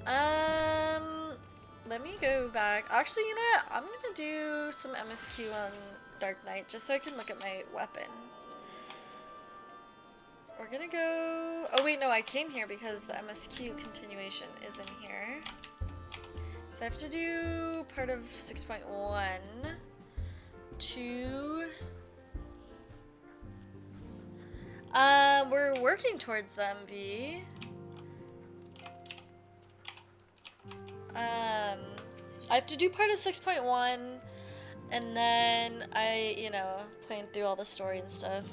Let me go back. Actually, you know what? I'm gonna do some MSQ on Dark Knight just so I can look at my weapon. We're gonna go... Oh wait, no, I came here because the MSQ continuation is in here. So I have to do part of 6.1. 2... we're working towards the MV. I have to do part of 6.1, and then you know, playing through all the story and stuff.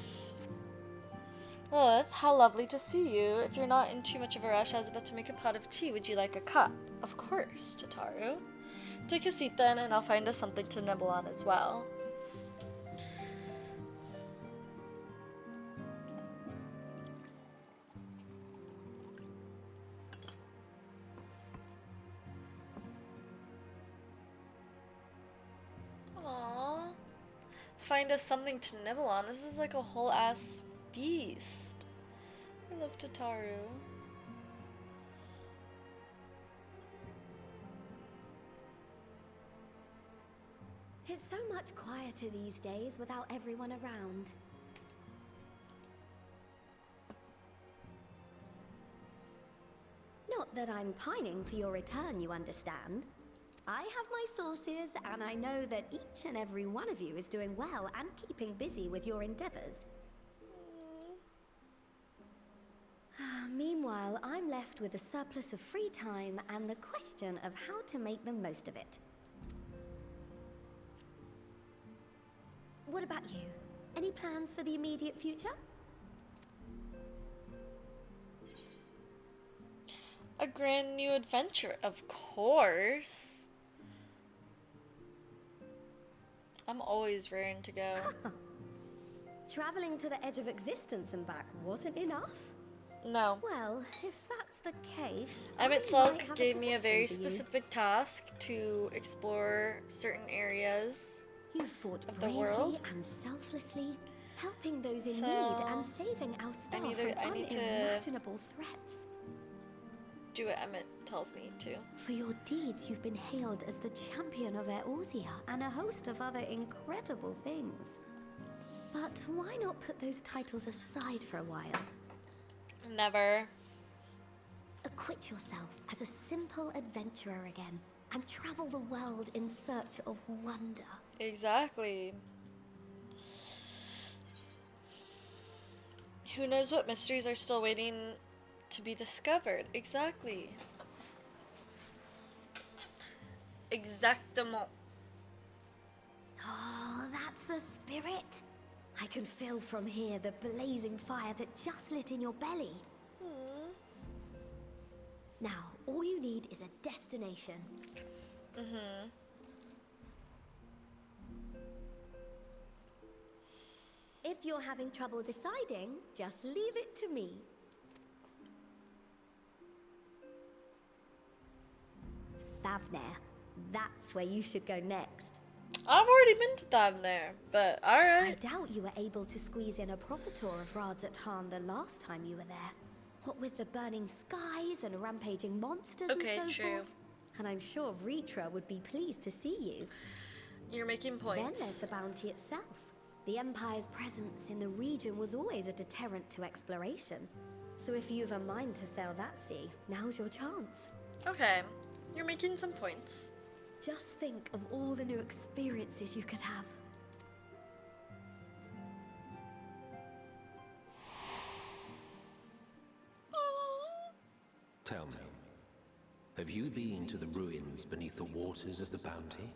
Lilith, how lovely to see you. If you're not in too much of a rush, I was about to make a pot of tea. Would you like a cup? Of course, Tataru. Take a seat then, and I'll find us something to nibble on as well. Aww. Find us something to nibble on. This is like a whole ass feast. I love Tataru. It's so much quieter these days without everyone around. Not that I'm pining for your return, you understand. I have my sources, and I know that each and every one of you is doing well and keeping busy with your endeavors. Meanwhile, I'm left with a surplus of free time and the question of how to make the most of it. What about you? Any plans for the immediate future? A grand new adventure, of course. I'm always raring to go. Traveling to the edge of existence and back wasn't enough? No. Well, if that's the case, Emmett I might Selk have a gave me a very suggestion for you. specific task to explore certain areas You fought of the bravely world. and selflessly, helping those in So, need and saving our star I from need to unimaginable threats. do what Emmett tells me to. For your deeds, you've been hailed as the champion of Eorzea and a host of other incredible things. But why not put those titles aside for a while? Never. Acquit yourself as a simple adventurer again and travel the world in search of wonder. Exactly. Who knows what mysteries are still waiting to be discovered? Exactly. Exactement. Oh, that's the spirit. I can feel from here the blazing fire that just lit in your belly. Now, all you need is a destination. If you're having trouble deciding, just leave it to me. Thavner. That's where you should go next. I've already been to Thavner, but I alright. doubt you were able to squeeze in a proper tour of Radzat the last time you were there. What with the burning skies and rampaging monsters Okay, and so true. forth. And I'm sure Vritra would be pleased to see you. You're making Then there's points. the bounty itself. The Empire's presence in the region was always a deterrent to exploration. So if you've a mind to sail that sea, now's your chance. Okay, you're making some points. Just think of all the new experiences you could have. Tell me, have you been to the ruins beneath the waters of the Bounty?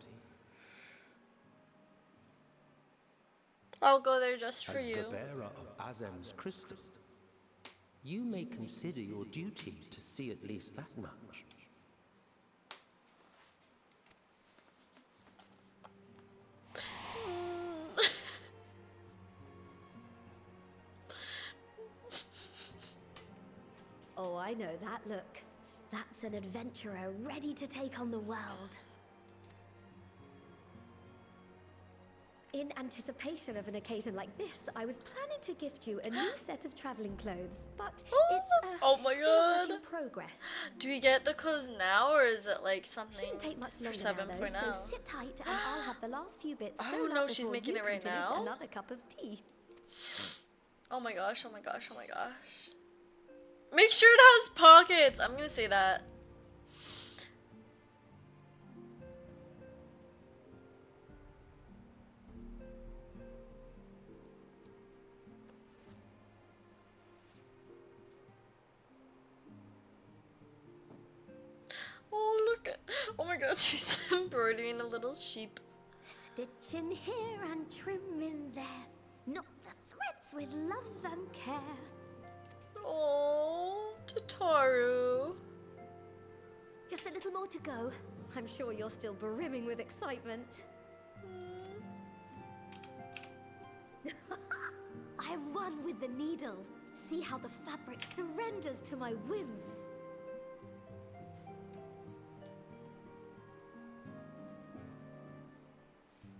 I'll go there just for As you. the bearer of Azem's crystal, you may consider your duty to see at least that much. Oh, I know that look. That's an adventurer ready to take on the world. In anticipation of an occasion like this, I was planning to gift you a new set of traveling clothes, but it's oh my still a work god. in progress. Do we get the clothes now, or is it like something Shouldn't take much for longer 7.0? now, though, so sit tight and I'll have the last few bits Oh, sewn no, up she's before making you it right can finish now? another cup of tea. Oh my gosh, oh my gosh, oh my gosh. Make sure it has pockets! I'm gonna say that. Oh, look at. Oh my god, she's embroidering a little sheep. Stitch in here and trim in there. Knot the threads with love and care. Oh, Tataru. Just a little more to go. I'm sure you're still brimming with excitement. I am one with the needle. See how the fabric surrenders to my whims.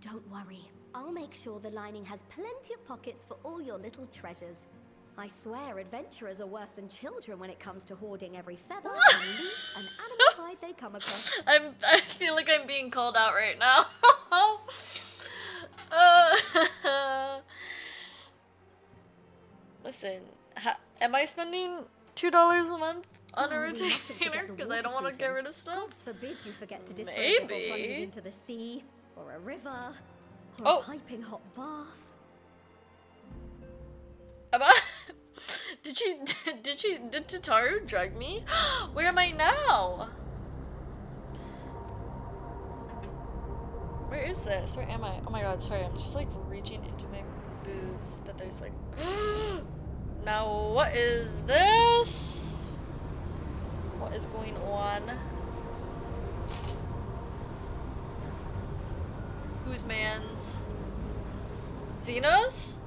Don't worry. I'll make sure the lining has plenty of pockets for all your little treasures. I swear adventurers are worse than children when it comes to hoarding every feather and leaf and animal hide they come across. I feel like I'm being called out right now. Listen, am I spending $2 a month on a Oh, we mustn't retainer? forget the Because I don't want to get rid of stuff. God forbid you forget to dispose Maybe. before plunging into the sea, or a river, or Oh. a piping hot bath. Did Tataru drug me? Where am I now? Where is this? Where am I? Oh my god, sorry, I'm just like reaching into my boobs, but there's like now what is this? What is going on? Whose man's? Xenos?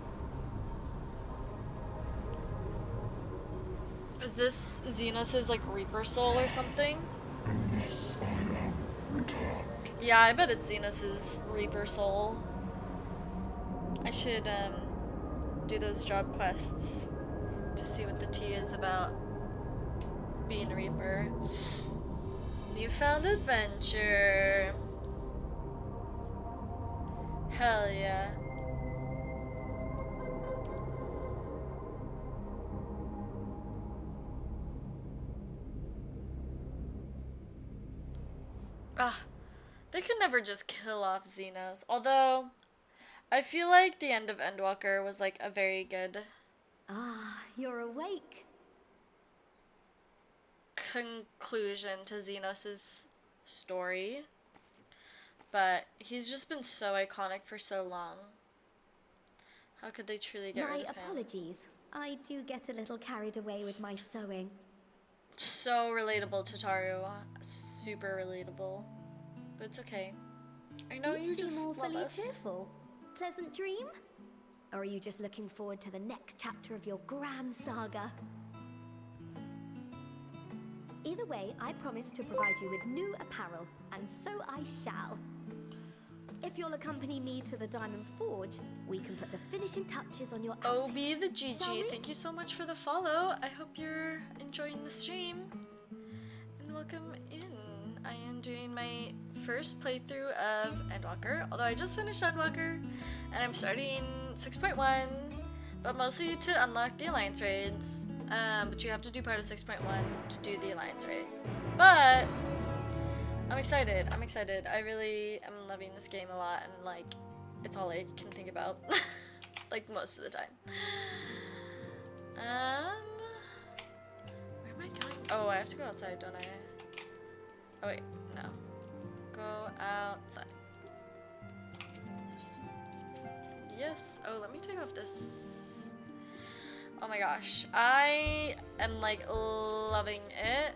Is this Xenos' like Reaper soul or something? Unless I am returned. Yeah, I bet it's Xenos' Reaper soul. I should do those job quests to see what the tea is about being a Reaper. Newfound adventure. Hell yeah. Ah, they could never just kill off Xenos. Although, I feel like the end of Endwalker was like a very good Ah, you're awake. conclusion to Xenos' story. But he's just been so iconic for so long. How could they truly get My rid of him? apologies. I do get a little carried away with my sewing. So relatable, Tataru. Super relatable. But it's okay. I know you seem just love awfully us. cheerful. Pleasant dream? Or are you just looking forward to the next chapter of your grand saga? Either way, I promise to provide you with new apparel, and so I shall. If you'll accompany me to the Diamond Forge, we can put the finishing touches on your outfit. OB the Shall we? GG, thank you so much for the follow. I hope you're enjoying the stream. And welcome in. I am doing my first playthrough of Endwalker, although I just finished Endwalker, and I'm starting 6.1, but mostly to unlock the Alliance raids. But you have to do part of 6.1 to do the Alliance raids. But I'm excited. I'm excited. I really am loving this game a lot, and like, it's all I can think about, like most of the time. Where am I going? Oh, I have to go outside, don't I? Oh wait, no. Go outside. Yes. Oh, let me take off this. Oh my gosh, I am like loving it.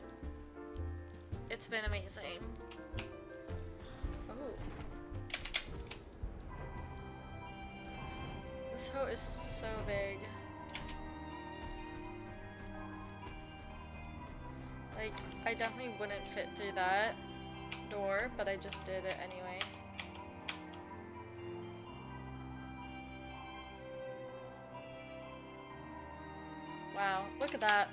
It's been amazing. Oh. This hoe is so big. Like, I definitely wouldn't fit through that door, but I just did it anyway. that.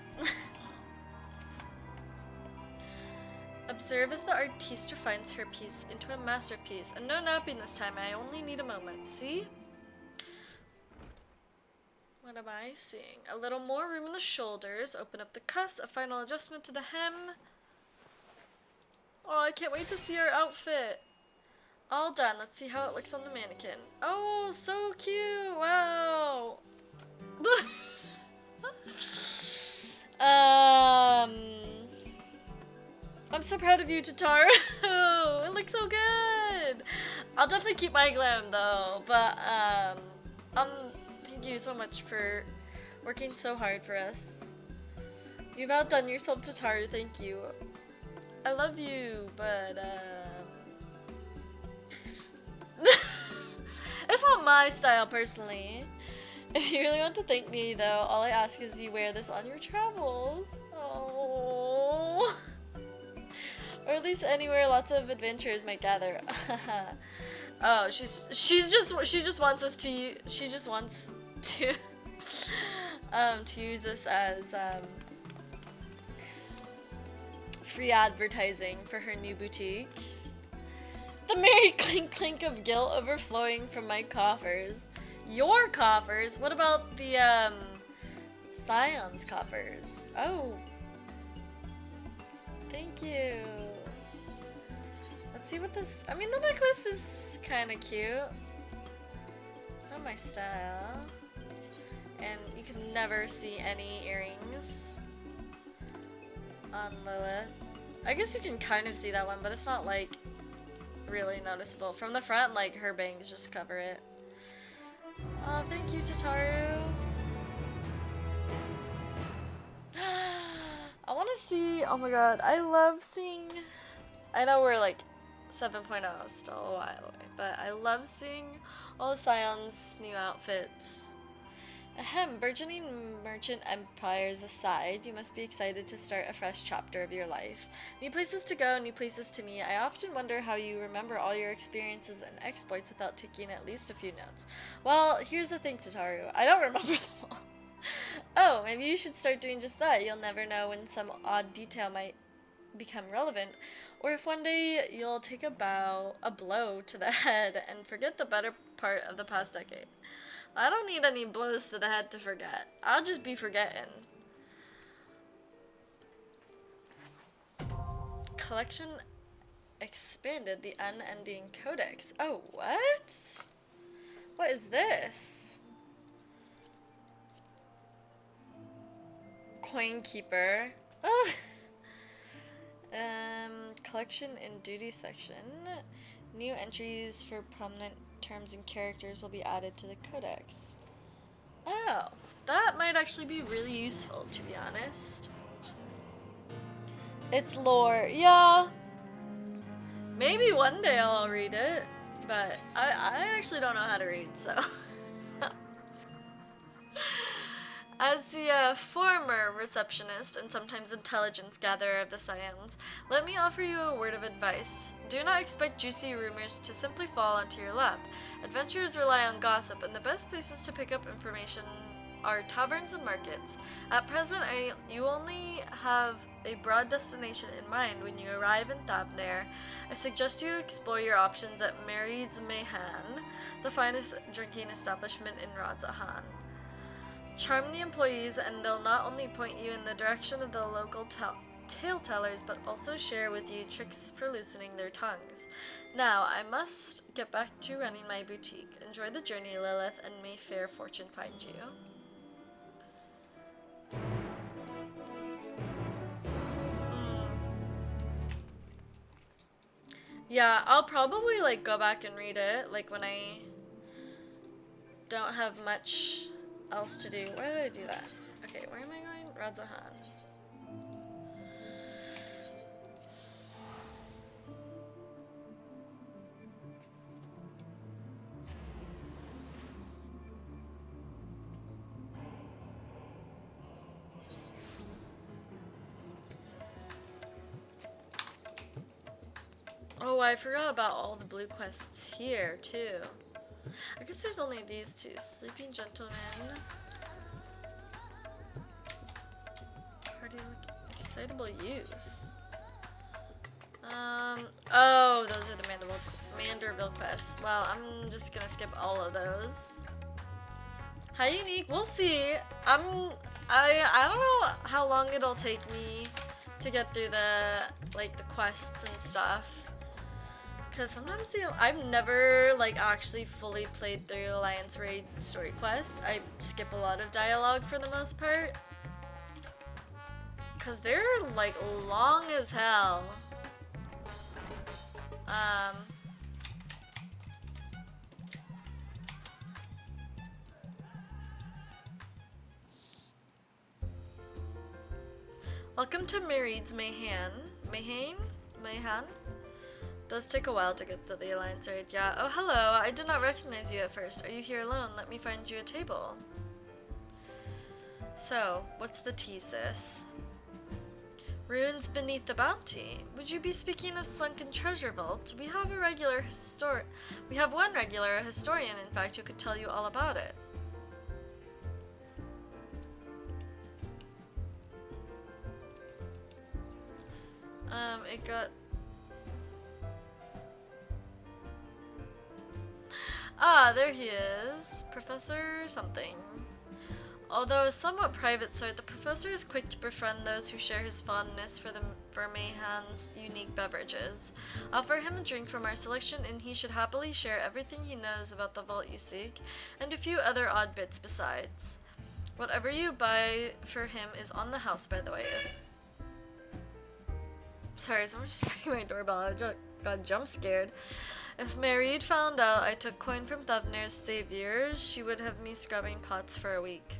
Observe as the artiste refines her piece into a masterpiece. And no napping this time, I only need a moment. See? What am I seeing? A little more room in the shoulders. Open up the cuffs. A final adjustment to the hem. Oh, I can't wait to see our outfit. All done. Let's see how it looks on the mannequin. Oh, so cute. Wow. I'm so proud of you, Tataru. It looks so good. I'll definitely keep my glam though, but thank you so much for working so hard for us. You've outdone yourself, Tataru. Thank you. I love you, but it's not my style personally. If you really want to thank me though, all I ask is you wear this on your travels. Oh. Or at least anywhere lots of adventurers might gather. Oh, she just wants us to to use this as free advertising for her new boutique. The merry clink clink of guilt overflowing from my coffers. Your coffers? What about the Scion's coffers? Oh. Thank you. Let's see what this... I mean, the necklace is kind of cute. Not my style. And you can never see any earrings on Lilith. I guess you can kind of see that one, but it's not, like, really noticeable. From the front, like, her bangs just cover it. Oh, thank you, Tataru. I want to see... Oh my god, I love seeing... I know we're, like, 7.0 still a while away, but I love seeing all of Scion's new outfits. Ahem, burgeoning merchant empires aside, you must be excited to start a fresh chapter of your life. New places to go, new places to meet. I often wonder how you remember all your experiences and exploits without taking at least a few notes. Well, here's the thing, Tataru. I don't remember them all. Oh, maybe you should start doing just that. You'll never know when some odd detail might become relevant, or if one day you'll take a blow to the head and forget the better part of the past decade. I don't need any blows to the head to forget. I'll just be forgetting. Collection expanded, the unending codex. Oh, what? What is this? Coin keeper. Oh. Collection and duty section. New entries for prominent terms and characters will be added to the codex. Oh, that might actually be really useful, to be honest. It's lore. Yeah. Maybe one day I'll read it, but I actually don't know how to read, so. As the former receptionist and sometimes intelligence gatherer of the Scions, let me offer you a word of advice. Do not expect juicy rumors to simply fall onto your lap. Adventurers rely on gossip, and the best places to pick up information are taverns and markets. At present, you only have a broad destination in mind when you arrive in Thavnair. I suggest you explore your options at Marid's Mehan, the finest drinking establishment in Radzahan. Charm the employees, and they'll not only point you in the direction of the local tale tellers, but also share with you tricks for loosening their tongues. Now, I must get back to running my boutique. Enjoy the journey, Lilith, and may fair fortune find you. Yeah, I'll probably, like, go back and read it, like, when I don't have much else to do. Why did I do that? Okay, where am I going? Radzahan. Oh, I forgot about all the blue quests here, too. I guess there's only these two. Sleeping Gentleman. Excitable youth. Oh, those are the Manderville quests. Well, I'm just gonna skip all of those. How unique? We'll see. I don't know how long it'll take me to get through the quests and stuff. Cause sometimes I've never actually fully played through Alliance Raid story quests. I skip a lot of dialogue for the most part. Cause they're long as hell. Welcome to Mareed's Mayhan. Mayhan? Does take a while to get to the Alliance raid. Yeah. Oh, hello. I did not recognize you at first. Are you here alone? Let me find you a table. So, what's the tea, sis? Ruins beneath the bounty. Would you be speaking of sunken treasure vault? We have one regular historian, in fact, who could tell you all about it. It got... Ah, there he is. Professor something. Although a somewhat private sort, the professor is quick to befriend those who share his fondness for Mayhan's unique beverages. Offer him a drink from our selection and he should happily share everything he knows about the vault you seek, and a few other odd bits besides. Whatever you buy for him is on the house, by the way. Sorry, someone just rang my doorbell. I got jump scared. If Mareed found out I took coin from Thevner's saviors, she would have me scrubbing pots for a week.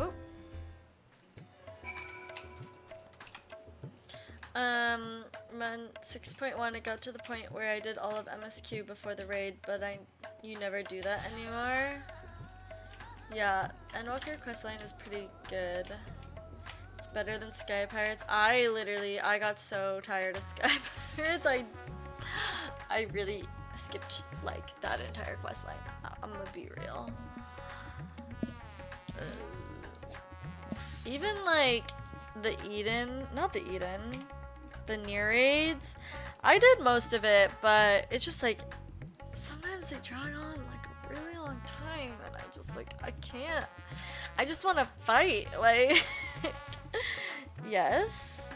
Oh. 6.1, it got to the point where I did all of MSQ before the raid, but you never do that anymore. Yeah, Endwalker questline is pretty good. It's better than Sky Pirates. I got so tired of Sky Pirates. I really skipped that entire questline. I'm gonna be real. Even the near raids, I did most of it, but it's just sometimes they drag on a really long time, and I just I can't. I just want to fight, yes.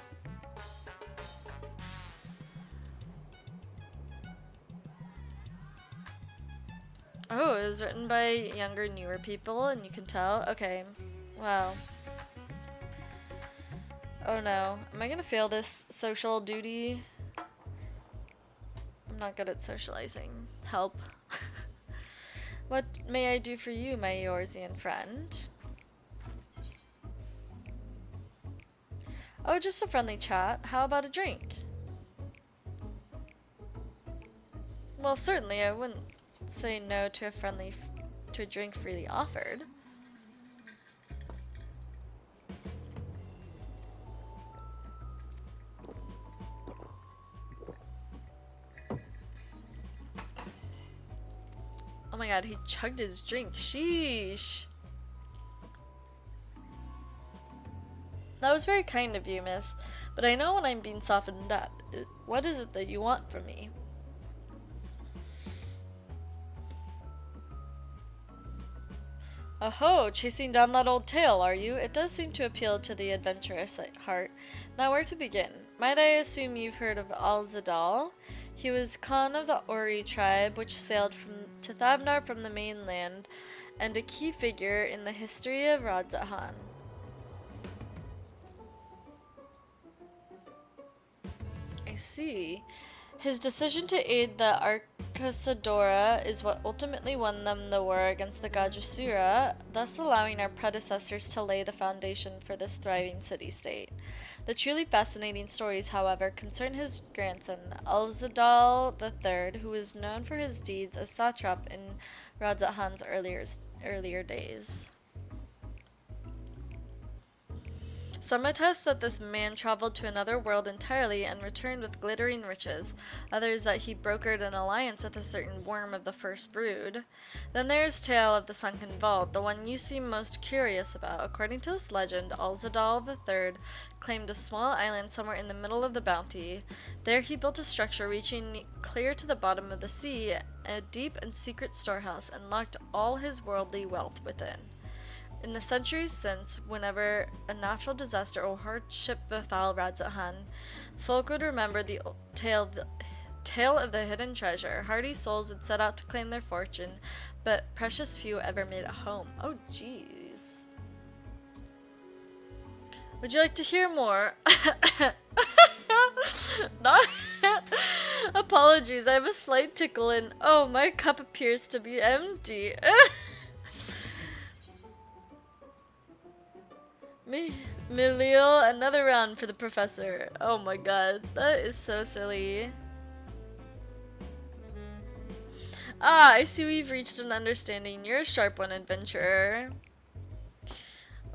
Oh, it was written by younger, newer people, and you can tell? Okay. Wow. Oh no. Am I gonna fail this social duty? I'm not good at socializing. Help. What may I do for you, my Eorzean friend? Oh, just a friendly chat. How about a drink? Well, certainly, I wouldn't say no to a drink freely offered. Oh my god, he chugged his drink. Sheesh. That was very kind of you, miss, but I know when I'm being softened up. What is it that you want from me? Oh-ho, chasing down that old tale, are you? It does seem to appeal to the adventurous at heart. Now, where to begin? Might I assume you've heard of Al-Zadal? He was Khan of the Ori tribe, which sailed to Thavnar from the mainland, and a key figure in the history of Radzahan. I see. His decision to aid the Arcasadora is what ultimately won them the war against the Gajasura, thus allowing our predecessors to lay the foundation for this thriving city-state. The truly fascinating stories, however, concern his grandson, Al-Zadal III, who was known for his deeds as satrap in Radzahan's earlier days. Some attest that this man traveled to another world entirely and returned with glittering riches, others that he brokered an alliance with a certain worm of the first brood. Then there is tale of the sunken vault, the one you seem most curious about. According to this legend, Alzadal III claimed a small island somewhere in the middle of the bounty. There he built a structure reaching clear to the bottom of the sea, a deep and secret storehouse, and locked all his worldly wealth within. In the centuries since, whenever a natural disaster or hardship befell Radzat-Han, folk would remember the tale of the hidden treasure. Hardy souls would set out to claim their fortune, but precious few ever made it home. Oh, jeez. Would you like to hear more? Not Apologies, I have a slight tickle and oh, my cup appears to be empty. Milio, another round for the professor. Oh my god, that is so silly. Ah, I see we've reached an understanding. You're a sharp one, adventurer.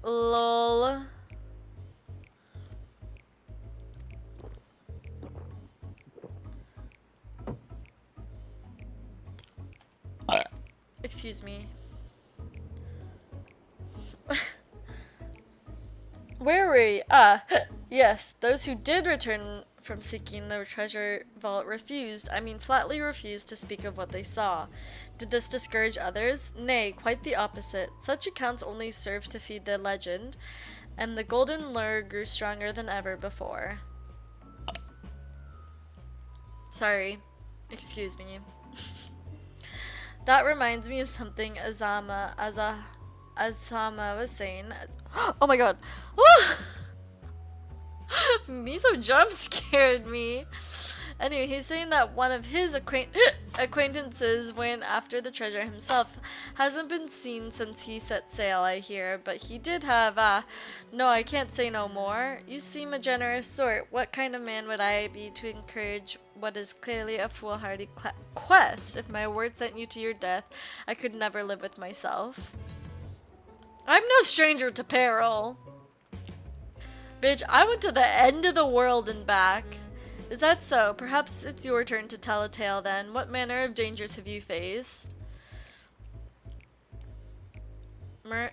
Lol. Excuse me. Where were we? Ah, yes, those who did return from seeking the treasure vault flatly refused to speak of what they saw. Did this discourage others? Nay, quite the opposite. Such accounts only served to feed the legend, and the golden lure grew stronger than ever before. Sorry. Excuse me. That reminds me of something Azama was saying. Oh my god. Miso jump scared me. Anyway, he's saying that one of his acquaintances went after the treasure himself. Hasn't been seen since he set sail, I hear, but he did have, no, I can't say no more. You seem a generous sort. What kind of man would I be to encourage what is clearly a foolhardy quest? If my word sent you to your death, I could never live with myself. I'm no stranger to peril. Bitch, I went to the end of the world and back. Is that so? Perhaps it's your turn to tell a tale then. What manner of dangers have you faced? The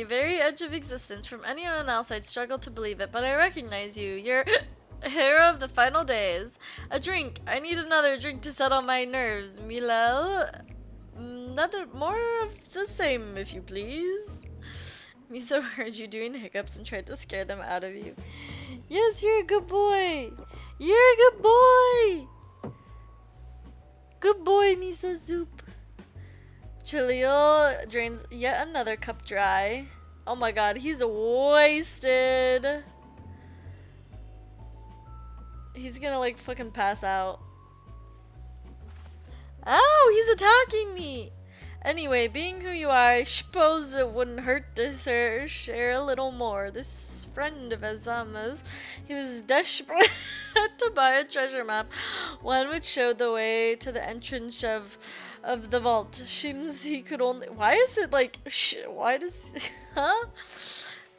very edge of existence. From anyone else, I'd struggle to believe it, but I recognize you. You're hero of the final days. A drink. I need another drink to settle my nerves. Milo? More of the same, if you please. Miso heard you doing hiccups and tried to scare them out of you. Yes, you're a good boy. You're a good boy. Good boy, Miso Soup. Chilio drains yet another cup dry. Oh my god, he's wasted. He's gonna like fucking pass out. Ow, he's attacking me. Anyway, being who you are, I suppose it wouldn't hurt to share a little more. This friend of Azama's, he was desperate to buy a treasure map, one which showed the way to the entrance of the vault. Seems he could only. Why is it like? Why does? Huh?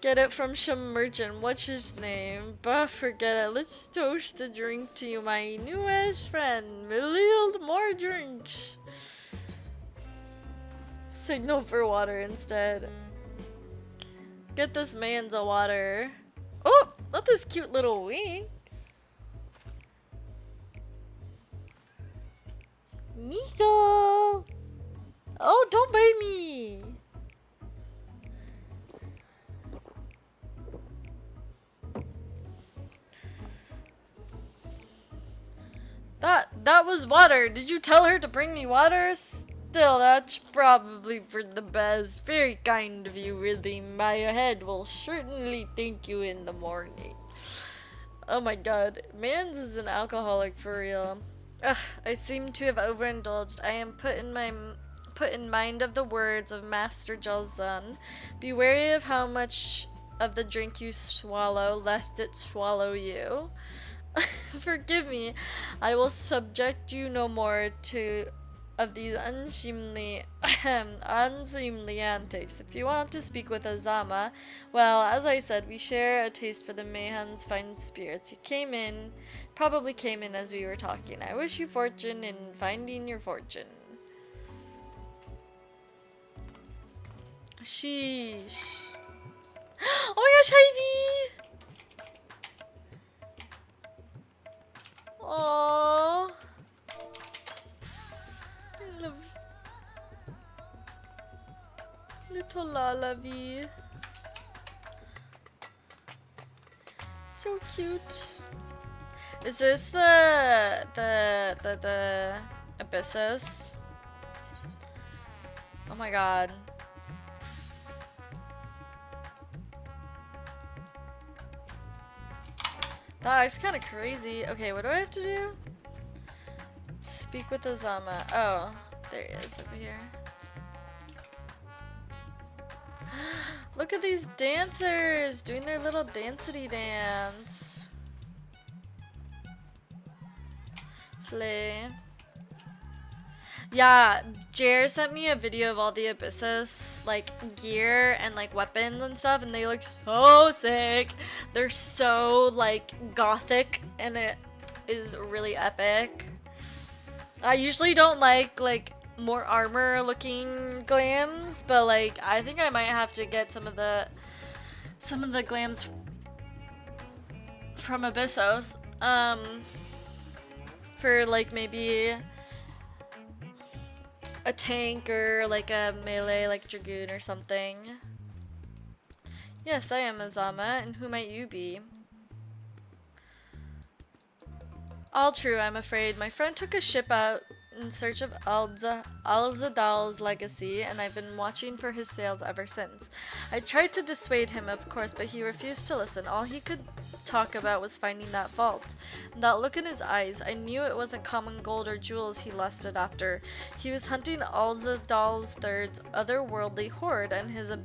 Get it from some merchant. What's his name? But forget it. Let's toast the drink to you, my newest friend. Million more drinks. Signal for water instead. Get this man's a water. Oh, not this cute little wing. Miso! Oh, don't bite me! That was water. Did you tell her to bring me water? Still, that's probably for the best. Very kind of you, really. My head will certainly thank you in the morning. Oh my god. Mans is an alcoholic for real. Ugh, I seem to have overindulged. I am put in mind of the words of Master Jalzan. Be wary of how much of the drink you swallow, lest it swallow you. Forgive me. I will subject you no more to of these unseemly unseemly antics. If you want to speak with Azama, well, as I said, we share a taste for the Mayhan's fine spirits. Probably came in as we were talking. I wish you fortune in finding your fortune. Sheesh. Oh my gosh, Ivy! Aww. I love little Lalavi. So cute. Is this the Abyssus? Oh my god. That's kind of crazy. Okay, what do I have to do? Speak with Ozama. Oh, there he is over here. Look at these dancers doing their little dancity dance. Slay. Yeah, Jer sent me a video of all the Abyssos like gear and like weapons and stuff, and they look so sick. They're so like gothic, and it is really epic. I usually don't like more armor looking glams, but like I think I might have to get some of the glams from Abyssos for like maybe a tank or like a melee like dragoon or something. Yes, I am Azama, and who might you be? All true, I'm afraid. My friend took a ship out in search of Alzadal's legacy, and I've been watching for his sails ever since. I tried to dissuade him, of course, but he refused to listen. All he could talk about was finding that vault. And that look in his eyes, I knew it wasn't common gold or jewels he lusted after. He was hunting Alzadal's third's otherworldly hoard, and his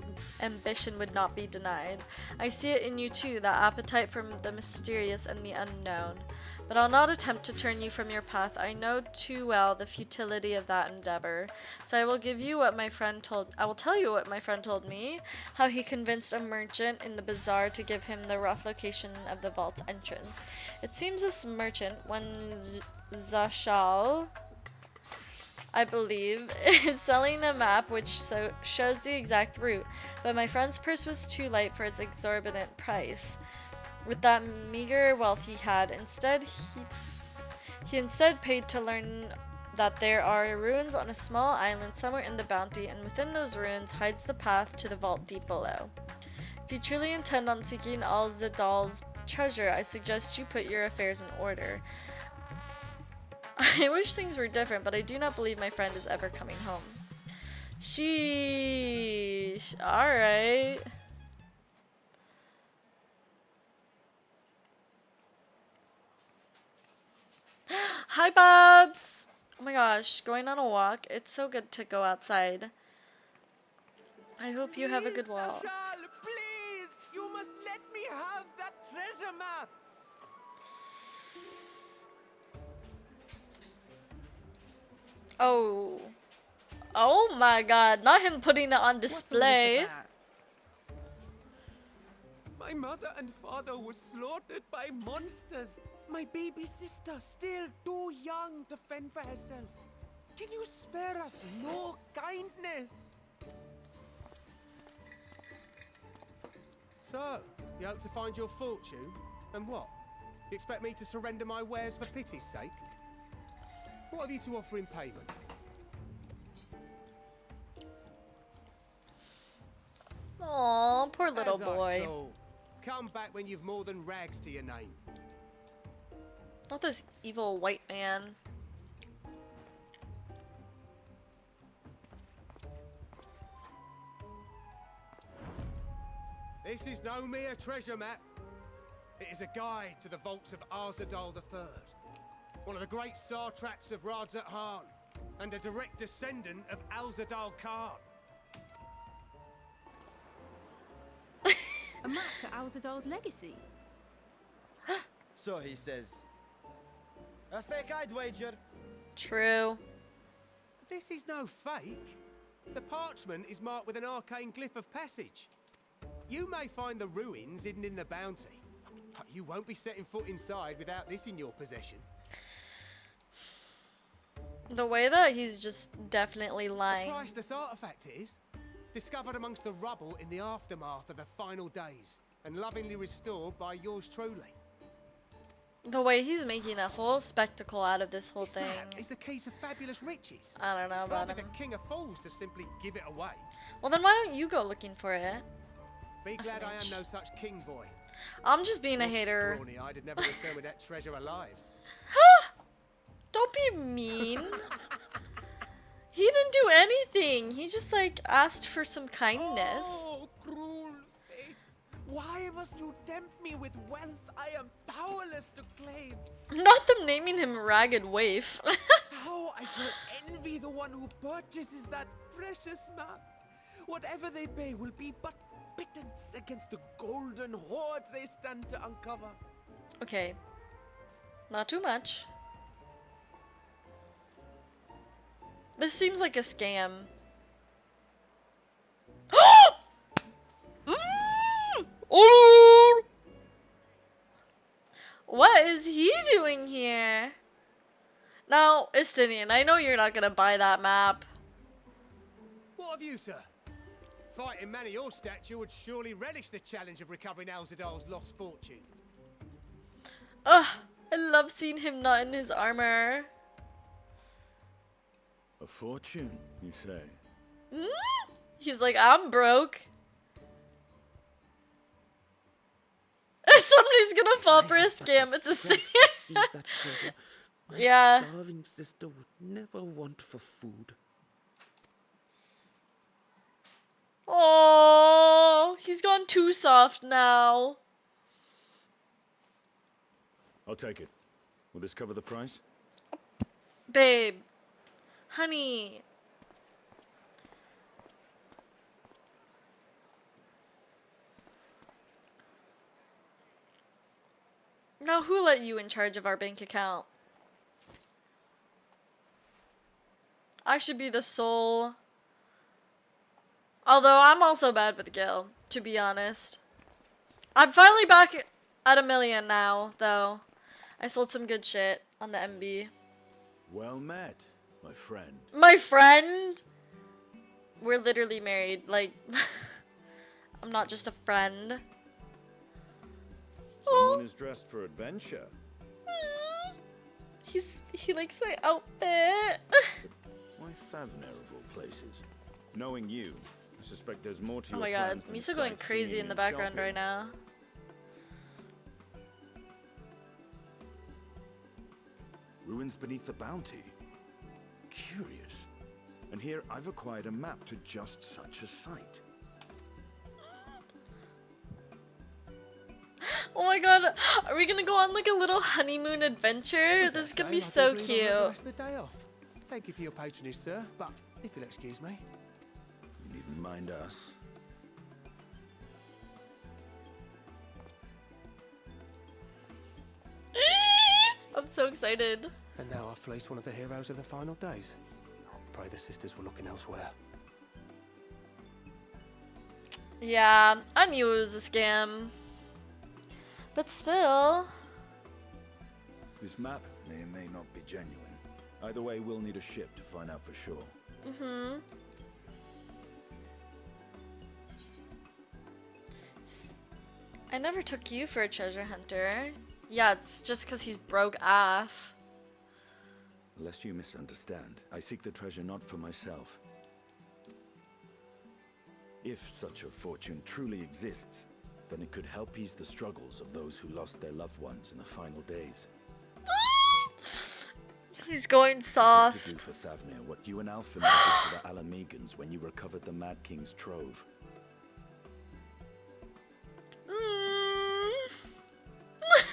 ambition would not be denied. I see it in you too, that appetite for the mysterious and the unknown. But I'll not attempt to turn you from your path. I know too well the futility of that endeavor. So I will tell you what my friend told me, how he convinced a merchant in the bazaar to give him the rough location of the vault's entrance. It seems this merchant, one Zashal, I believe, is selling a map which shows the exact route, but my friend's purse was too light for its exorbitant price. With that meager wealth he had, he instead paid to learn that there are ruins on a small island somewhere in the bounty, and within those ruins hides the path to the vault deep below. If you truly intend on seeking Al-Zadal's treasure, I suggest you put your affairs in order. I wish things were different, but I do not believe my friend is ever coming home. Sheesh. Alright. Hi, Bobs! Oh my gosh, going on a walk. It's so good to go outside. I hope you have a good walk. Please! You must let me have that treasure map! Oh. Oh my god, not him putting it on display. My mother and father were slaughtered by monsters. My baby sister, still too young to fend for herself. Can you spare us no kindness? So, you hope to find your fortune? And what? You expect me to surrender my wares for pity's sake? What have you to offer in payment? Aw, poor little As I boy. thought. Come back when you've more than rags to your name. Not this evil white man. This is no mere treasure map. It is a guide to the vaults of Arzadal III, one of the great satraps of Radzat Han, and a direct descendant of Alzadal Khan. A map to Alzadal's legacy. So he says. A fake I'd wager. True. This is no fake. The parchment is marked with an arcane glyph of passage. You may find the ruins hidden in the bounty, but you won't be setting foot inside without this in your possession. The way that he's just definitely lying. The priceless artifact it is, discovered amongst the rubble in the aftermath of the final days, and lovingly restored by yours truly. The way he's making a whole spectacle out of this whole This thing. map is the key to fabulous riches. I don't know about Can't be him. the king of fools to simply give it away. Well, then why don't you go looking for it? Be That's glad an I am itch. no such king boy. I'm just being a hater. Scrawny-eyed had never returned with that treasure alive. Don't be mean. He didn't do anything. He just like asked for some kindness. Oh, cruel fate. Why must you tempt me with wealth I am powerless to claim? Not them naming him Ragged Waif. How I shall envy the one who purchases that precious map. Whatever they pay will be but pittance against the golden hoards they stand to uncover. Okay. Not too much. This seems like a scam. Oh! What is he doing here? Now, Istinian, I know you're not gonna buy that map. What of you, sir? Fighting man of your stature would surely relish the challenge of recovering Alzadal's lost fortune. Ugh, I love seeing him not in his armor. A fortune, you say? He's like, I'm broke. Somebody's gonna fall for a scam. It's a scam. Seize that treasure. My Yeah. starving sister would never want for food. Oh, he's gone too soft now. I'll take it. Will this cover the price? Babe. Honey. Now, who let you in charge of our bank account? I should be the sole. Although, I'm also bad with Gil, to be honest. I'm finally back at 1 million now, though. I sold some good shit on the MB. Well met, my friend. My friend? We're literally married. Like, I'm not just a friend. Someone is dressed for adventure. He likes my outfit. Why Favner of all places? Knowing you, I suspect there's more to Oh your my god, plans than Misa going crazy sightseeing in the and background shopping. right now. Ruins beneath the bounty. Curious. And here I've acquired a map to just such a site. Oh my god, are we gonna go on like a little honeymoon adventure? This is gonna be so The cute. rest of the day off. Thank you for your patronage, sir. But if you'll excuse me. You needn't mind us. I'm so excited. And now I've fleeced one of the heroes of the final days. Pray the sisters were looking elsewhere. Yeah, I knew it was a scam. But still. This map may or may not be genuine. Either way, we'll need a ship to find out for sure. Mm-hmm. I never took you for a treasure hunter. Yeah, it's just because he's broke AF. Lest you misunderstand, I seek the treasure not for myself. If such a fortune truly exists, then it could help ease the struggles of those who lost their loved ones in the final days. He's going To soft. do for Thavnir what you and Alfin did for the Alamegans when you recovered the Mad King's trove.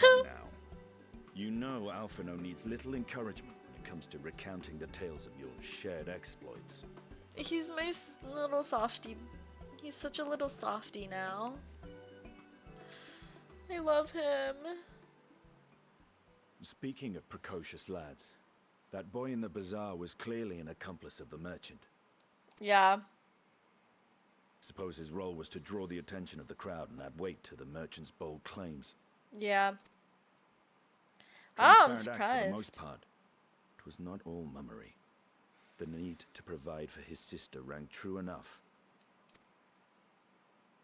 Now, you know Alphino needs little encouragement when it comes to recounting the tales of your shared exploits. He's my little softie. He's such a little softie now. I love him. Speaking of precocious lads, That boy in the bazaar was clearly an accomplice of the merchant. Yeah. Suppose his role was to draw the attention of the crowd and add weight to the merchant's bold claims. Yeah. Transparent Oh, I'm act surprised. For the most part, it was not all mummery. The need to provide for his sister rang true enough.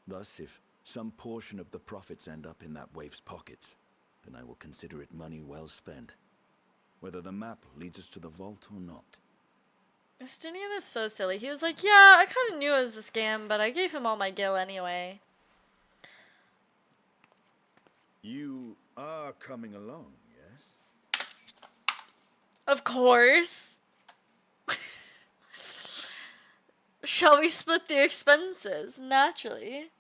Thus, if some portion of the profits end up in that waif's pockets, then I will consider it money well spent, whether the map leads us to the vault or not. Justinian is so silly. He was like, yeah, I kind of knew it was a scam, but I gave him all my gil anyway. You are coming along, yes? Of course. Shall we split the expenses? Naturally.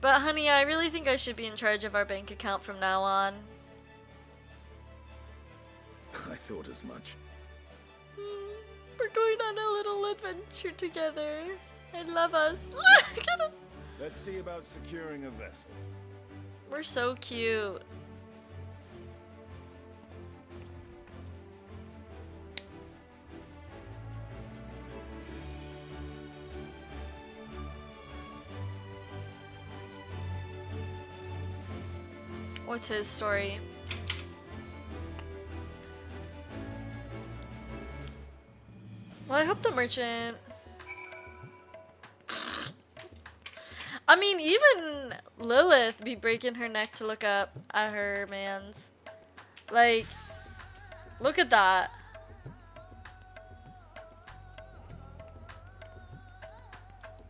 But honey, I really think I should be in charge of our bank account from now on. I thought as much. We're going on a little adventure together. I love us. Look at us. Let's see about securing a vessel. We're so cute. What's his story? Well, I hope the merchant... I mean, even Lilith be breaking her neck to look up at her mans. Like, look at that.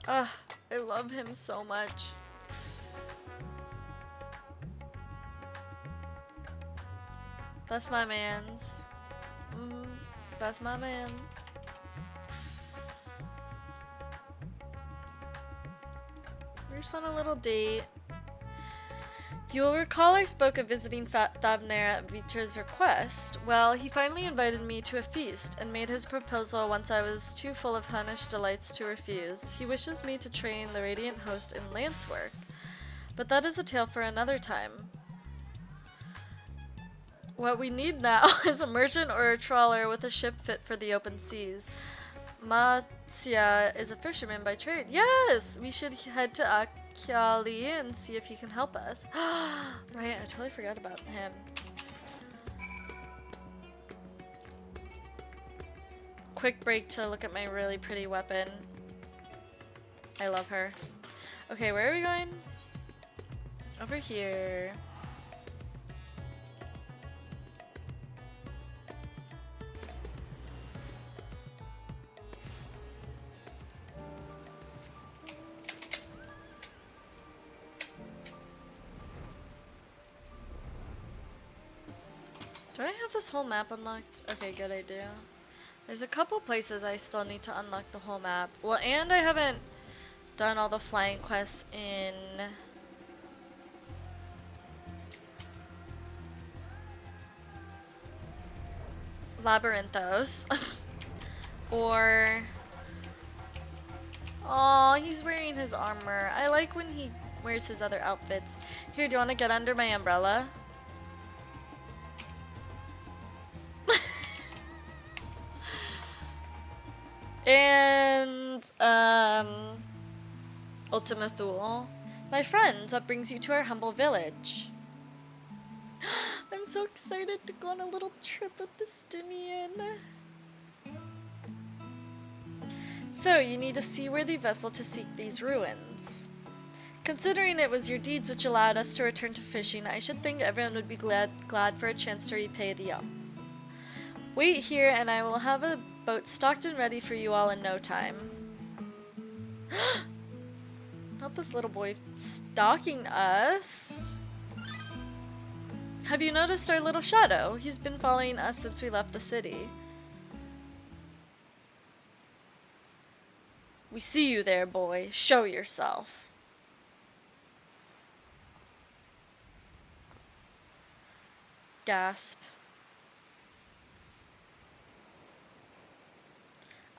Ugh, I love him so much. That's my mans. That's my mans. We're just on a little date. You'll recall I spoke of visiting Thavner at Vitra's request. Well, he finally invited me to a feast and made his proposal once I was too full of Hunnish delights to refuse. He wishes me to train the Radiant Host in lance work. But that is a tale for another time. What we need now is a merchant or a trawler with a ship fit for the open seas. Matsia is a fisherman by trade. Yes! We should head to Akyali and see if he can help us. Right, I totally forgot about him. Quick break to look at my really pretty weapon. I love her. Okay, where are we going? Over here. Do I have this whole map unlocked? Okay, good, I do. There's a couple places I still need to unlock the whole map. Well, and I haven't done all the flying quests in Labyrinthos. Or... Aw, he's wearing his armor. I like when he wears his other outfits. Here, do you want to get under my umbrella? And, Ultima Thule. My friend, what brings you to our humble village? I'm so excited to go on a little trip with the Stinian. So, you need a seaworthy vessel to seek these ruins. Considering it was your deeds which allowed us to return to fishing, I should think everyone would be glad for a chance to repay the Wait here and I will have a boat stocked and ready for you all in no time. Not this little boy stalking us. Have you noticed our little shadow? He's been following us since we left the city. We see you there, boy. Show yourself. Gasp.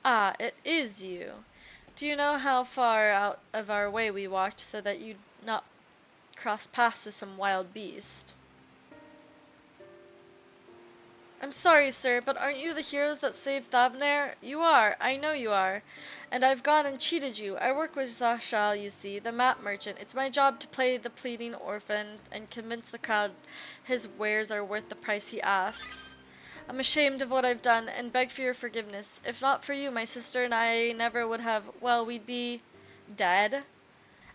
Ah, it is you. Do you know how far out of our way we walked so that you'd not cross paths with some wild beast? I'm sorry, sir, but aren't you the heroes that saved Thavner? You are. I know you are. And I've gone and cheated you. I work with Zashal, you see, the map merchant. It's my job to play the pleading orphan and convince the crowd his wares are worth the price he asks. I'm ashamed of what I've done and beg for your forgiveness. If not for you, my sister and I never would have, well, we'd be dead.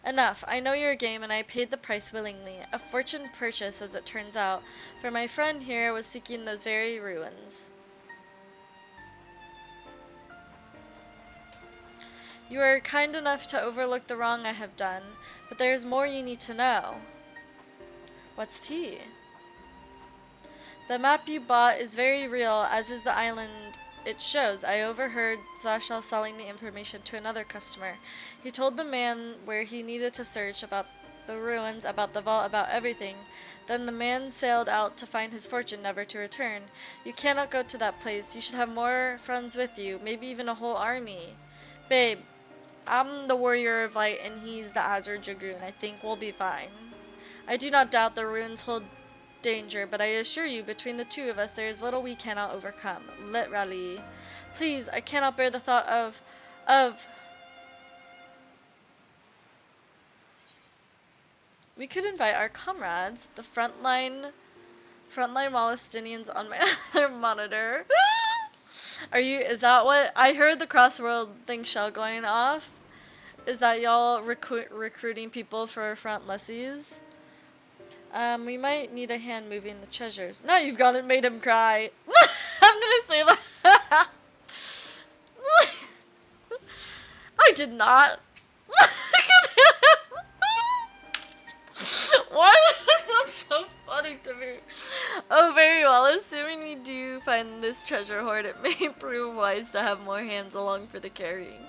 Enough. I know your game, and I paid the price willingly. A fortune purchase, as it turns out, for my friend here was seeking those very ruins. You are kind enough to overlook the wrong I have done, but there is more you need to know. What's tea? The map you bought is very real, as is the island it shows. I overheard Zashal selling the information to another customer. He told the man where he needed to search, about the ruins, about the vault, about everything. Then the man sailed out to find his fortune, never to return. You cannot go to that place. You should have more friends with you, maybe even a whole army. Babe, I'm the warrior of light and he's the Azure Dragoon. I think we'll be fine. I do not doubt the ruins hold danger, but I assure you, between the two of us, there is little we cannot overcome. Literally. Please, I cannot bear the thought of... We could invite our comrades, the frontline Molestinians on my other monitor. Is that what? I heard the crossworld thing shell going off. Is that y'all recruiting people for front lessies? We might need a hand moving the treasures. Now you've gone and made him cry. I'm gonna say that. I did not. Why was that so funny to me? Oh, very well. Assuming we do find this treasure hoard, it may prove wise to have more hands along for the carrying.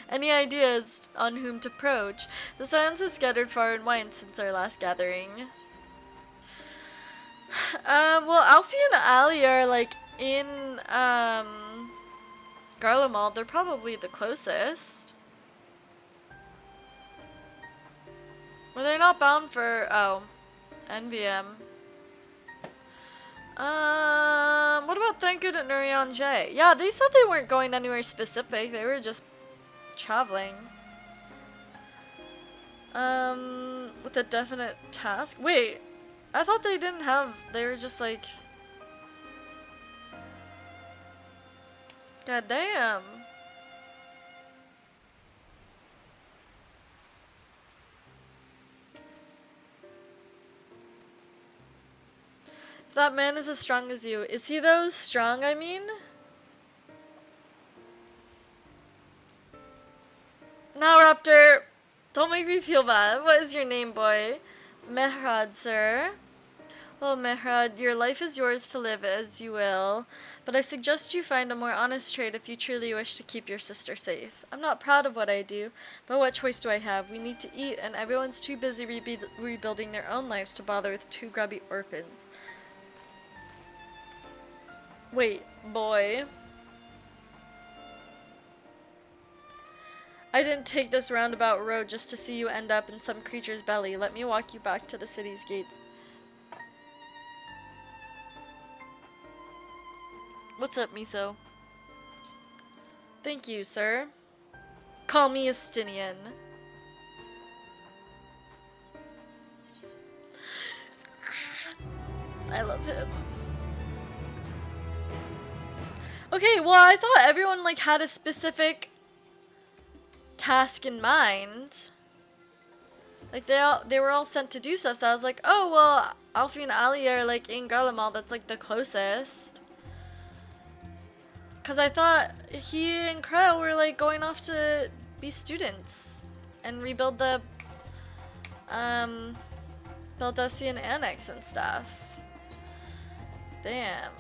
Any ideas on whom to approach? The silence has scattered far and wide since our last gathering. Well, Alfie and Ali are, like, in, Garlemald. They're probably the closest. Well, they're not bound for, oh, NVM. What about Thankgood and Nurion J? Yeah, they said they weren't going anywhere specific. They were just traveling. With a definite task? Wait. I thought they didn't have, they were just like, god damn. If that man is as strong as you, is he though strong, I mean? Now, Raptor, don't make me feel bad. What is your name, boy? Mehrad, sir. Well, Mehrad, your life is yours to live as you will, but I suggest you find a more honest trade if you truly wish to keep your sister safe. I'm not proud of what I do, but what choice do I have? We need to eat, and everyone's too busy rebuilding their own lives to bother with two grubby orphans. Wait, boy. I didn't take this roundabout road just to see you end up in some creature's belly. Let me walk you back to the city's gates. What's up, Miso? Thank you, sir. Call me Estinian. I love him. Okay, well, I thought everyone, like, had a specific task in mind. Like, they were all sent to do stuff, so I was like, oh, well, Alfie and Ali are, like, in Garlemald. That's, like, the closest. Because I thought he and Crow were, like, going off to be students and rebuild the, Baldusian Annex and stuff. Damn.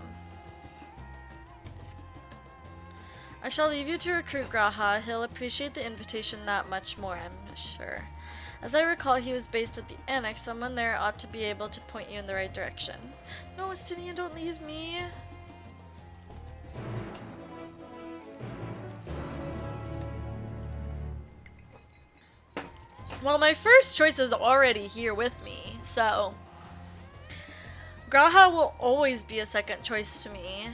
I shall leave you to recruit Graha. He'll appreciate the invitation that much more, I'm sure. As I recall, he was based at the Annex. Someone there ought to be able to point you in the right direction. No, Estinian, don't leave me. Well, my first choice is already here with me, so... Graha will always be a second choice to me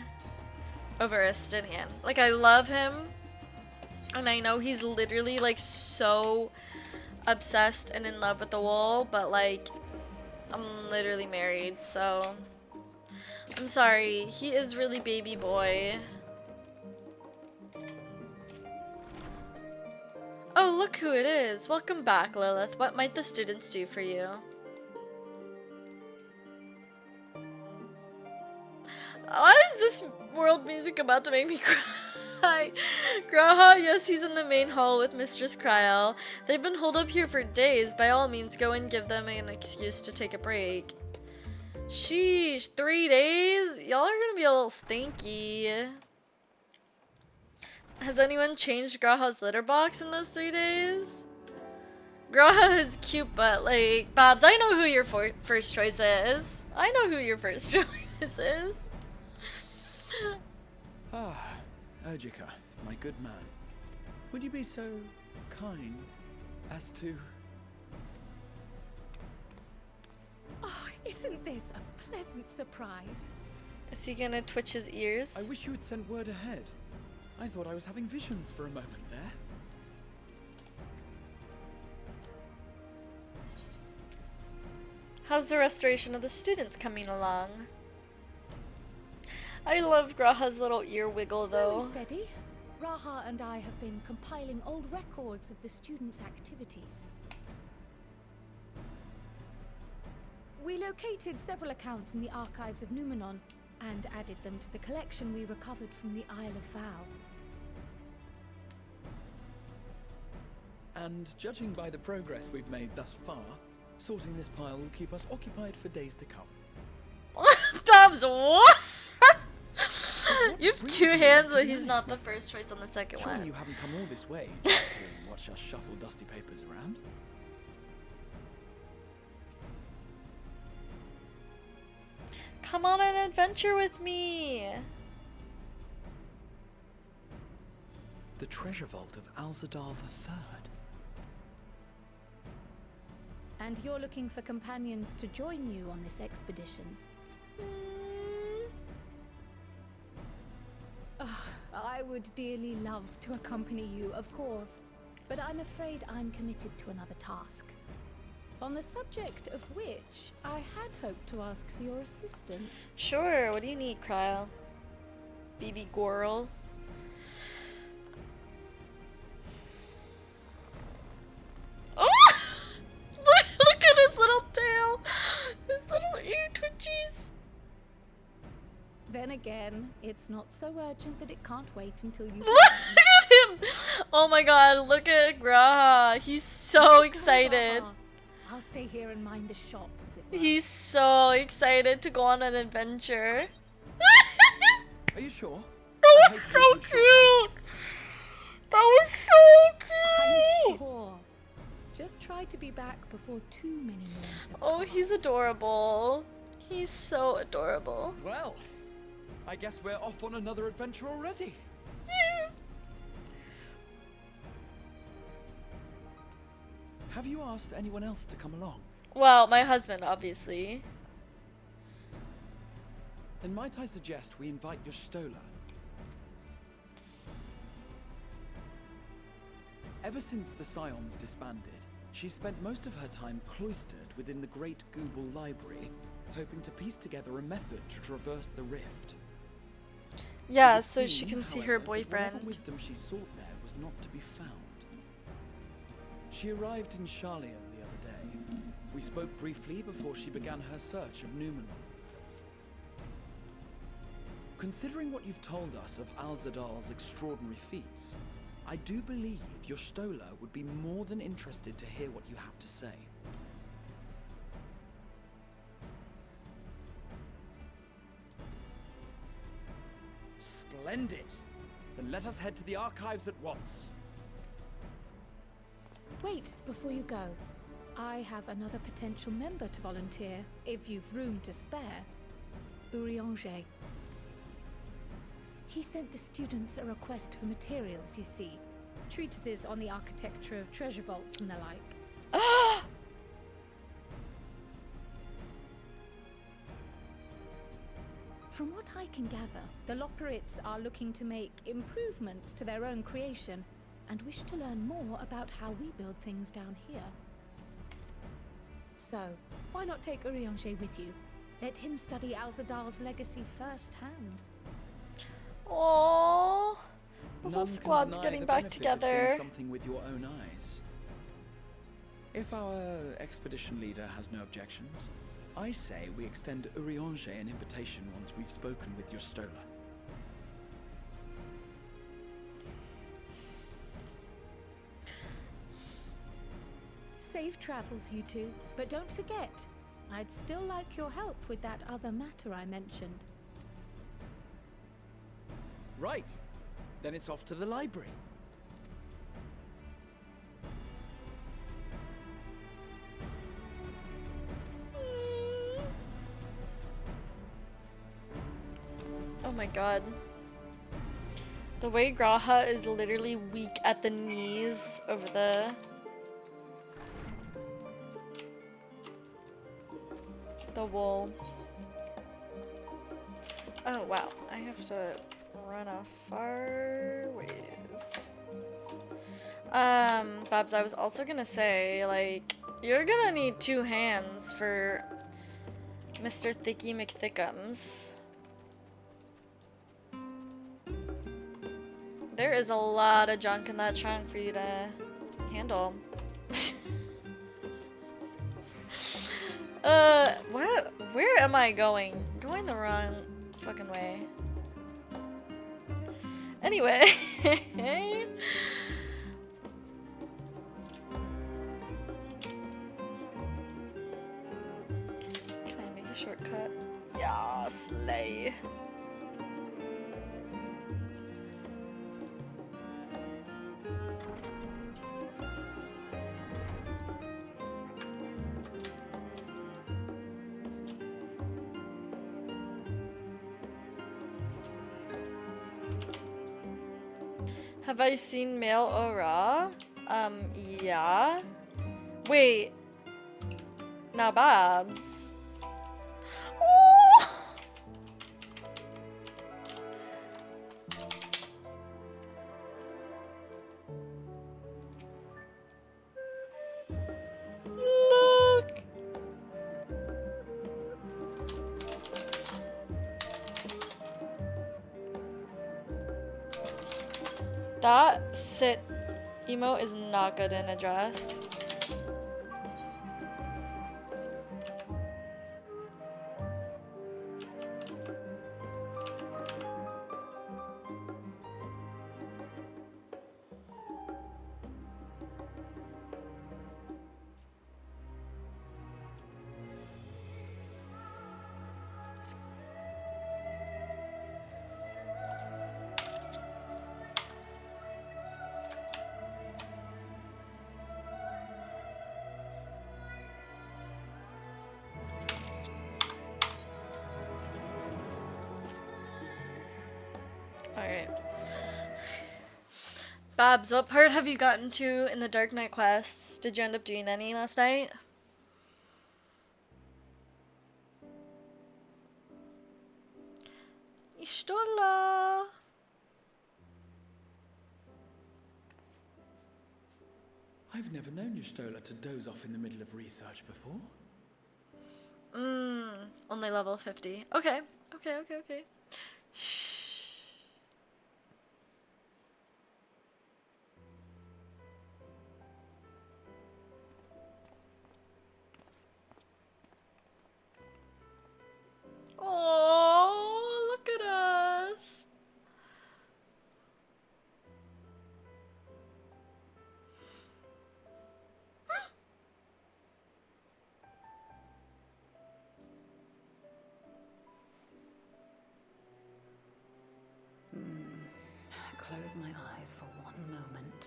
over Estinian. Like, I love him, and I know he's literally like so obsessed and in love with the wool, but like, I'm literally married, so I'm sorry. He is really baby boy. Oh, look who it is. Welcome back, Lilith. What might the students do for you? Why is this world music about to make me cry? Graha, yes, he's in the main hall with Mistress Kryel. They've been holed up here for days. By all means, go and give them an excuse to take a break. Sheesh, 3 days? Y'all are gonna be a little stinky. Has anyone changed Graha's litter box in those 3 days? Graha is cute, but like, Babs, I know who your first choice is. I know who your first choice is. Ah, Urgika, my good man. Would you be so kind as to... Oh, isn't this a pleasant surprise? Is he gonna twitch his ears? I wish you had sent word ahead. I thought I was having visions for a moment there. How's the restoration of the students coming along? I love Graha's little ear wiggle Slow though. and steady. Raha and I have been compiling old records of the students' activities. We located several accounts in the archives of Numenon and added them to the collection we recovered from the Isle of Vow. And judging by the progress we've made thus far, sorting this pile will keep us occupied for days to come. Babs, what? You have 2 hands, but he's not the first choice on the second Surely one. you haven't come all this way just to watch us shuffle dusty papers around? Come on an adventure with me. The treasure vault of Alzadal III. And you're looking for companions to join you on this expedition. I would dearly love to accompany you, of course, but I'm afraid I'm committed to another task. On the subject of which, I had hoped to ask for your assistance. Sure, what do you need, Kryl? BB Gorl. Oh! Look at his little tail! His little ear twitchies! Then again, it's not so urgent that it can't wait until you... Look at him! Oh my god, look at Graha. He's so excited. I'll stay here and mind the shop, as it were. He's so excited to go on an adventure. Are you sure? That was so cute! That was so I'm cute! sure. Just try to be back before too many moons have Oh, passed. he's adorable. He's so adorable. Well, I guess we're off on another adventure already. Have you asked anyone else to come along? Well, my husband, obviously. Then might I suggest we invite your Stola? Ever since the Scions disbanded, she spent most of her time cloistered within the Great Google Library, hoping to piece together a method to traverse the rift. Yeah, It would so she seem, can see however, her that whatever boyfriend. wisdom she sought there was not to be found. She arrived in Charlian the other day. We spoke briefly before she began her search of Numenon. Considering what you've told us of Alzadal's extraordinary feats, I do believe your Stola would be more than interested to hear what you have to say. Splendid! Then let us head to the archives at once. Wait, before you go. I have another potential member to volunteer, if you've room to spare. Urianger. He sent the students a request for materials, you see. Treatises on the architecture of treasure vaults and the like. From what I can gather, the Loporrits are looking to make improvements to their own creation and wish to learn more about how we build things down here. So, why not take Urianger with you? Let him study Alzadal's legacy firsthand. Aww. The None whole can squad's deny getting the back benefit of together. seeing something with your own eyes. If our expedition leader has no objections, I say we extend Urianger an invitation once we've spoken with your Stola. Safe travels, you two. But don't forget, I'd still like your help with that other matter I mentioned. Right. Then it's off to the library. Oh my god. The way Graha is literally weak at the knees over the wool. Oh wow, I have to run a far ways. Babs, I was also gonna say, like, you're gonna need 2 hands for Mr. Thicky McThickums. There is a lot of junk in that trunk for you to handle. What? Where am I going? Going the wrong fucking way. Anyway. Can I make a shortcut? Yeah, slay. Have I seen male aura? Yeah. Wait. Now, Babs. Oh! Look. That sit emote is not good in a dress. Alright. Babs, what part have you gotten to in the Dark Knight quests? Did you end up doing any last night? Ishtola! I've never known your Stola to doze off in the middle of research before. Only level 50. Okay. Okay. Shh. Oh, look at us. Close my eyes for one moment.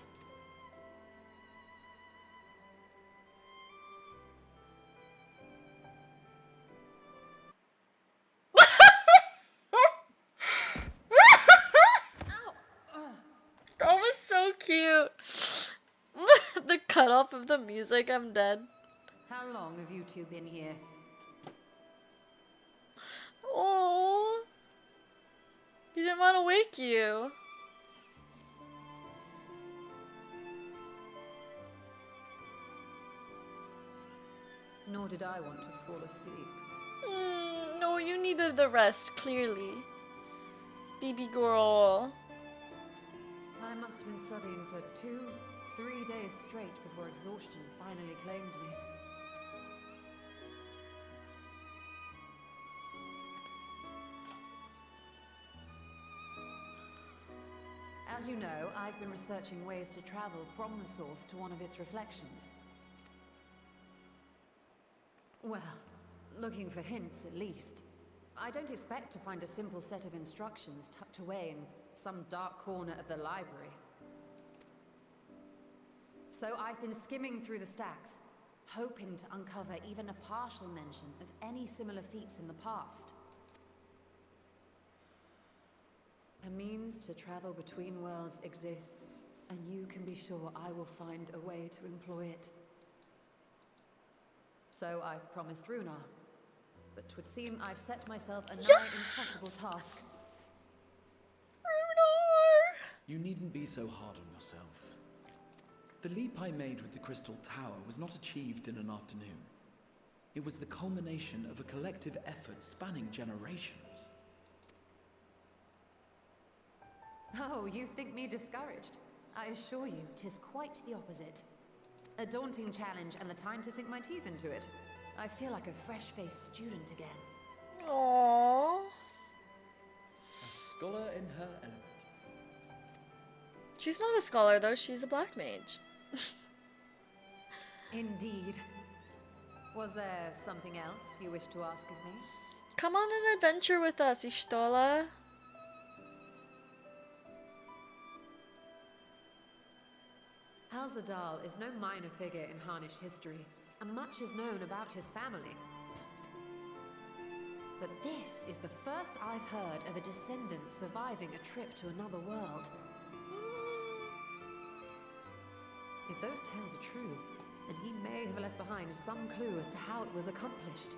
That was so cute. The cutoff of the music, I'm dead. How long have you two been here? Oh, didn't want to wake you. Nor did I want to fall asleep. No, you needed the rest, clearly. Baby girl. I must have been studying for 2-3 days straight before exhaustion finally claimed me. As you know, I've been researching ways to travel from the source to one of its reflections. Well, looking for hints at least. I don't expect to find a simple set of instructions tucked away in some dark corner of the library. So I've been skimming through the stacks, hoping to uncover even a partial mention of any similar feats in the past. A means to travel between worlds exists, and you can be sure I will find a way to employ it. So I promised Runar, but 'twould seem I've set myself a nigh impossible task. Runar! You needn't be so hard on yourself. The leap I made with the Crystal Tower was not achieved in an afternoon. It was the culmination of a collective effort spanning generations. Oh, you think me discouraged? I assure you, 'tis quite the opposite. A daunting challenge and the time to sink my teeth into it. I feel like a fresh-faced student again. Aww. A scholar in her element. She's not a scholar though, she's a black mage. Indeed. Was there something else you wish to ask of me? Come on an adventure with us, Ishtola. Alzadal is no minor figure in Harnish history, and much is known about his family. But this is the first I've heard of a descendant surviving a trip to another world. If those tales are true, then he may have left behind some clue as to how it was accomplished.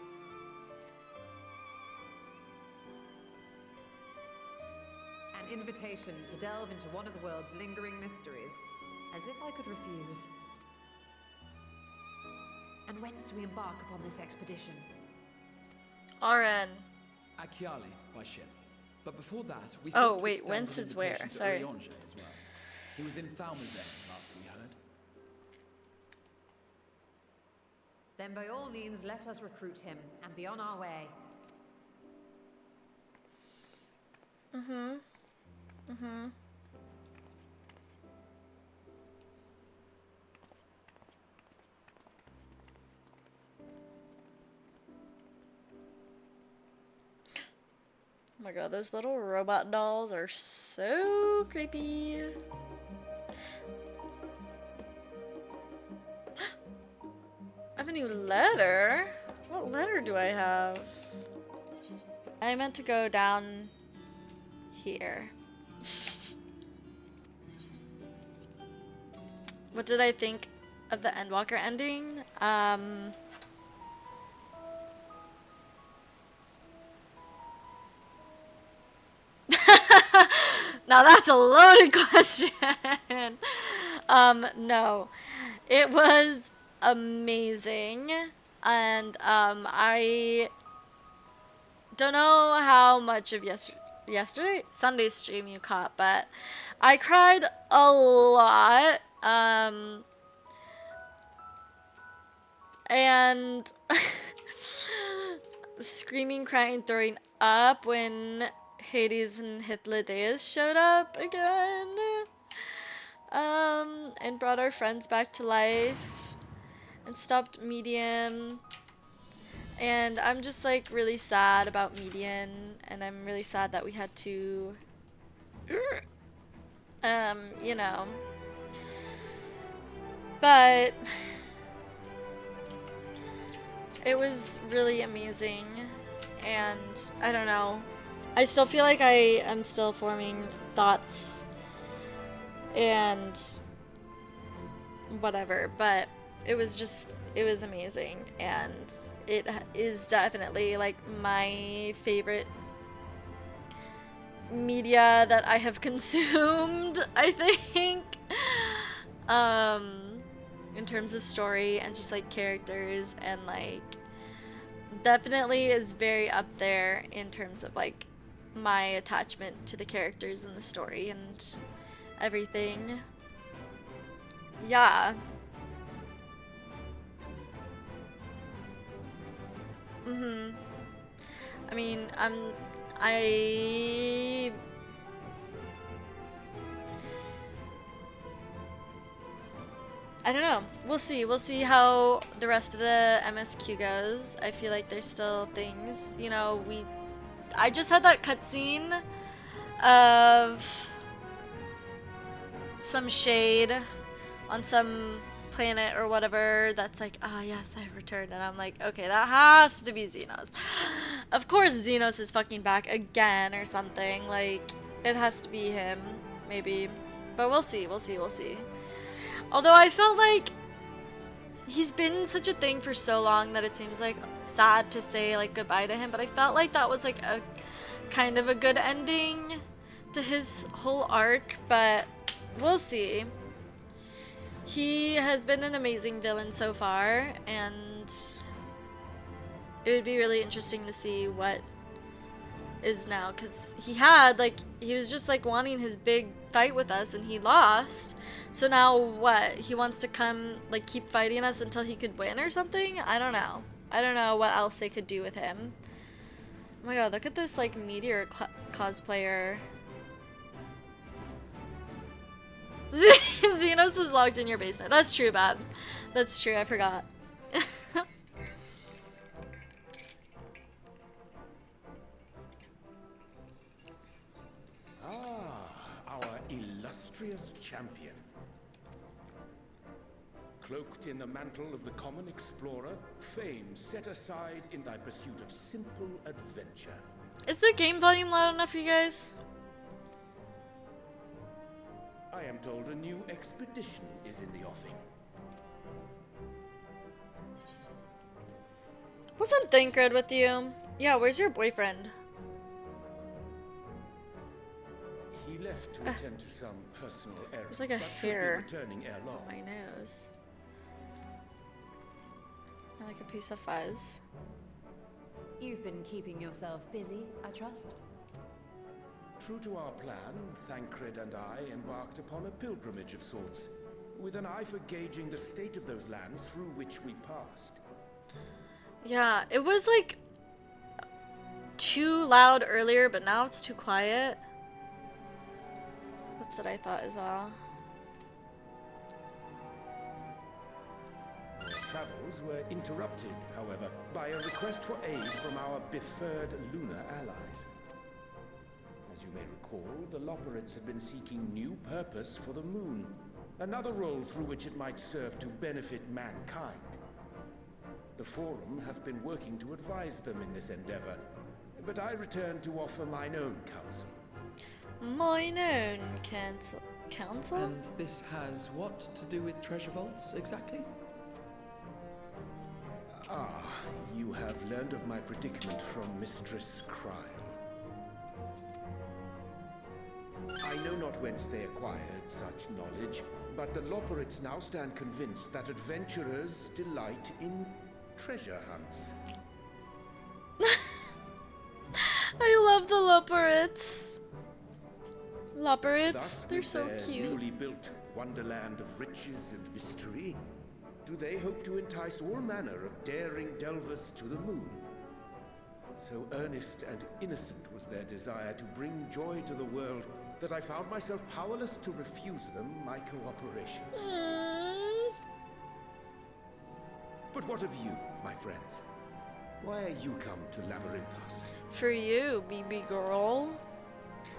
An invitation to delve into one of the world's lingering mysteries. As if I could refuse. And whence do we embark upon this expedition? RN. Achiali by ship. But before that, we Oh, thought to wait, extend whence an is where? invitation to Sorry. Urianger as well. He was in Falmazane, last we heard. Then by all means, let us recruit him and be on our way. Oh my god, those little robot dolls are so creepy. I have a new letter? What letter do I have? I meant to go down here. What did I think of the Endwalker ending? Now that's a loaded question. No. It was amazing. And I don't know how much of Sunday's stream you caught, but I cried a lot. And screaming, crying, throwing up when Hades and Hythlodaeus showed up again. And brought our friends back to life and stopped Medium. And I'm just like really sad about Median, and I'm really sad that we had to you know. But it was really amazing, and I don't know. I still feel like I am still forming thoughts and whatever, but it was amazing, and it is definitely like my favorite media that I have consumed, I think. In terms of story and just like characters, and like definitely is very up there in terms of like my attachment to the characters in the story and everything. Yeah. I mean, I don't know. We'll see. We'll see how the rest of the MSQ goes. I feel like there's still things, you know, I just had that cutscene of some shade on some planet or whatever that's like, ah, yes, I've returned. And I'm like, okay, that has to be Xenos. Of course Xenos is fucking back again or something. Like, it has to be him, maybe. But we'll see, we'll see, we'll see. Although I felt like he's been such a thing for so long that it seems like sad to say like goodbye to him, but I felt like that was like a kind of a good ending to his whole arc, but we'll see. He has been an amazing villain so far, and it would be really interesting to see what is now, because he was just like wanting his big fight with us and he lost. So now what? He wants to come like keep fighting us until he could win or something? I don't know. I don't know what else they could do with him. Oh my god, look at this like meteor cosplayer. Xenos is locked in your basement. That's true, Babs. That's true, I forgot. Our illustrious champion. Cloaked in the mantle of the common explorer, fame set aside in thy pursuit of simple adventure. Is the game volume loud enough for you guys? I am told a new expedition is in the offing. Wasn't Thancred with you? Yeah, where's your boyfriend? He left to attend to some personal errands. There's like a but should be hair returning ere long. on my nose. I like a piece of fuzz. You've been keeping yourself busy, I trust? True to our plan, Thancred and I embarked upon a pilgrimage of sorts, with an eye for gauging the state of those lands through which we passed. Yeah, it was like too loud earlier, but now it's too quiet. That's what I thought as well. Our travels were interrupted, however, by a request for aid from our befurred lunar allies. As you may recall, the Loperids had been seeking new purpose for the moon, another role through which it might serve to benefit mankind. The Forum hath been working to advise them in this endeavor, but I return to offer mine own counsel. Mine own counsel? And this has what to do with treasure vaults, exactly? Ah, you have learned of my predicament from Mistress Crime. I know not whence they acquired such knowledge, but the Loperids now stand convinced that adventurers delight in treasure hunts. I love the Loperids. Thus, They're with so their cute. newly built wonderland of riches and mystery, do they hope to entice all manner of daring delvers to the moon. So earnest and innocent was their desire to bring joy to the world that I found myself powerless to refuse them my cooperation. But what of you, my friends? Why are you come to Labyrinthos? For you, BB girl.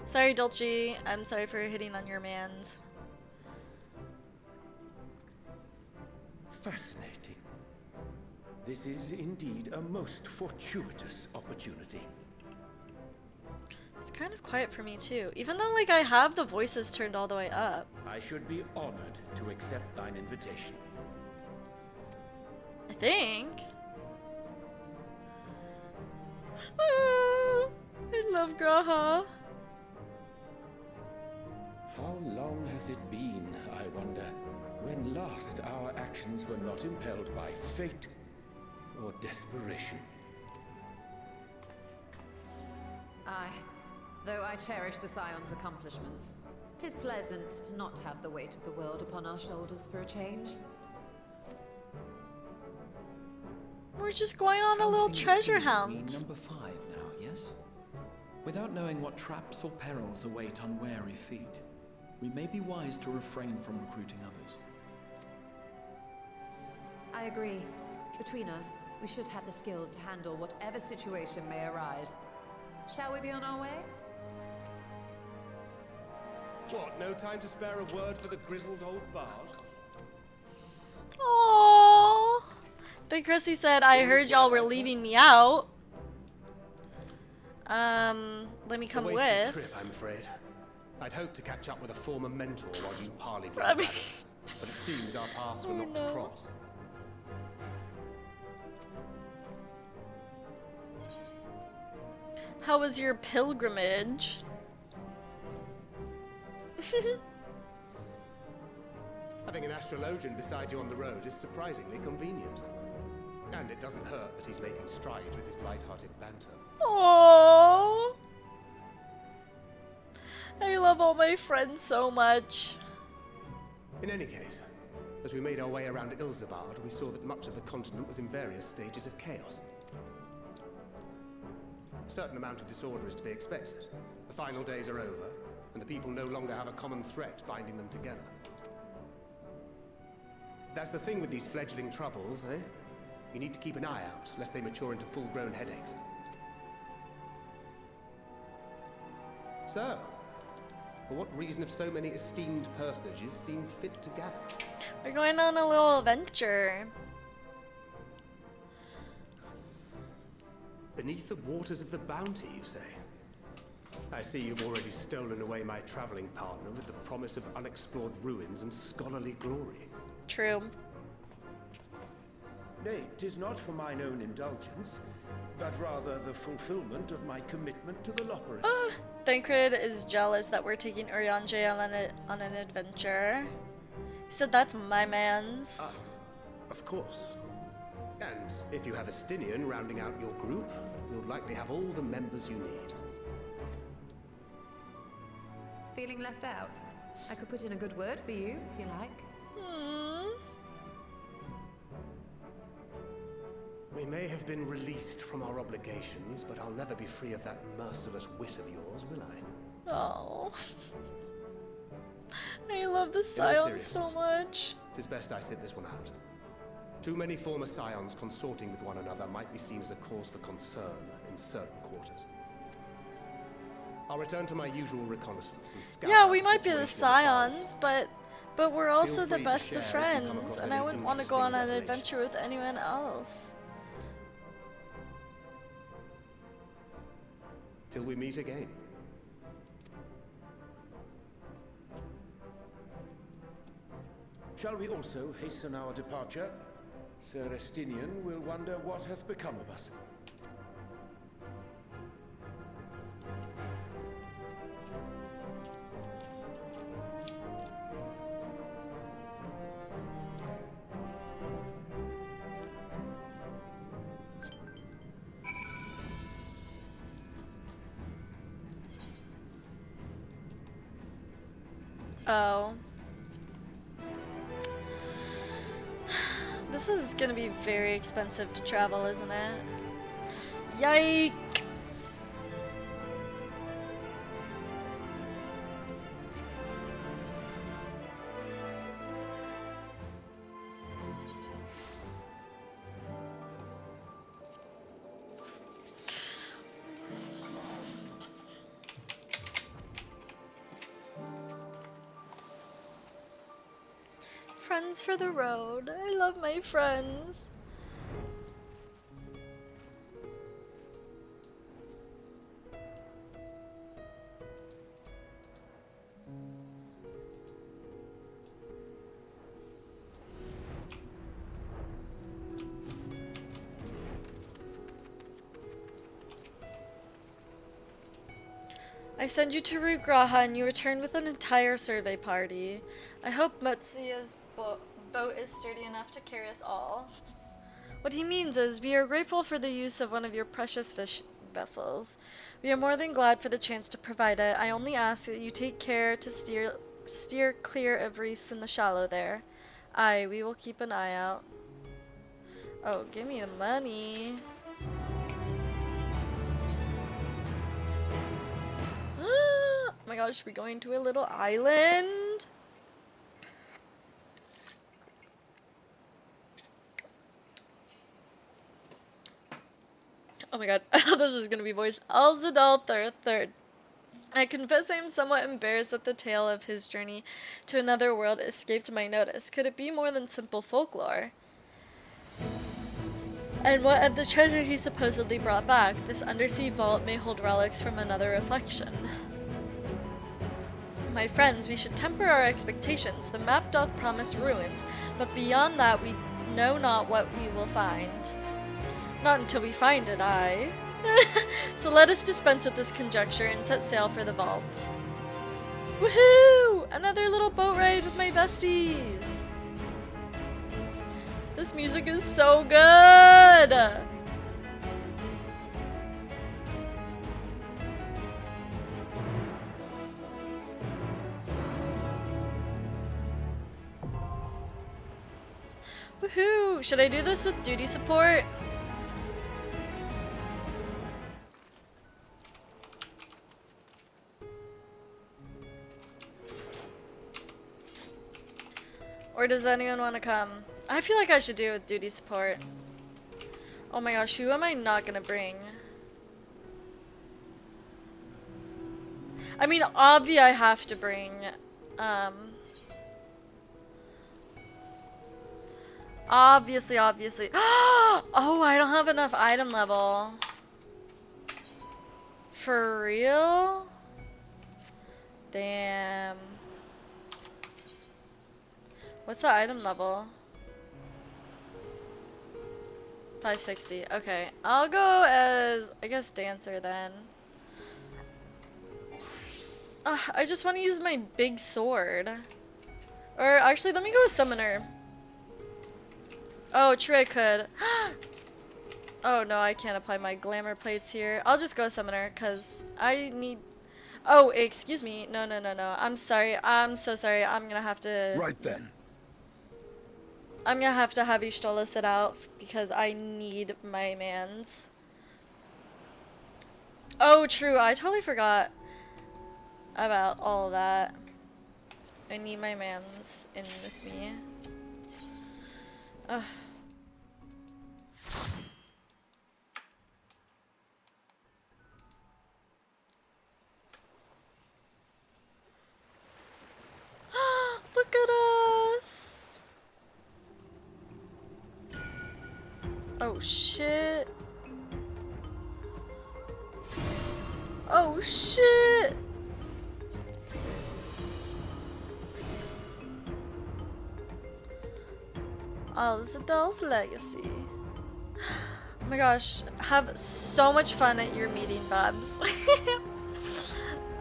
Sorry, Dulce. I'm sorry for hitting on your mans. Fascinating. This is indeed a most fortuitous opportunity. It's kind of quiet for me too, even though like I have the voices turned all the way up. I should be honored to accept thine invitation. I think. I love Graha. long hath it been, I wonder, when last our actions were not impelled by fate or desperation? Aye. Though I cherish the Scion's accomplishments, 'tis pleasant to not have the weight of the world upon our shoulders for a change. We're just going on a little treasure hunt. Number 5 now, yes? Without knowing what traps or perils await unwary feet, we may be wise to refrain from recruiting others. I agree. Between us, we should have the skills to handle whatever situation may arise. Shall we be on our way? What, no time to spare a word for the grizzled old bard? Aww. Then Chrissy said, I heard y'all were leaving me out. Let me come A wasted with. trip, I'm afraid. I'd hoped to catch up with a former mentor while you parleyed with I the mean- rabbits, but it seems our paths were Oh, not no. to cross. How was your pilgrimage? Having an astrologian beside you on the road is surprisingly convenient. And it doesn't hurt that he's making strides with his light-hearted banter. Aww. I love all my friends so much. In any case, as we made our way around Ilzabard, we saw that much of the continent was in various stages of chaos. A certain amount of disorder is to be expected. The final days are over, and the people no longer have a common threat binding them together. That's the thing with these fledgling troubles, eh? You need to keep an eye out, lest they mature into full-grown headaches. So, for what reason have so many esteemed personages seen fit to gather? We're going on a little adventure. Beneath the waters of the bounty, you say? I see you've already stolen away my traveling partner with the promise of unexplored ruins and scholarly glory. True. Nay, 'tis not for mine own indulgence, but rather the fulfillment of my commitment to the Loporits. Thancred is jealous that we're taking Urianger on an adventure. He said that's my man's. Of course. And if you have Estinian rounding out your group, you'll likely have all the members you need. Feeling left out? I could put in a good word for you, if you like. We may have been released from our obligations, but I'll never be free of that merciless wit of yours, will I? Oh. I love the In all Scions so seriousness, much. Tis best I sit this one out. Too many former Scions consorting with one another might be seen as a cause for concern in certain quarters. I'll return to my usual reconnaissance and scout Yeah, out we the might be the situation in the Scions, but we're also the free to best of share if you come friends, across and I any wouldn't want to go on interesting an revelation. adventure with anyone else. Till we meet again. Shall we also hasten our departure? Sir Estinian will wonder what hath become of us. Oh. This is gonna be very expensive to travel, isn't it? Yike! Friends for the road. I love my friends. I send you to Root Graha and you return with an entire survey party. I hope Mutzia's boat is sturdy enough to carry us all. What he means is, we are grateful for the use of one of your precious fish vessels. We are more than glad for the chance to provide it. I only ask that you take care to steer clear of reefs in the shallow there. Aye, we will keep an eye out. Oh, give me the money. Oh my gosh, we're going to a little island. Oh my god, I thought this was gonna be voiced Alzadal III. I confess I am somewhat embarrassed that the tale of his journey to another world escaped my notice. Could it be more than simple folklore? And what of the treasure he supposedly brought back? This undersea vault may hold relics from another reflection. My friends, we should temper our expectations. The map doth promise ruins, but beyond that we know not what we will find. Not until we find it, aye. So let us dispense with this conjecture and set sail for the vault. Woohoo! Another little boat ride with my besties! This music is so good! Woohoo! Should I do this with duty support? Or does anyone want to come? I feel like I should do it with duty support. Oh my gosh, who am I not gonna bring? I mean, obvi I have to bring, obviously. Oh, I don't have enough item level. For real? Damn. What's the item level? 560. Okay. I'll go as, I guess, dancer then. I just want to use my big sword. Or actually, let me go with summoner. Oh, true, I could. Oh no, I can't apply my glamour plates here. I'll just go summoner because I need... Oh, excuse me. No. I'm sorry. I'm so sorry. I'm gonna have to... Right then. I'm gonna have to have Ishtola sit out because I need my mans. Oh, true. I totally forgot about all of that. I need my mans in with me. Ugh. Look at us! Oh shit! Oh shit! Alzadal's legacy. Oh my gosh, have so much fun at your meeting, Babs.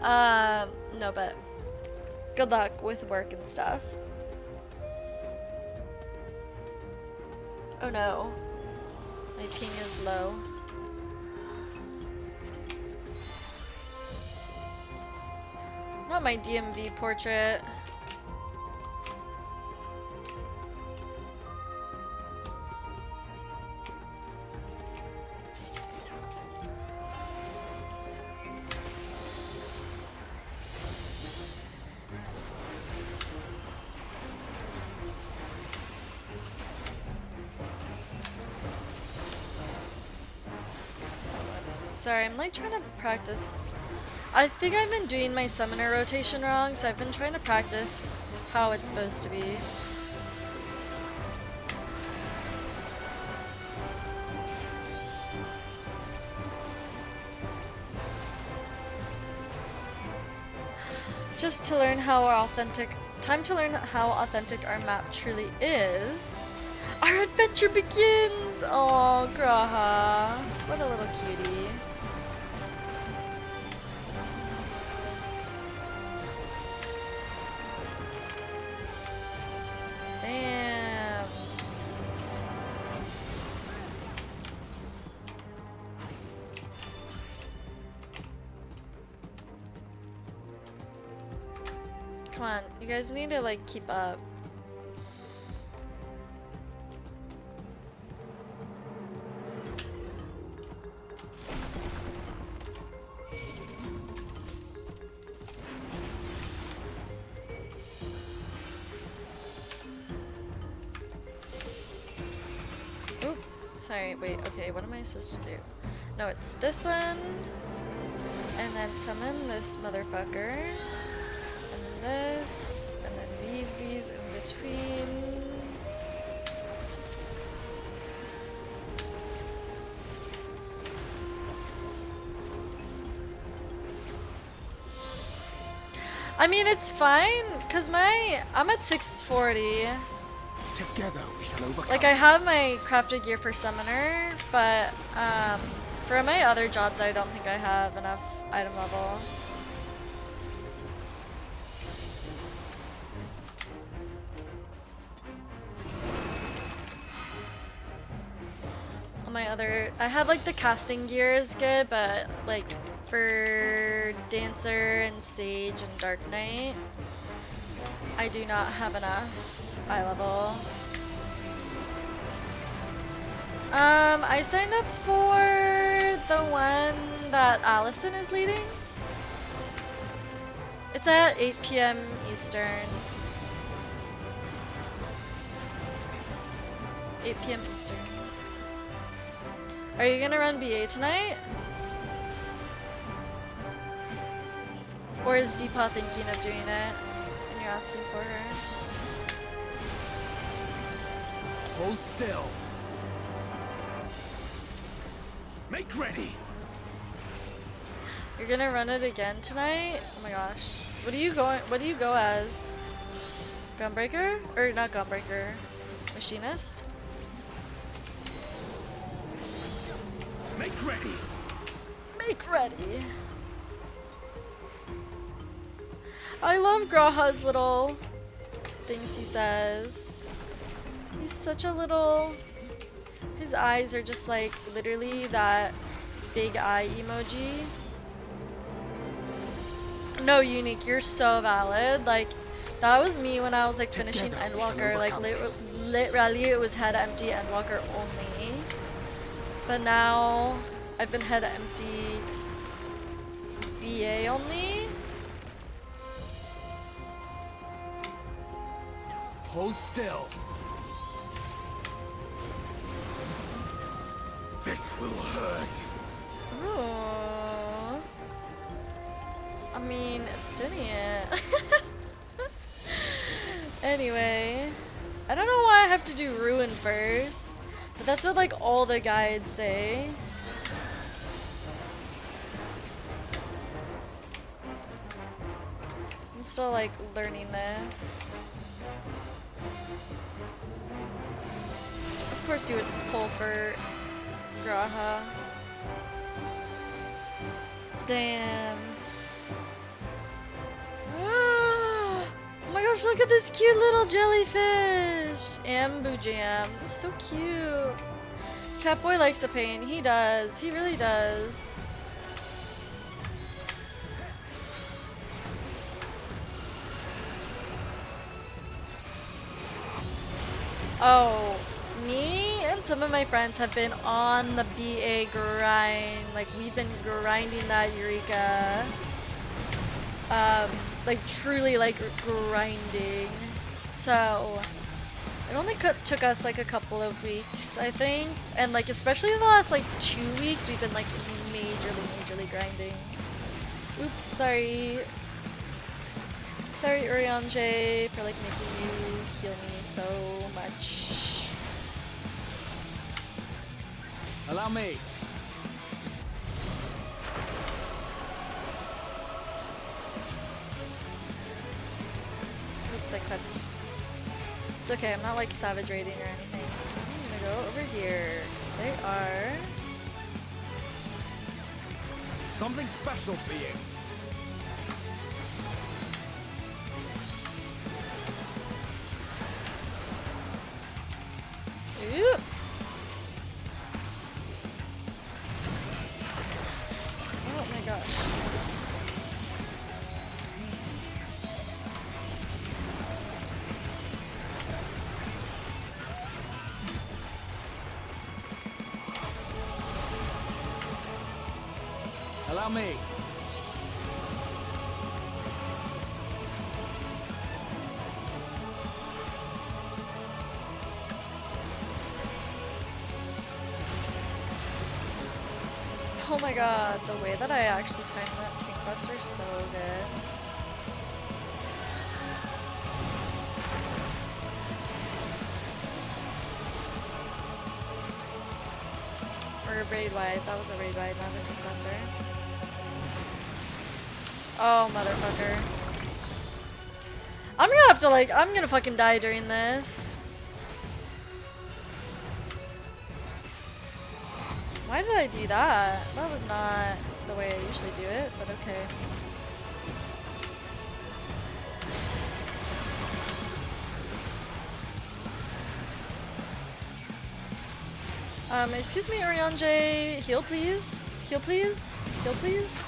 No, but good luck with work and stuff. Oh no. My ping is low. Not my DMV portrait. Sorry, I'm like trying to practice. I think I've been doing my summoner rotation wrong, so I've been trying to practice how it's supposed to be. Just to learn how authentic, time to learn how authentic our map truly is. Our adventure begins! Oh, Grahas, what a little cutie. Come on, you guys need to like keep up. Oop, sorry, wait, okay, what am I supposed to do? No, it's this one, and then summon this motherfucker, and this, and then weave these in between. I mean, it's fine, cause I'm at 640. Together we shall overcome. Like, I have my crafted gear for summoner, but for my other jobs, I don't think I have enough item level. On my other, I have like the casting gear is good, but like for dancer and sage and dark knight, I do not have enough eye level. I signed up for the one that Allison is leading. It's at 8 p.m. Eastern. 8 p.m. Eastern. Are you gonna run BA tonight? Or is Deepa thinking of doing it and you're asking for her? Hold still. Make ready. You're gonna run it again tonight? Oh my gosh. What do you go as? Gunbreaker? Or not Gunbreaker. Machinist? Make ready. Make ready. I love Graha's little things he says. He's such a little... His eyes are just like literally that big eye emoji. No, Unique, you're so valid. Like, that was me when I was like finishing Endwalker. Like, literally it was head empty Endwalker only. But now I've been head empty BA only. Hold still. This will hurt. Ooh. I mean, Estinian. Anyway, I don't know why I have to do Ruin first, but that's what like all the guides say. I'm still like learning this. Of course you would pull for Graha. Damn. Oh my gosh, look at this cute little jellyfish! Ambu Jam. It's so cute. Catboy likes the pain. He does. He really does. Oh, me and some of my friends have been on the BA grind. Like, we've been grinding that Eureka. Like, truly, like, grinding. So, it only took us, like, a couple of weeks, I think. And, like, especially in the last, like, 2 weeks, we've been, like, majorly grinding. Oops, sorry. Sorry, Urion J, for, like, making you heal me so much. Allow me. Oops, I clipped. It's okay, I'm not like savage raiding or anything. I'm gonna go over here, 'cause they are... Something special for you. Oop. Oh my gosh. Allow me. Oh my god, the way that I actually timed that tank buster is so good. Or a raid wide. That was a raid wide, not a tank buster. Oh, motherfucker. I'm gonna have to like, I'm gonna fucking die during this. Why did I do that? That was not the way I usually do it, but okay. Excuse me, Orion J. Heal, please. Heal, please. Heal, please.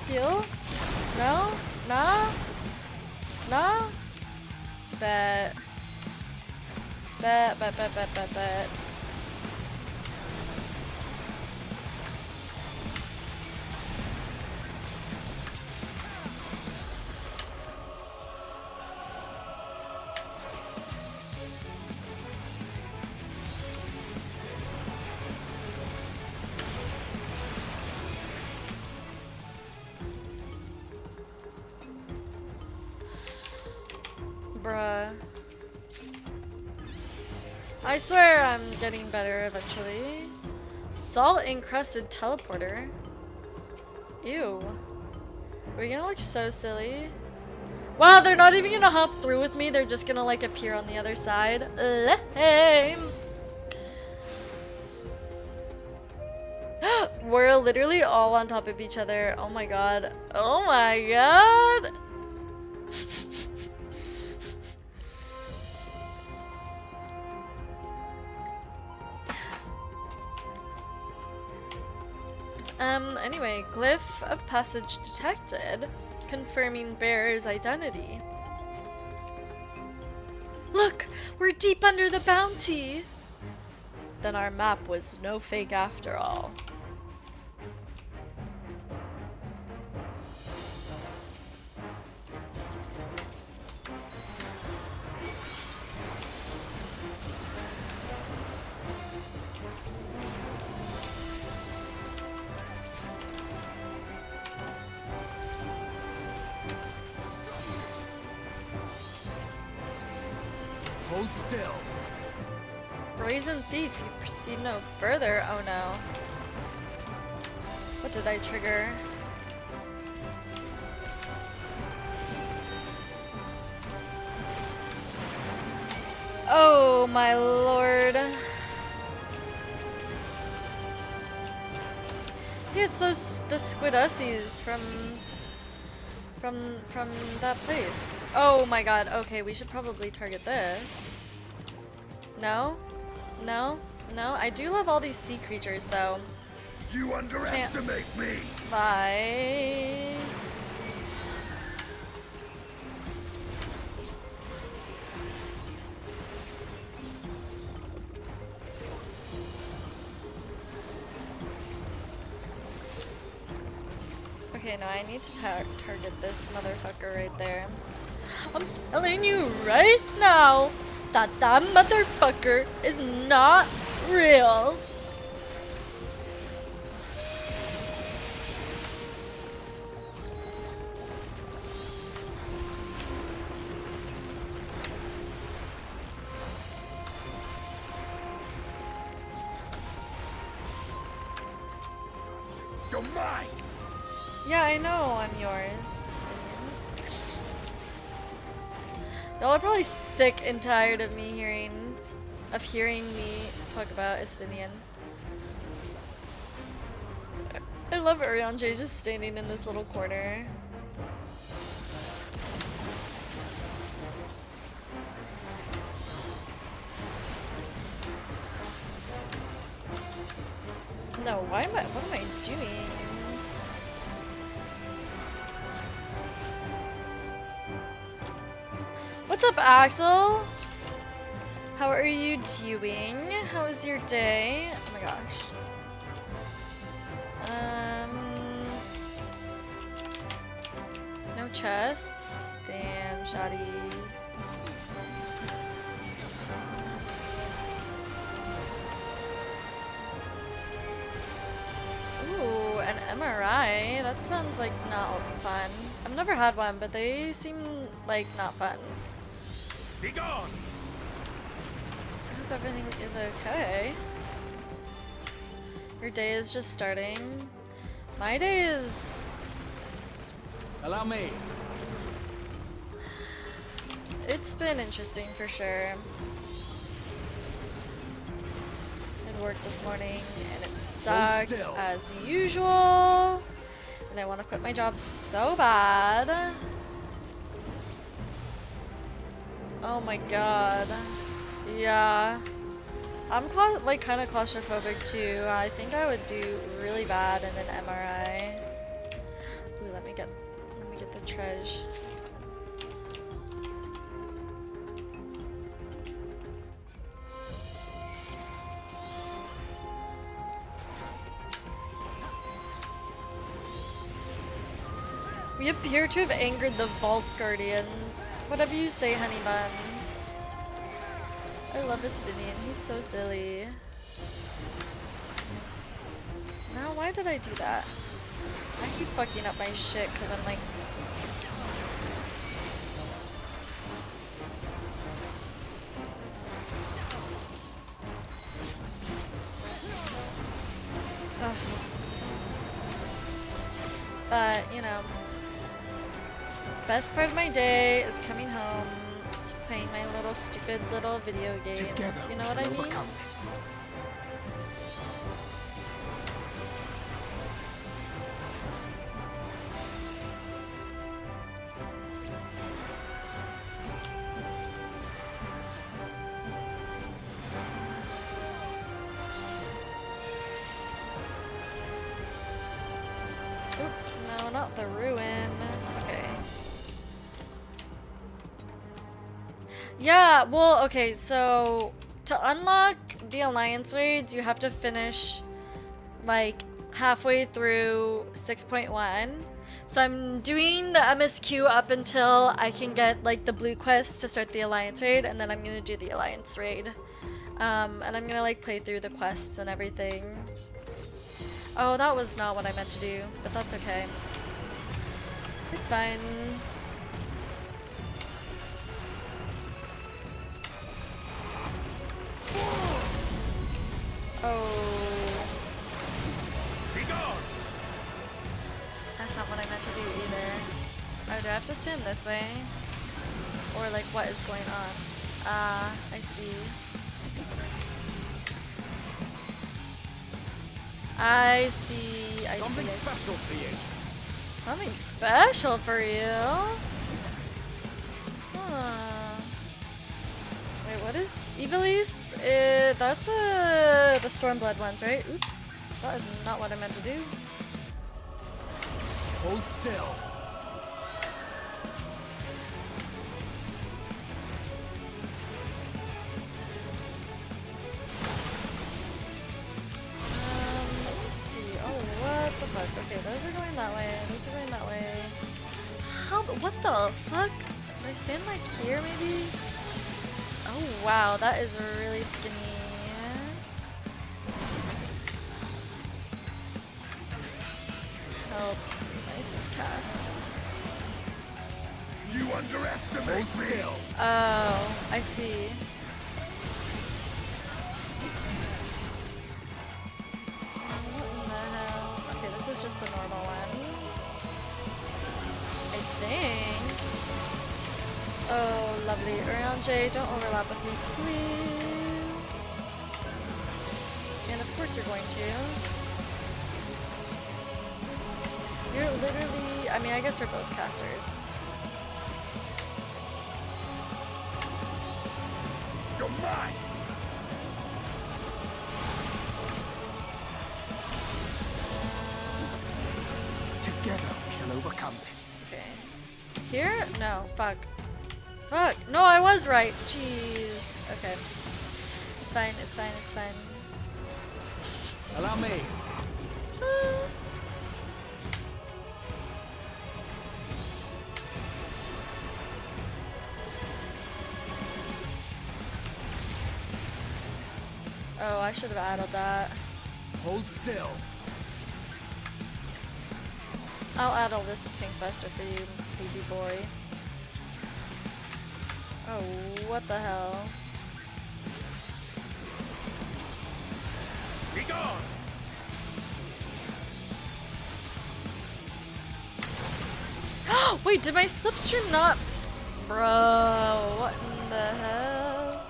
Heal. No? Nah? Nah? Bet. Bet, bet, bet, bet, bet, bet. Bruh. I swear I'm getting better eventually. Salt encrusted teleporter. Ew. Are we gonna look so silly? Wow, they're not even gonna hop through with me. They're just gonna like appear on the other side. Lame. We're literally all on top of each other. Oh my god. Oh my god. Anyway, glyph of passage detected, confirming bearer's identity. Look! We're deep under the bounty! Then our map was no fake after all. Hold still. Brazen thief, you proceed no further. Oh no. What did I trigger? Oh my lord. Yeah, it's the squidussies from that place. Oh my god. Okay, we should probably target this. No? No? No? I do love all these sea creatures though. You underestimate me. Bye. Okay, no, I need to target this motherfucker right there. I'm telling you right now that that motherfucker is not real. You're mine. Yeah, I know I'm yours, Estinian. Y'all are probably sick and tired of me hearing me talk about Estinian. I love Orion J just standing in this little corner. No, what am I doing? What's up, Axel? How are you doing? How was your day? Oh my gosh. chests. Damn, shoddy. Ooh, an MRI. That sounds like not fun. I've never had one, but they seem like not fun. Be gone! I hope everything is okay. Your day is just starting. My day is... Allow me. It's been interesting for sure. I worked this morning and it sucked as usual. And I want to quit my job so bad. Oh my god. Yeah. I'm like kind of claustrophobic too. I think I would do really bad in an MRI. Ooh, let me get the treasure. We appear to have angered the Vault Guardians. Whatever you say, honey buns. I love Estinian. He's so silly. Now, why did I do that? I keep fucking up my shit because I'm like... Ugh. But, you know... Best part of my day is coming home to playing my little stupid little video games. You know what I mean? Oop, no, not the ruin. Okay. Yeah, well, okay, so to unlock the Alliance raids, you have to finish like halfway through 6.1. So I'm doing the MSQ up until I can get like the blue quest to start the Alliance raid, and then I'm gonna do the Alliance raid. And I'm gonna like play through the quests and everything. Oh, that was not what I meant to do, but that's okay. It's fine. Oh. That's not what I meant to do either. Oh, do I have to stand this way? Or like what is going on? Ah, I see. I see. Something special for you. Something special for you? Huh. Wait, what is Evilise? That's the Stormblood ones, right? Oops. That is not what I meant to do. Hold still. Let's see. Oh, what the fuck? Okay, those are going that way. Those are going that way. How? What the fuck? Do I stand like here, maybe? Oh, wow. That is really skinny. Help. Nice Cass. You underestimate me. Oh, I see. What in the hell? Okay, this is just the normal one. I think. Oh, lovely. Urianjay, don't overlap with me, please. And of course you're going to. You're literally, I mean, I guess we're both casters. You're mine. Together we shall overcome this. Okay. Here? No, fuck. Fuck. No, I was right. Jeez. Okay. It's fine, it's fine, it's fine. Allow me. I should have added that. Hold still. I'll add all this tank buster for you, baby boy. Oh, what the hell? Be gone! Wait, did my slipstream not? Bro, what in the hell?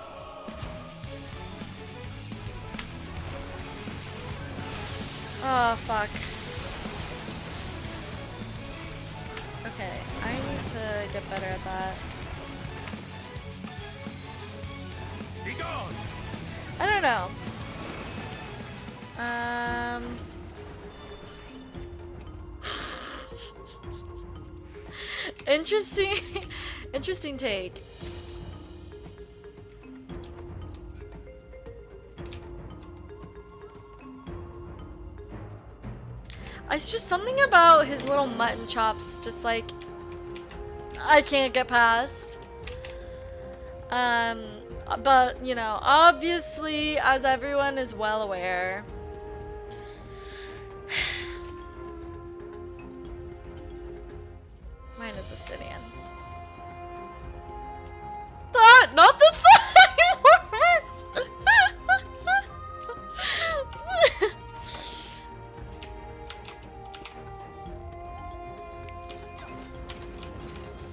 Oh, fuck. Okay, I need to get better at that. Be gone! I don't know. Interesting, interesting take. It's just something about his little mutton chops, just like I can't get past. But you know, obviously, as everyone is well aware, mine is Estinian. That, not the fireworks!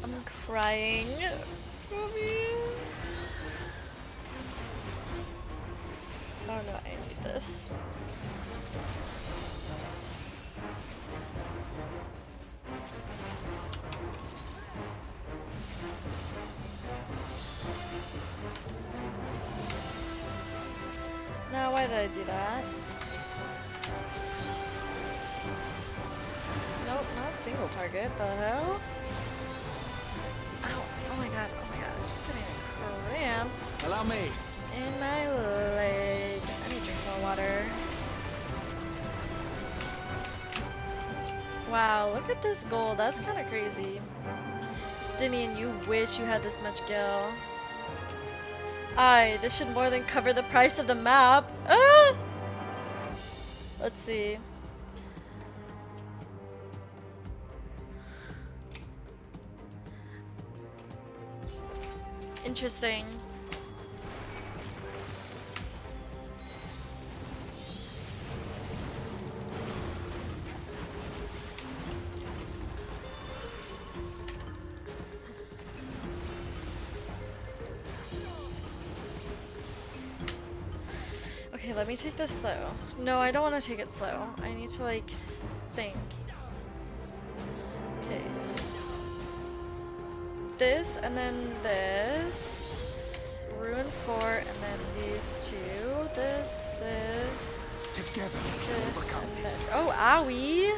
I'm crying. Mommy. Oh no, I need this. Now, why did I do that? Nope, not single target. The hell? Ow! Oh my god! Oh my god! I'm getting a cramp Allow me. in my leg. I need to drink more water. Wow! Look at this gold. That's kind of crazy. Stinian, you wish you had this much gil. Aye, this should more than cover the price of the map. Ah! Let's see. Interesting. Okay, let me take this slow. No, I don't want to take it slow. I need to, like, think. Okay. This, and then this. Ruin 4, and then these two. This, Together, this, and this. Oh, owie!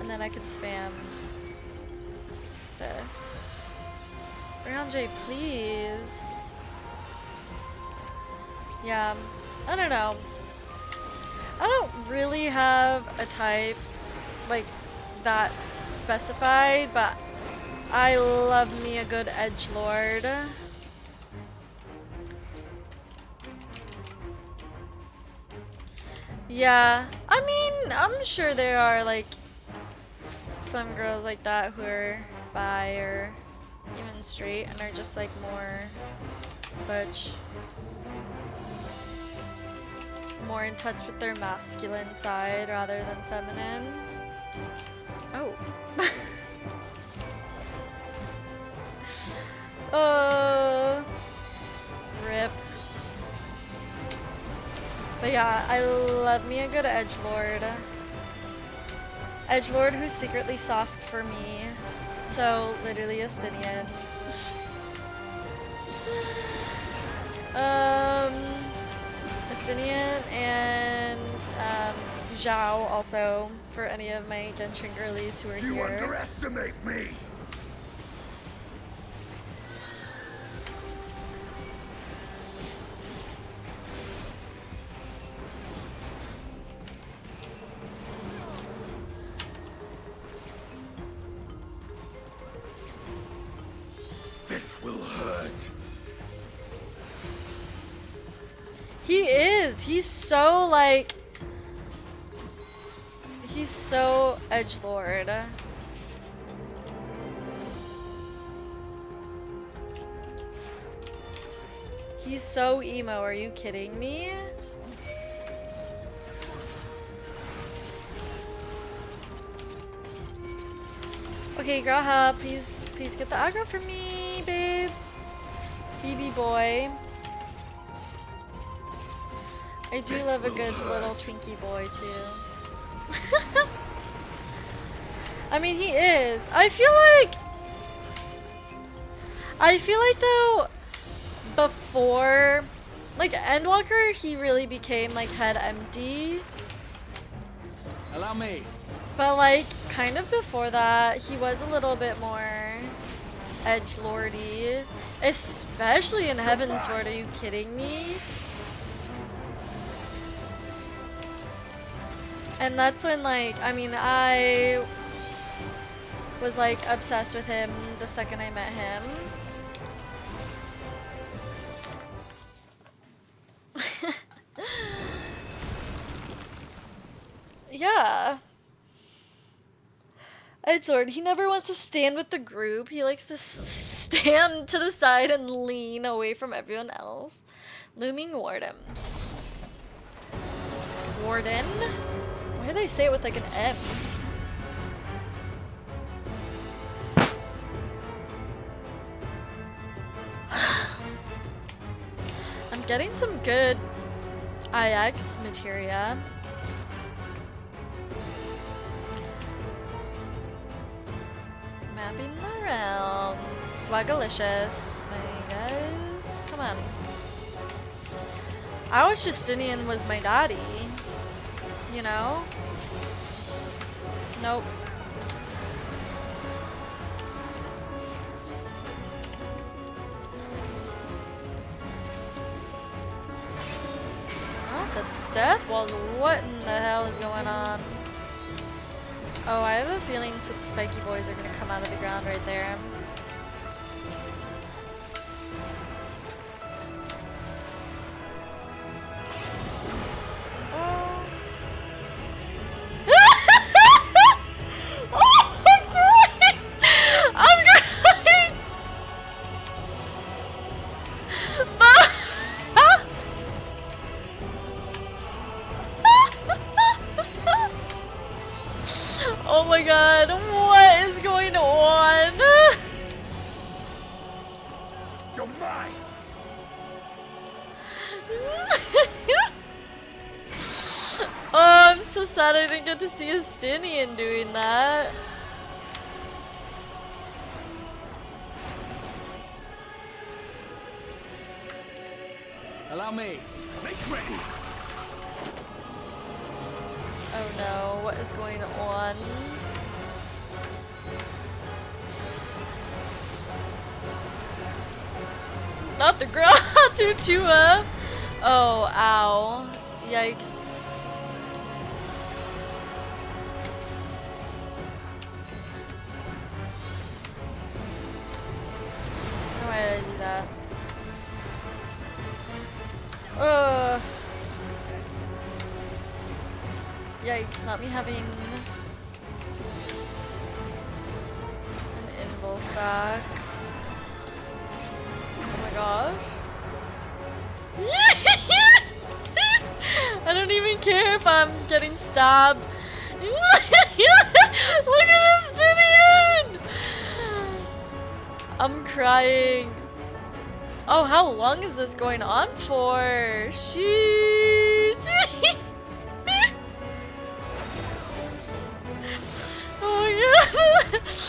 And then I can spam this. Brown J, please. Yeah. I don't know. I don't really have a type like that specified, but I love me a good edgelord. Yeah, I mean, I'm sure there are like some girls like that who are bi or even straight and are just like more butch. More in touch with their masculine side rather than feminine. Oh. Rip. But yeah, I love me a good edgelord. Edgelord who's secretly soft for me. So, literally a Stinian. Estinian and Zhao also for any of my Genshin girlies who are here. You underestimate me! This will hurt. He is. He's so like, he's so edgelord. He's so emo, are you kidding me? Okay, Graha, please get the aggro for me, babe. BB boy. I do love a good little Twinkie boy too. I mean, he is. I feel like though, before, like Endwalker, he really became like head empty. Allow me. But like, kind of before that, he was a little bit more edgelordy, especially in Heavensward. Are you kidding me? And that's when, like, I mean, I was like obsessed with him the second I met him. Yeah. Edgelord, he never wants to stand with the group. He likes to stand to the side and lean away from everyone else. Looming Warden. Warden? Why did I say it with like an M? I'm getting some good IX materia. Mapping the realm. Swagalicious, my guys. Come on. I was Justinian was my daddy. You know? Nope. Oh, the death walls. What in the hell is going on? Oh, I have a feeling some spiky boys are gonna come out of the ground right there. Oh. Oh, I'm crying! I'm crying! Oh my god, what is going on? You're mine. Oh, I'm so sad I didn't get to see Justinian doing that. Allow me. Make ready. Oh no, what is going on? Not the girl, Tutua. Oh, ow. Yikes. Why did I do that? Ugh. Yikes, not me having an invul stack. Oh my gosh. I don't even care if I'm getting stabbed. Look at this Justinian! I'm crying. Oh, how long is this going on for? Sheesh. Oh my god.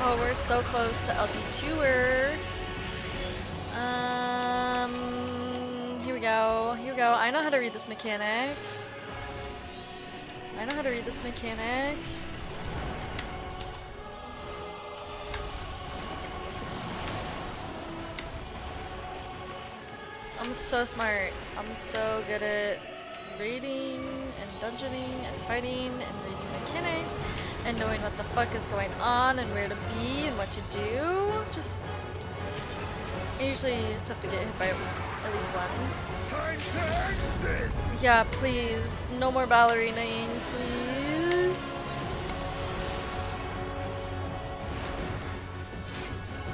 Oh, we're so close to LB2er. Here we go. Here we go. I know how to read this mechanic. I know how to read this mechanic. I'm so smart. I'm so good at raiding and dungeoning and fighting and reading mechanics and knowing what the fuck is going on and where to be and what to do. Just I usually just have to get hit by at least once. Time to end this! Yeah, please. No more ballerinaing, please.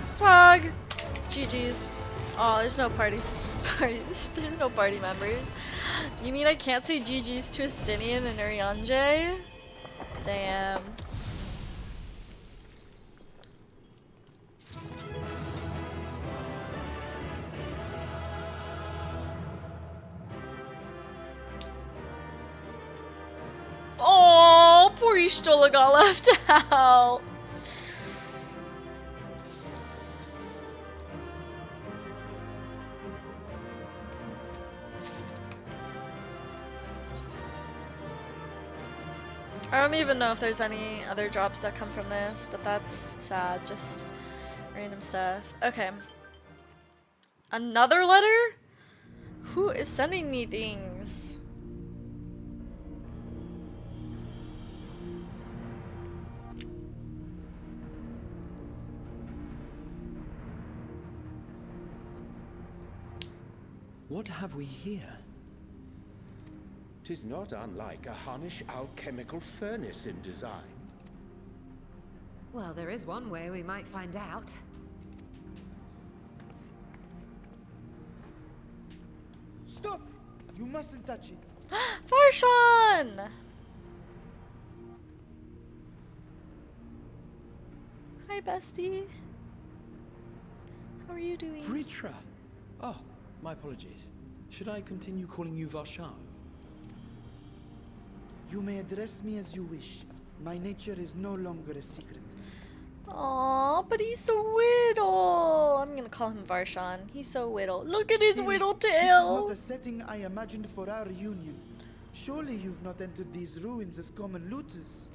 Swag! GG's. Oh, there's no parties. There's no party members. You mean I can't say GG's to Estinian and Urianje? Damn. Oh, poor Ishtola got left out. I don't even know if there's any other drops that come from this, but that's sad. Just random stuff. Okay. Another letter? Who is sending me things? What have we here? 'Tis not unlike a Hunnish alchemical furnace in design. Well, there is one way we might find out. Stop! You mustn't touch it. Varshan! Hi, bestie. How are you doing? Vritra! Oh, my apologies. Should I continue calling you Varshan? You may address me as you wish. My nature is no longer a secret. Aw, but he's so whittle. I'm gonna call him Varshan. He's so whittle. Look at his Still, whittle This is tail. not a setting I imagined for our reunion. Surely you've not entered these ruins as common looters.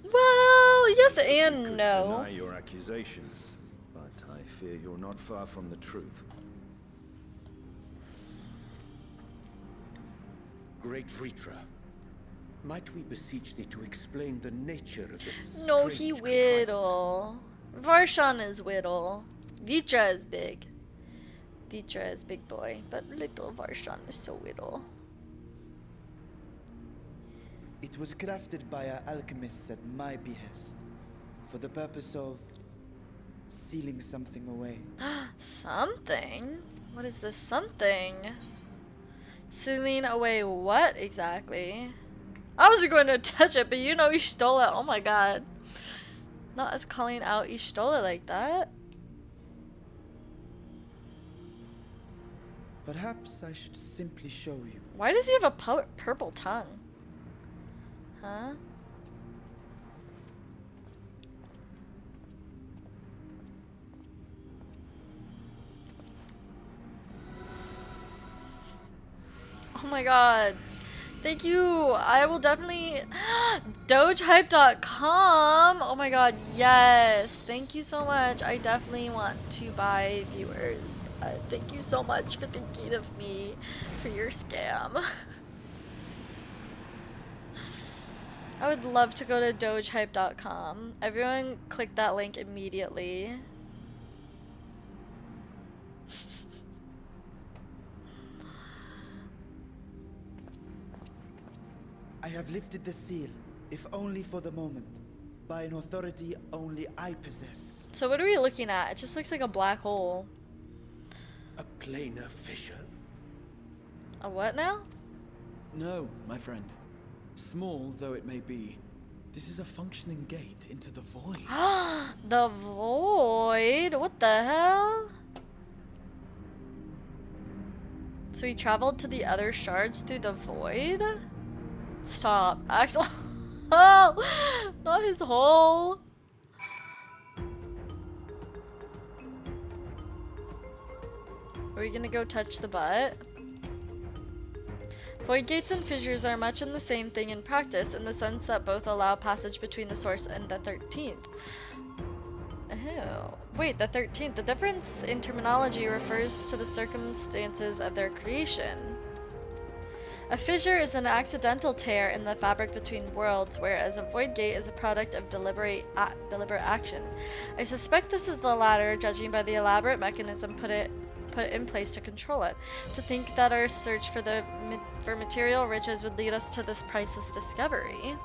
Well, yes and Could no. deny your accusations, but I fear you're not far from the truth. Great Vritra, might we beseech thee to explain the nature of this No, strange he contrivance? whittle. Varshan is whittle. Vitra is big. Vitra is big boy, but little Varshan is so whittle. It was crafted by our alchemists at my behest, for the purpose of sealing something away. Something? What is this something? Sealing away what exactly? I was going to touch it, but you know Ishtola. Oh my god. Not us calling out Ishtola like that. Perhaps I should simply show you. Why does he have a purple tongue? Huh? Oh my god. Thank you. I will definitely dogehype.com. Oh my god, yes. Thank you so much. I definitely want to buy viewers. Thank you so much for thinking of me for your scam. I would love to go to dogehype.com. Everyone click that link immediately. I have lifted the seal, if only for the moment, by an authority only I possess. So what are we looking at? It just looks like a black hole. A planar fissure? A what now? No, my friend. Small though it may be, this is a functioning gate into the void. The void? What the hell? So he traveled to the other shards through the void? Stop, Axel. Oh, not his hole. Are we gonna go touch the butt? Void gates and fissures are much in the same thing in practice, in the sense that both allow passage between the source and the 13th. Oh. Wait, the 13th. The difference in terminology refers to the circumstances of their creation. A fissure is an accidental tear in the fabric between worlds, whereas a void gate is a product of deliberate action. I suspect this is the latter, judging by the elaborate mechanism put in place to control it. To think that our search for material riches would lead us to this priceless discovery.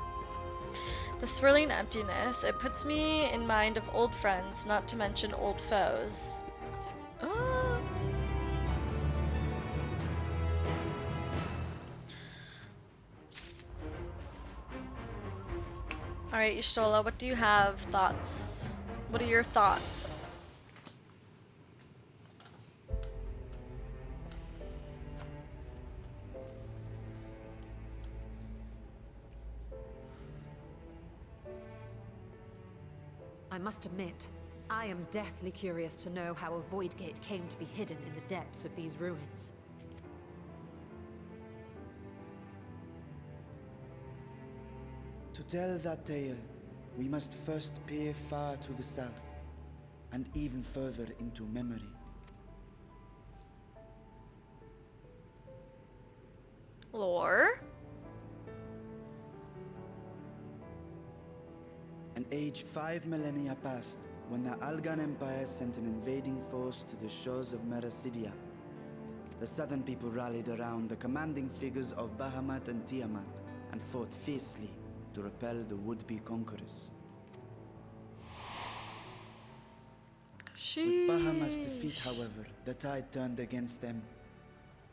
The swirling emptiness, it puts me in mind of old friends, not to mention old foes. Alright, Y'shtola, what do you have? Thoughts? What are your thoughts? I must admit, I am deathly curious to know how a void gate came to be hidden in the depths of these ruins. To tell that tale, we must first peer far to the south, and even further into memory. Lore? An age 5 millennia past, when the Algan Empire sent an invading force to the shores of Mericidia. The southern people rallied around the commanding figures of Bahamut and Tiamat, and fought fiercely to repel the would-be conquerors. With Bahamut's defeat, however, the tide turned against them.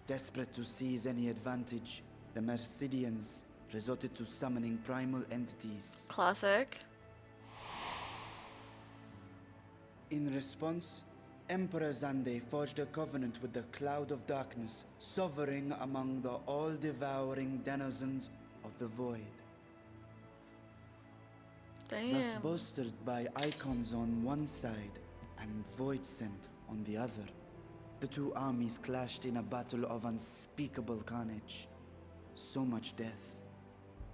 Desperate to seize any advantage, the Mercidians resorted to summoning primal entities. Classic. In response, Emperor Zande forged a covenant with the Cloud of Darkness, sovereign among the all-devouring denizens of the Void. Damn. Thus bolstered by icons on one side and Void Scent on the other, the two armies clashed in a battle of unspeakable carnage. So much death,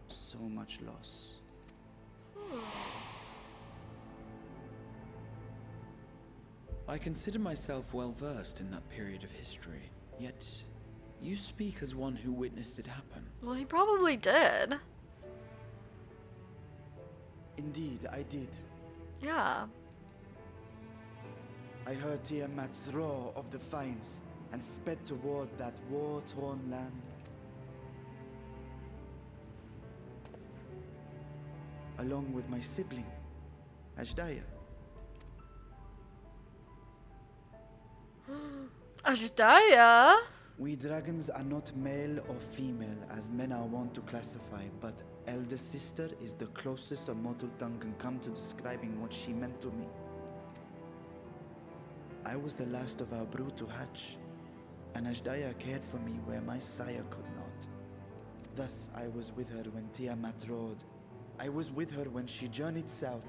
so much loss. I consider myself well versed in that period of history, yet you speak as one who witnessed it happen. Well, he probably did. Indeed, I did. Yeah. I heard Tiamat's roar of defiance and sped toward that war-torn land. Along with my sibling, Ajdaya. Ajdaya? We dragons are not male or female as men are wont to classify, but elder sister is the closest a mortal tongue can come to describing what she meant to me. I was the last of our brood to hatch, and Ajdaya cared for me where my sire could not. Thus I was with her when Tiamat roared. I was with her when she journeyed south,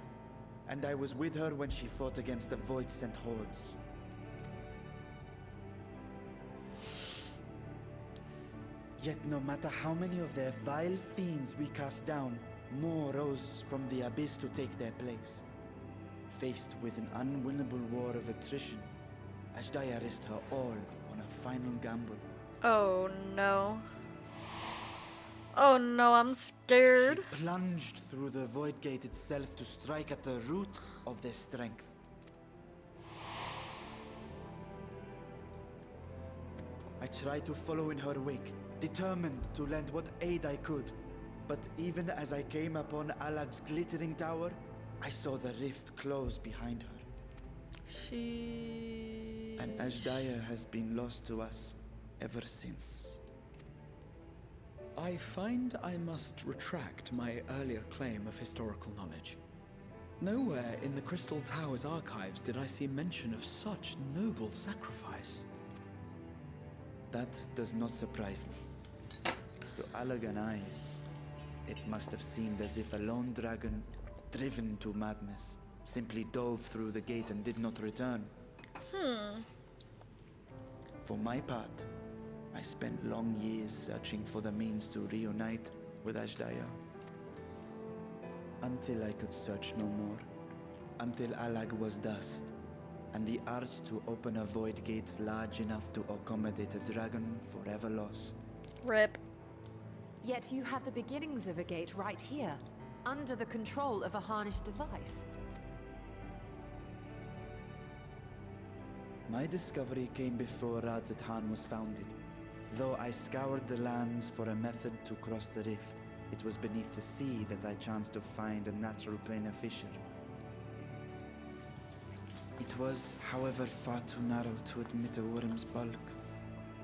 and I was with her when she fought against the Void-sent hordes. Yet no matter how many of their vile fiends we cast down, more rose from the abyss to take their place. Faced with an unwinnable war of attrition, Ajdaya risked her all on a final gamble. Oh no. Oh no, I'm scared. She plunged through the Void Gate itself to strike at the root of their strength. I tried to follow in her wake, determined to lend what aid I could. But even as I came upon Alag's glittering tower, I saw the rift close behind her. And Ajdaya has been lost to us ever since. I find I must retract my earlier claim of historical knowledge. Nowhere in the Crystal Tower's archives did I see mention of such noble sacrifice. That does not surprise me. To Alagan eyes, it must have seemed as if a lone dragon, driven to madness, simply dove through the gate and did not return. For my part, I spent long years searching for the means to reunite with Ashdaya. Until I could search no more. Until Alag was dust. And the art to open a void gate large enough to accommodate a dragon forever lost. Rip. Yet you have the beginnings of a gate right here, under the control of a harnessed device. My discovery came before Radzat was founded. Though I scoured the lands for a method to cross the rift, it was beneath the sea that I chanced to find a natural planar fissure. It was, however, far too narrow to admit a worm's bulk.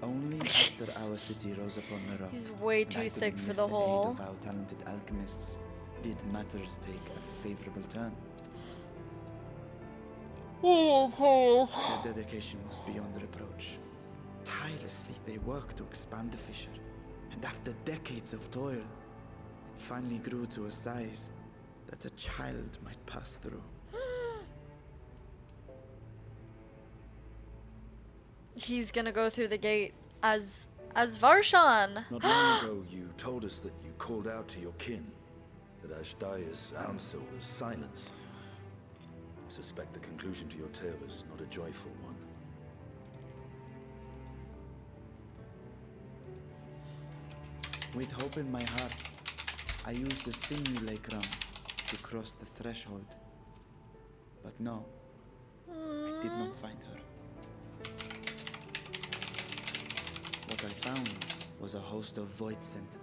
Only after our city rose upon the rock, He's way and I too could thick for enlist the aid hole. of our talented alchemists, did matters take a favorable turn. Their dedication was beyond reproach. Tirelessly, they worked to expand the fissure, and after decades of toil, it finally grew to a size that a child might pass through. He's gonna go through the gate as Varshan. Not long ago, you told us that you called out to your kin, that Ashdaya's answer was silence. I suspect the conclusion to your tale is not a joyful one. With hope in my heart, I used the simulacrum to cross the threshold. But no, I did not find her. What I found was a host of void scent,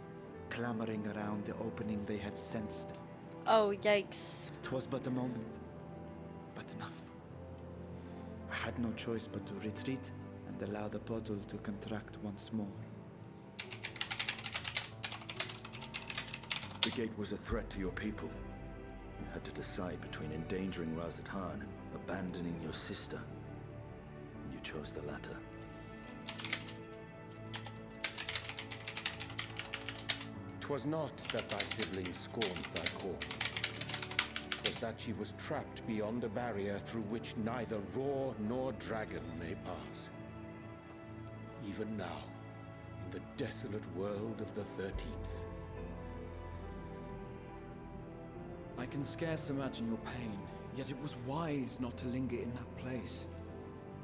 clamoring around the opening they had sensed. Oh, yikes. 'Twas but a moment, but enough. I had no choice but to retreat and allow the portal to contract once more. The gate was a threat to your people. You had to decide between endangering Razat Khan and abandoning your sister. You chose the latter. 'Twas not that thy sibling scorned thy call. 'Twas that she was trapped beyond a barrier through which neither roar nor dragon may pass. Even now, in the desolate world of the 13th. I can scarce imagine your pain, yet it was wise not to linger in that place.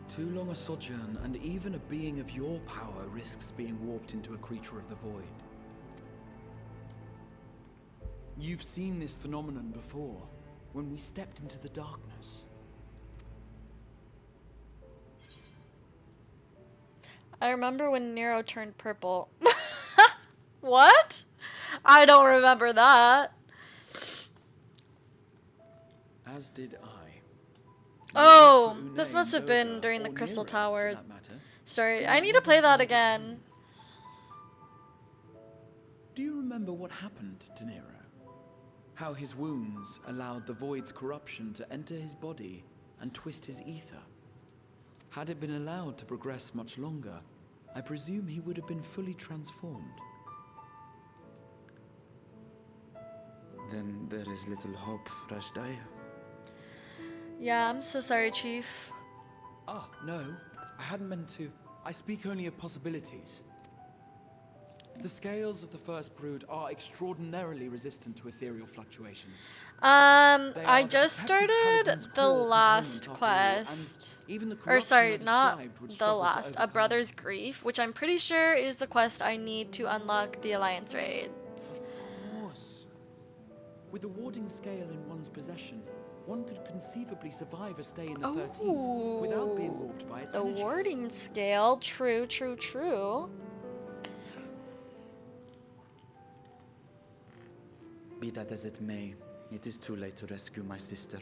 Too long a sojourn, and even a being of your power risks being warped into a creature of the void. You've seen this phenomenon before, when we stepped into the darkness. I remember when Nero turned purple. What? I don't remember that. As did I. Oh, this must have been during the Crystal Tower story. I need to play that again. Do you remember what happened to Nero? How his wounds allowed the void's corruption to enter his body and twist his ether? Had it been allowed to progress much longer, I presume he would have been fully transformed. Then there is little hope for Ashdaya. Yeah, I'm so sorry, Chief. Ah, no. I hadn't meant to. I speak only of possibilities. The scales of the first brood are extraordinarily resistant to ethereal fluctuations. I just started the last quest. Or sorry, not the last. A Brother's Grief, which I'm pretty sure is the quest I need to unlock the Alliance raids. Of course. With the warding scale in one's possession, one could conceivably survive a stay in the 13th without being warped by its The energies. warding scale, true, true, true. Be that as it may, it is too late to rescue my sister.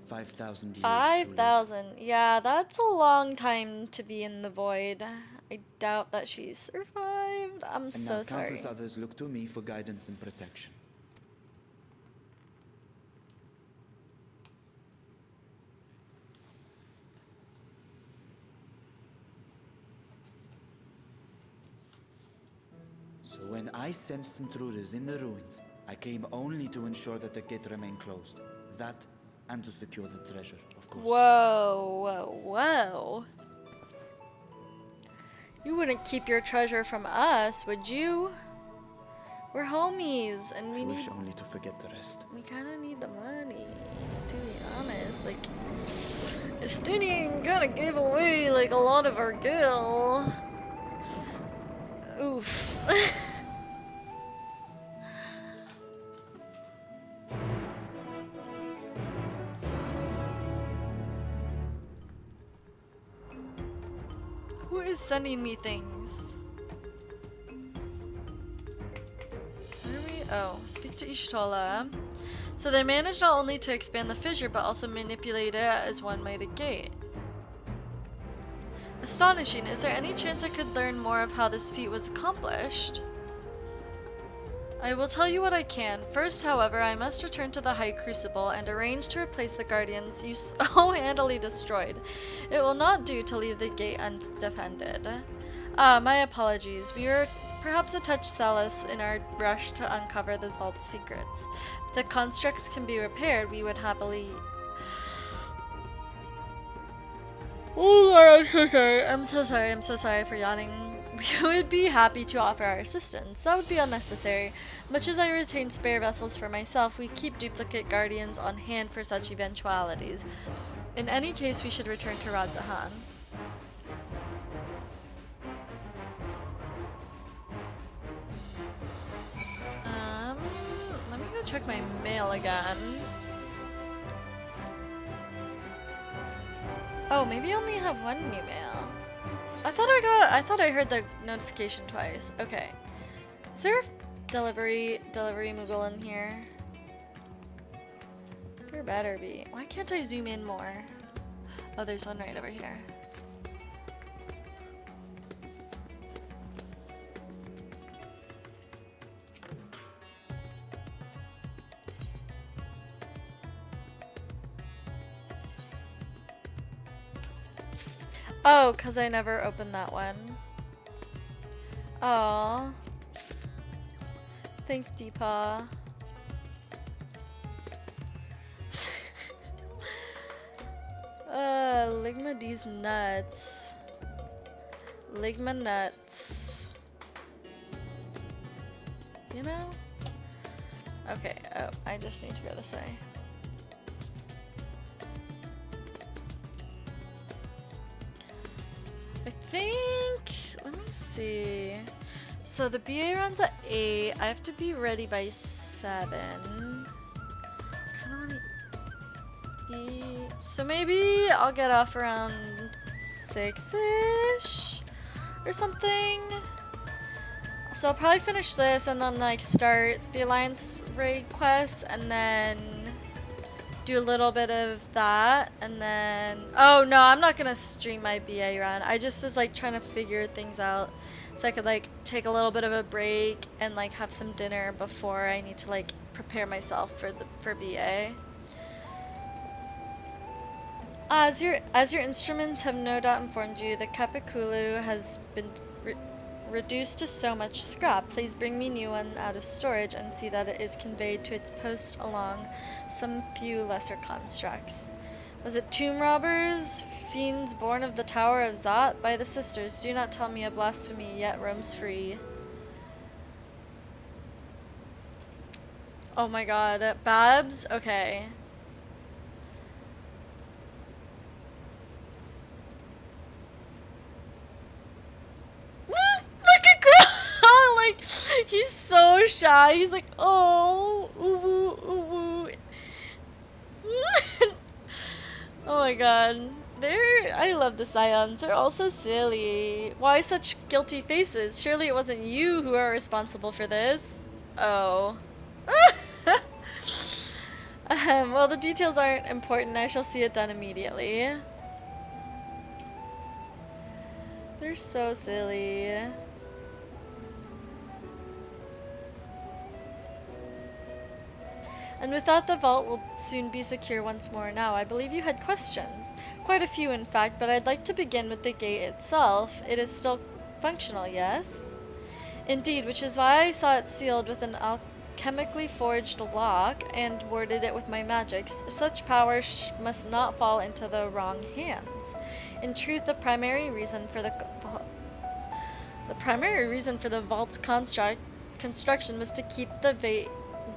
5,000 years 5,000. Yeah, that's a long time to be in the void. I doubt that she's survived. I'm And so now sorry. countless others look to me for guidance and protection. So when I sensed intruders in the ruins, I came only to ensure that the gate remained closed. That, and to secure the treasure, of course. Whoa, whoa, whoa. You wouldn't keep your treasure from us, would you? We're homies, and we I need. wish only to forget the rest. We kind of need the money, to be honest. Like, Estonian kind of gave away like a lot of our gil. Oof. Who is sending me things? Where are we? Oh, speak to Ishtola. So they managed not only to expand the fissure, but also manipulate it as one might a gate. Astonishing. Is there any chance I could learn more of how this feat was accomplished? I will tell you what I can. First, however, I must return to the High Crucible and arrange to replace the guardians you so handily destroyed. It will not do to leave the gate undefended. My apologies. We were perhaps a touch zealous in our rush to uncover this vault's secrets. If the constructs can be repaired, we would happily... Oh God, I'm so sorry. I'm so sorry. I'm so sorry for yawning. We would be happy to offer our assistance. That would be unnecessary. Much as I retain spare vessels for myself, we keep duplicate guardians on hand for such eventualities. In any case, we should return to Radzahan. Let me go check my mail again. Oh, maybe I only have one new mail. I thought I heard the notification twice. Okay. Is there a delivery Moogle in here? There better be. Why can't I zoom in more? Oh, there's one right over here. Oh, because I never opened that one. Aww. Thanks, Deepa. Ligma these nuts. Ligma nuts. You know? Okay, oh, I just need to go this way. I think, let me see. So the BA runs at 8. I have to be ready by 7. Kind of want to eat. So maybe I'll get off around 6-ish or something. So I'll probably finish this and then like start the Alliance raid quest and then do a little bit of that and then oh no, I'm not gonna stream my BA run. I just was like trying to figure things out so I could like take a little bit of a break and like have some dinner before I need to like prepare myself for BA. As your instruments have no doubt informed you, the Kapikulu has been reduced to so much scrap. Please bring me new one out of storage and see that it is conveyed to its post along some few lesser constructs. Was it tomb robbers? Fiends born of the Tower of Zot? By the sisters, do not tell me a blasphemy yet roams free. Oh my god. Babs? Okay. Look at Grandma! Like, he's so shy. He's like, oh, ooh, ooh, ooh. Oh my god. I love the Scions. They're all so silly. Why such guilty faces? Surely it wasn't you who are responsible for this. Oh. Well, the details aren't important. I shall see it done immediately. They're so silly. And with that, the vault will soon be secure once more. Now, I believe you had questions. Quite a few, in fact, but I'd like to begin with the gate itself. It is still functional, yes? Indeed, which is why I saw it sealed with an alchemically forged lock and warded it with my magics. Such power must not fall into the wrong hands. In truth, the primary reason for the The primary reason for the vault's construction was to keep the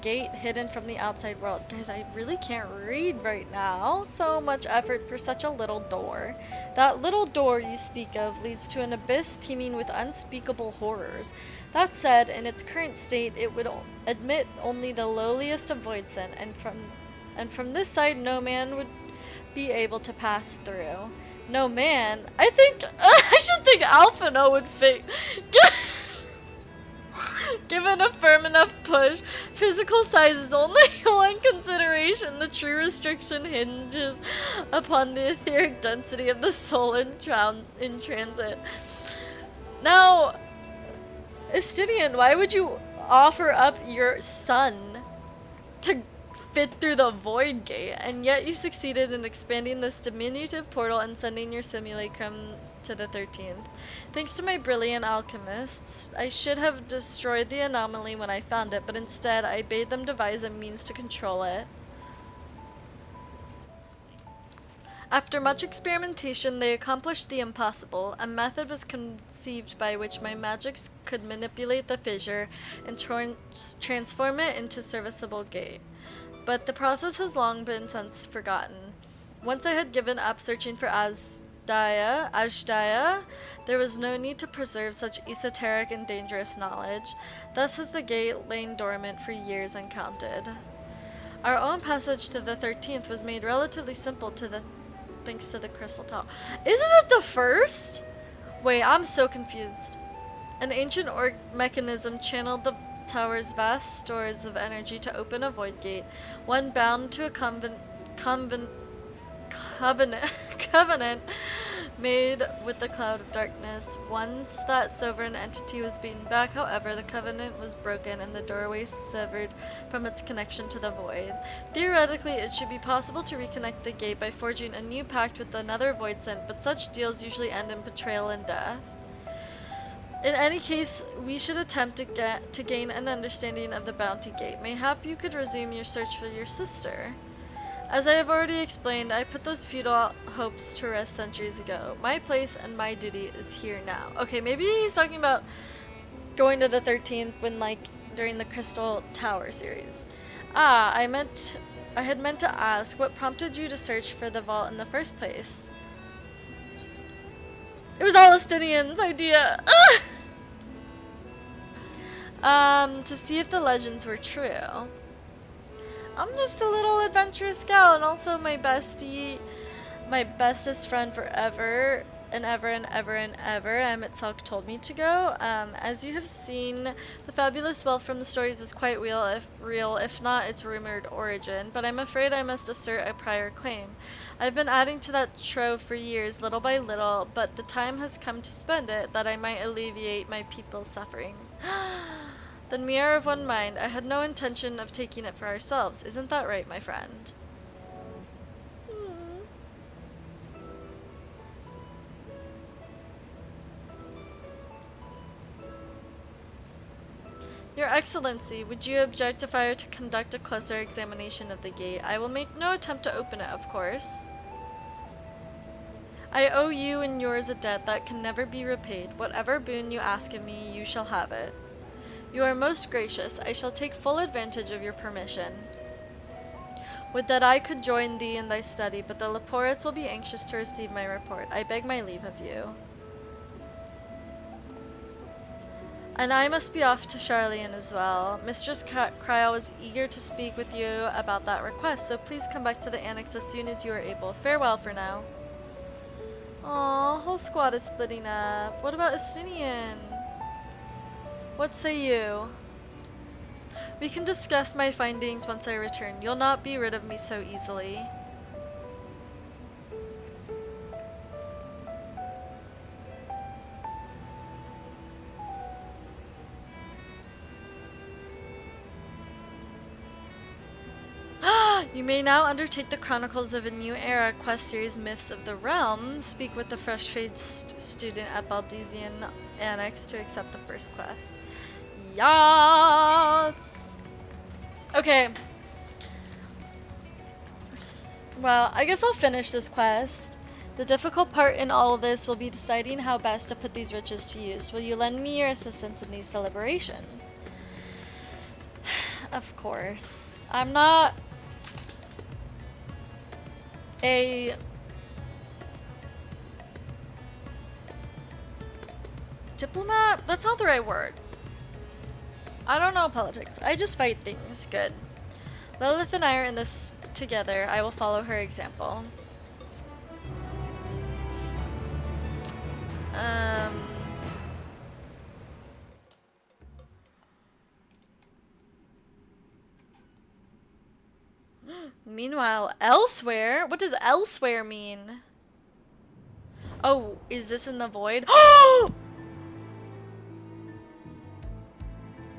gate hidden from the outside world. Guys, I really can't read right now. So much effort for such a little door. That little door you speak of leads to an abyss teeming with unspeakable horrors. That said, in its current state, it would admit only the lowliest of voidsent, and from this side no man would be able to pass through. No man? I think I should think Alphino would fit. Given a firm enough push, physical size is only one consideration. The true restriction hinges upon the etheric density of the soul in transit. Now, Estinian, why would you offer up your son to fit through the void gate, and yet you succeeded in expanding this diminutive portal and sending your simulacrum to the 13th. Thanks to my brilliant alchemists, I should have destroyed the anomaly when I found it, but instead I bade them devise a means to control it. After much experimentation, they accomplished the impossible. A method was conceived by which my magics could manipulate the fissure and transform it into serviceable gate. But the process has long been since forgotten. Once I had given up searching for Ashdaya, there was no need to preserve such esoteric and dangerous knowledge. Thus has the gate lain dormant for years uncounted. Our own passage to the 13th was made relatively simple thanks to the crystal tower. Isn't it the first? Wait, I'm so confused. An ancient mechanism channeled the tower's vast stores of energy to open a void gate, one bound to a covenant made with the cloud of darkness. Once that sovereign entity was beaten back, however, the covenant was broken and the doorway severed from its connection to the void. Theoretically, it should be possible to reconnect the gate by forging a new pact with another voidsent, but such deals usually end in betrayal and death. In any case, we should attempt to gain an understanding of the bounty gate. Mayhap you could resume your search for your sister. As I have already explained, I put those futile hopes to rest centuries ago. My place and my duty is here now. Okay, maybe he's talking about going to the 13th when, like, during the Crystal Tower series. I had meant to ask, what prompted you to search for the vault in the first place? It was all Estinian's idea. To see if the legends were true. I'm just a little adventurous gal, and also my bestest friend forever and ever and ever and ever, Emmett Selk, told me to go. As you have seen, the fabulous wealth from the stories is quite real, if not its rumored origin, but I'm afraid I must assert a prior claim. I've been adding to that trove for years, little by little, but the time has come to spend it, that I might alleviate my people's suffering. Then we are of one mind. I had no intention of taking it for ourselves. Isn't that right, my friend? Your Excellency, would you object if I were to conduct a closer examination of the gate? I will make no attempt to open it, of course. I owe you and yours a debt that can never be repaid. Whatever boon you ask of me, you shall have it. You are most gracious. I shall take full advantage of your permission. Would that I could join thee in thy study, but the Leporets will be anxious to receive my report. I beg my leave of you. And I must be off to Charlian as well. Mistress Cryle was eager to speak with you about that request, so please come back to the annex as soon as you are able. Farewell for now. Aw, whole squad is splitting up. What about Estinian? What say you? We can discuss my findings once I return. You'll not be rid of me so easily. You may now undertake the Chronicles of a New Era quest series Myths of the Realm. Speak with the fresh-faced student at Baldesian Annex to accept the first quest. Yas! Okay. Well, I guess I'll finish this quest. The difficult part in all of this will be deciding how best to put these riches to use. Will you lend me your assistance in these deliberations? Of course. I'm not a diplomat? That's not the right word. I don't know politics. I just fight things. Good. Lilith and I are in this together. I will follow her example. Meanwhile, elsewhere? What does elsewhere mean? Oh, is this in the void?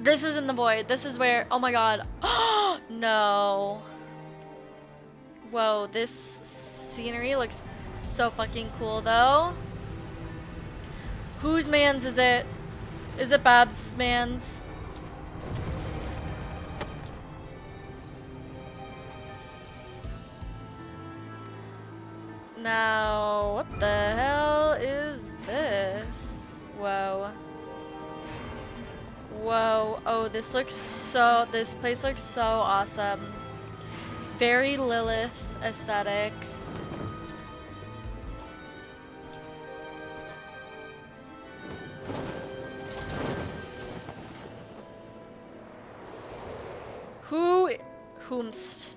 This is in the void. This is where, oh my god. No. Whoa, this scenery looks so fucking cool though. Whose man's is it? Is it Babs' man's? Now, what the hell is this? Whoa. Whoa. Oh, this place looks so awesome. Very Lilith aesthetic. Whomst?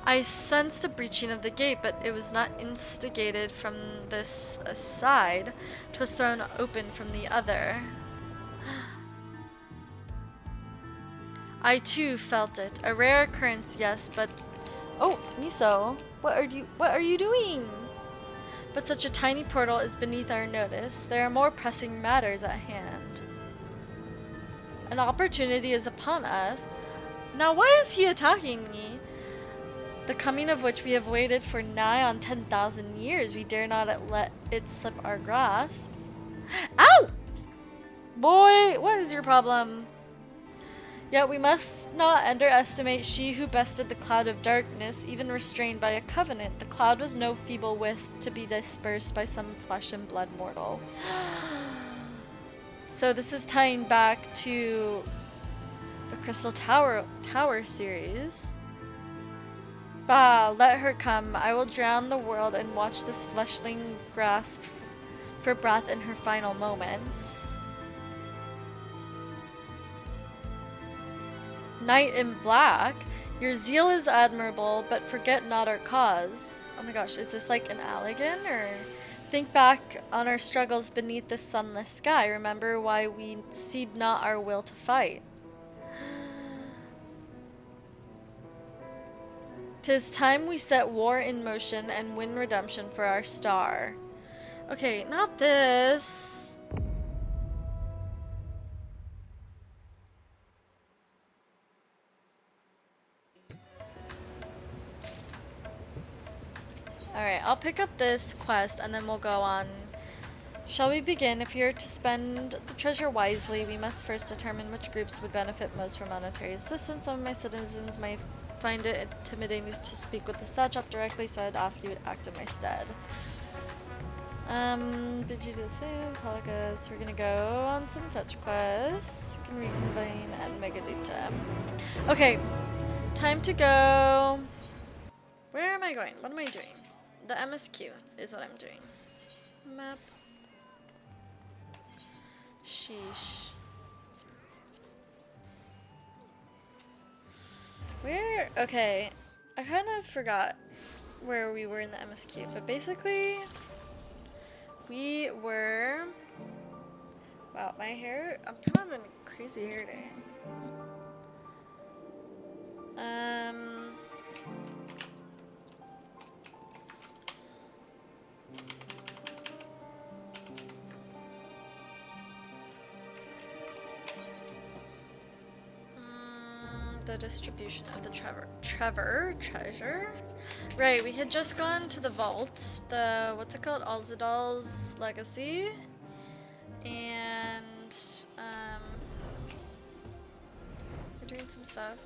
I sensed a breaching of the gate, but it was not instigated from this side. 'Twas thrown open from the other. I too felt it. A rare occurrence, yes, but oh, Miso, what are you doing? But such a tiny portal is beneath our notice. There are more pressing matters at hand. An opportunity is upon us. Now why is he attacking me? The coming of which we have waited for nigh on 10,000 years. We dare not let it slip our grasp. Ow! Boy, what is your problem? Yet we must not underestimate she who bested the cloud of darkness, even restrained by a covenant. The cloud was no feeble wisp to be dispersed by some flesh and blood mortal. So this is tying back to the Crystal Tower series. Bah, let her come. I will drown the world and watch this fleshling grasp for breath in her final moments. Knight in black, your zeal is admirable, but forget not our cause. Oh my gosh, is this like an Allegan? Or think back on our struggles beneath the sunless sky. Remember why we cede not our will to fight. 'Tis time we set war in motion and win redemption for our star. Okay, not this. Alright, I'll pick up this quest and then we'll go on. Shall we begin? If you're to spend the treasure wisely, we must first determine which groups would benefit most from monetary assistance. Some of my citizens might find it intimidating to speak with the satrap directly, so I'd ask you to act in my stead. Bid you do the same, Polygus. We're gonna go on some fetch quests. We can reconvene at Megaduta. Okay, time to go. Where am I going? What am I doing? The MSQ is what I'm doing. Map. Sheesh. Where? Okay. I kind of forgot where we were in the MSQ, but basically we were... Wow, my hair... I'm kind of in a crazy hair day. The distribution of the treasure. Right, we had just gone to the vault, the, what's it called? Alzadal's Legacy. And we're doing some stuff.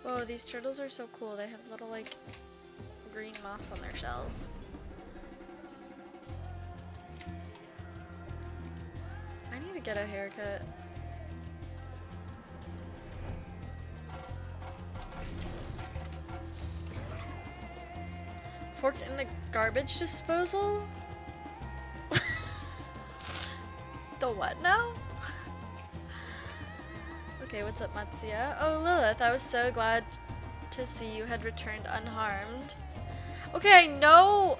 Whoa, these turtles are so cool. They have little like green moss on their shells. I need to get a haircut. Fork in the garbage disposal? The what now? Okay, what's up, Matsuya? Oh, Lilith, I was so glad to see you had returned unharmed. Okay, I know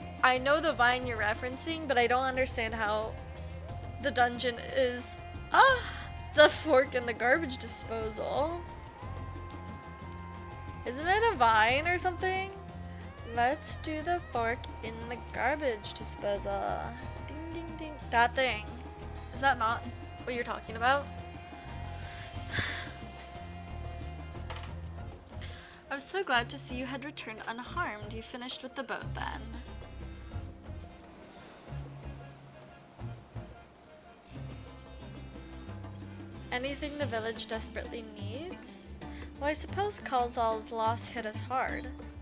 the vine you're referencing, but I don't understand how the dungeon is the fork in the garbage disposal. Isn't it a vine or something? Let's do the fork in the garbage disposal. Ding ding ding. That thing. Is that not what you're talking about? I was so glad to see you had returned unharmed. You finished with the boat then. Anything the village desperately needs? Well, I suppose Kalzal's loss hit us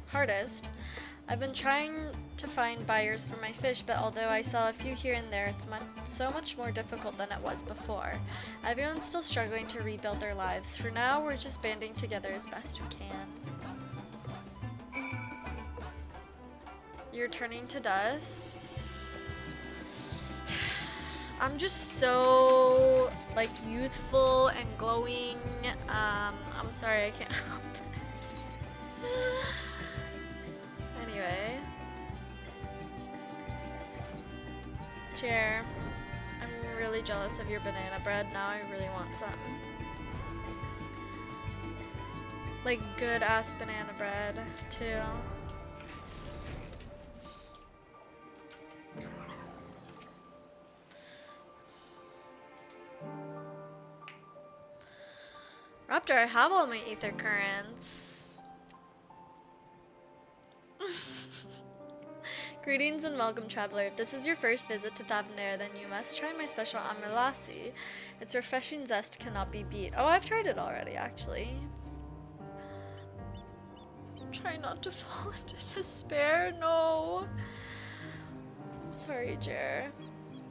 hardest. I've been trying to find buyers for my fish, but although I sell a few here and there, it's so much more difficult than it was before. Everyone's still struggling to rebuild their lives. For now, we're just banding together as best we can. You're turning to dust? I'm just so, like, youthful and glowing. I'm sorry, I can't help it. Anyway. Chair. I'm really jealous of your banana bread. Now I really want some. Like, good-ass banana bread, too. Raptor, I have all my ether currents. Greetings and welcome, traveler. If this is your first visit to Thabanera, then you must try my special Amelasi. Its refreshing zest cannot be beat. Oh, I've tried it already, actually. Try not to fall into despair. No. I'm sorry, Jer.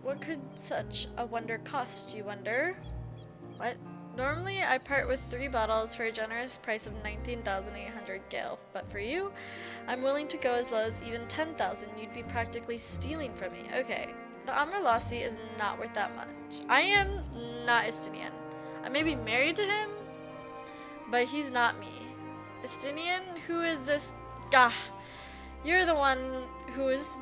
What could such a wonder cost, you wonder? What? Normally, I part with 3 bottles for a generous price of 19,800 gale, but for you, I'm willing to go as low as even 10,000. You'd be practically stealing from me. Okay, the Amerlassi is not worth that much. I am not Istinian. I may be married to him, but he's not me. Istinian, who is this? Gah, you're the one who is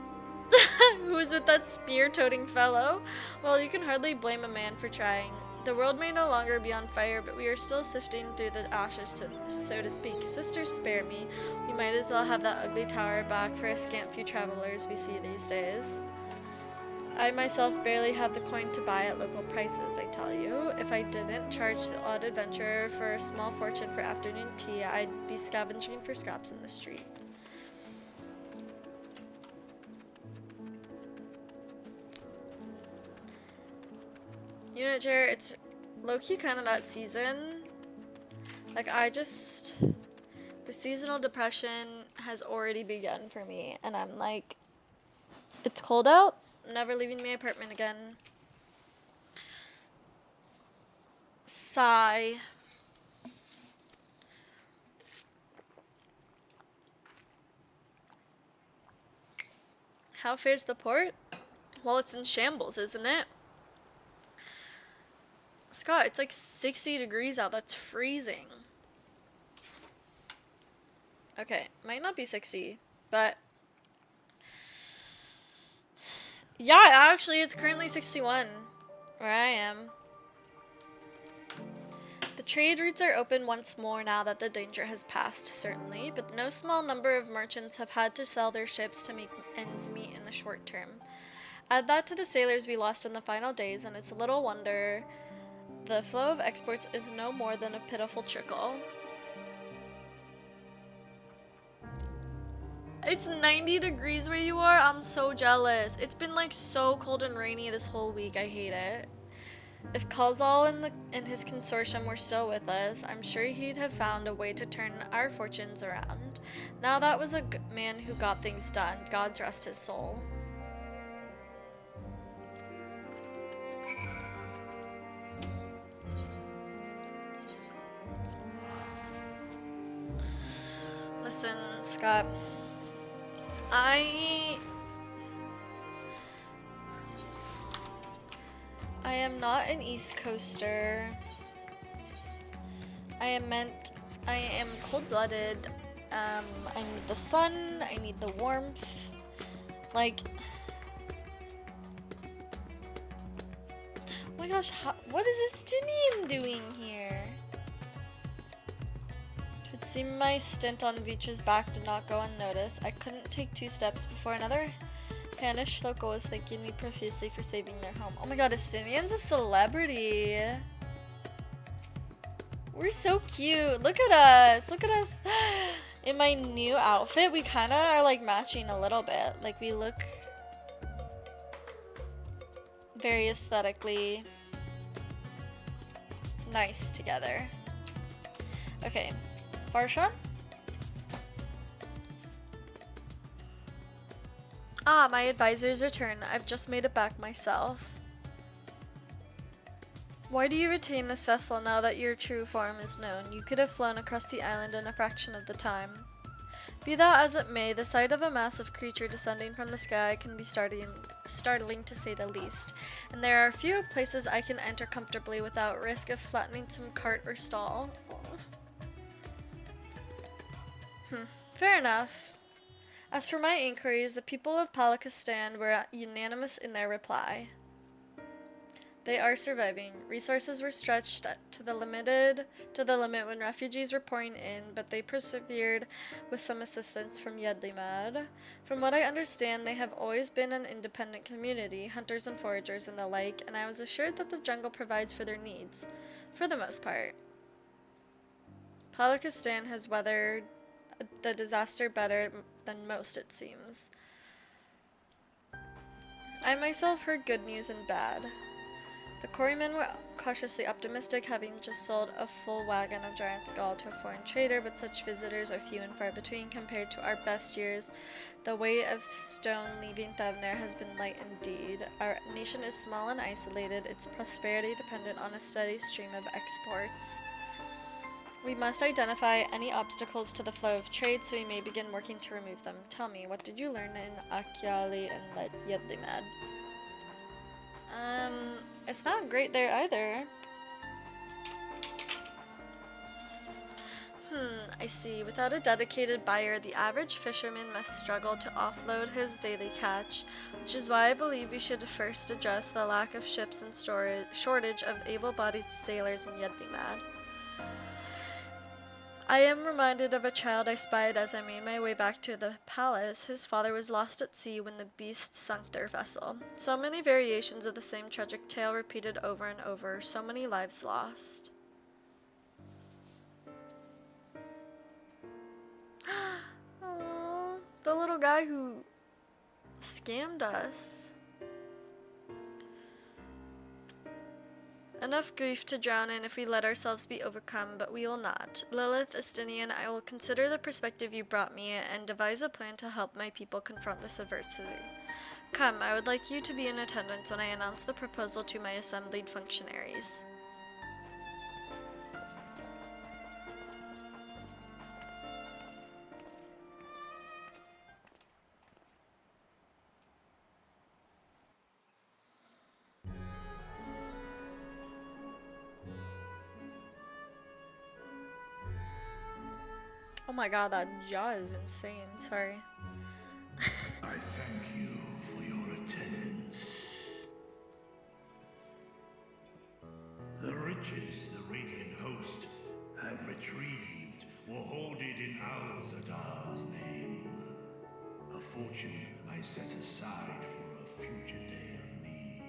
who is with that spear-toting fellow. Well, you can hardly blame a man for trying. The world may no longer be on fire, but we are still sifting through the ashes, so to speak. Sisters, spare me. We might as well have that ugly tower back for a scant few travelers we see these days. I myself barely have the coin to buy at local prices, I tell you. If I didn't charge the odd adventurer for a small fortune for afternoon tea, I'd be scavenging for scraps in the street. You know, Jer, it's low-key kind of that season. Like, the seasonal depression has already begun for me. And I'm like, it's cold out. I'm never leaving my apartment again. Sigh. How fares the port? Well, it's in shambles, isn't it? Scott, it's like 60 degrees out. That's freezing. Okay, might not be 60, but yeah, actually it's currently 61 where I am. The trade routes are open once more now that the danger has passed, certainly, but no small number of merchants have had to sell their ships to make ends meet in the short term. Add that to the sailors we lost in the final days, and it's little wonder the flow of exports is no more than a pitiful trickle. It's 90 degrees where you are? I'm so jealous. It's been like so cold and rainy this whole week. I hate it. If Khazal and his consortium were still with us, I'm sure he'd have found a way to turn our fortunes around. Now that was a man who got things done. God's rest his soul. Listen, Scott. I am not an East Coaster. I am cold-blooded. I need the sun, I need the warmth. Like, oh my gosh, what is Estinian doing here? It would seem my stint on Vitra's back did not go unnoticed. I couldn't take 2 steps before another Spanish local was thanking me profusely for saving their home. Oh my god, Estinian's a celebrity. We're so cute. Look at us. Look at us. In my new outfit, we kind of are like matching a little bit. Like we look very aesthetically nice together. Okay. Farshan? Ah, my advisor's return. I've just made it back myself. Why do you retain this vessel now that your true form is known? You could have flown across the island in a fraction of the time. Be that as it may, the sight of a massive creature descending from the sky can be startling to say the least, and there are few places I can enter comfortably without risk of flattening some cart or stall. Fair enough. As for my inquiries, the people of Palakistan were unanimous in their reply. They are surviving. Resources were stretched to the limit when refugees were pouring in, but they persevered with some assistance from Yedlimad. From what I understand, they have always been an independent community, hunters and foragers and the like, and I was assured that the jungle provides for their needs, for the most part. Palakistan has weathered the disaster better than most, it seems. I myself heard good news and bad. The quarrymen were cautiously optimistic, having just sold a full wagon of giant's gall to a foreign trader, but such visitors are few and far between compared to our best years. The weight of stone leaving Thavner has been light indeed. Our nation is small and isolated, its prosperity dependent on a steady stream of exports. We must identify any obstacles to the flow of trade so we may begin working to remove them. Tell me, what did you learn in Akyali and Yedlimad? It's not great there either. I see. Without a dedicated buyer, the average fisherman must struggle to offload his daily catch, which is why I believe we should first address the lack of ships and shortage of able-bodied sailors in Yedlimad. I am reminded of a child I spied as I made my way back to the palace. His father was lost at sea when the beast sunk their vessel. So many variations of the same tragic tale repeated over and over. So many lives lost. Aww, the little guy who scammed us. Enough grief to drown in if we let ourselves be overcome, but we will not. Lilith, Estinian, I will consider the perspective you brought me and devise a plan to help my people confront this adversity. Come, I would like you to be in attendance when I announce the proposal to my assembled functionaries. Oh my god, that jaw is insane. Sorry. I thank you for your attendance. The riches the Radiant Host have retrieved were hoarded in Al-Zadar's name. A fortune I set aside for a future day of need.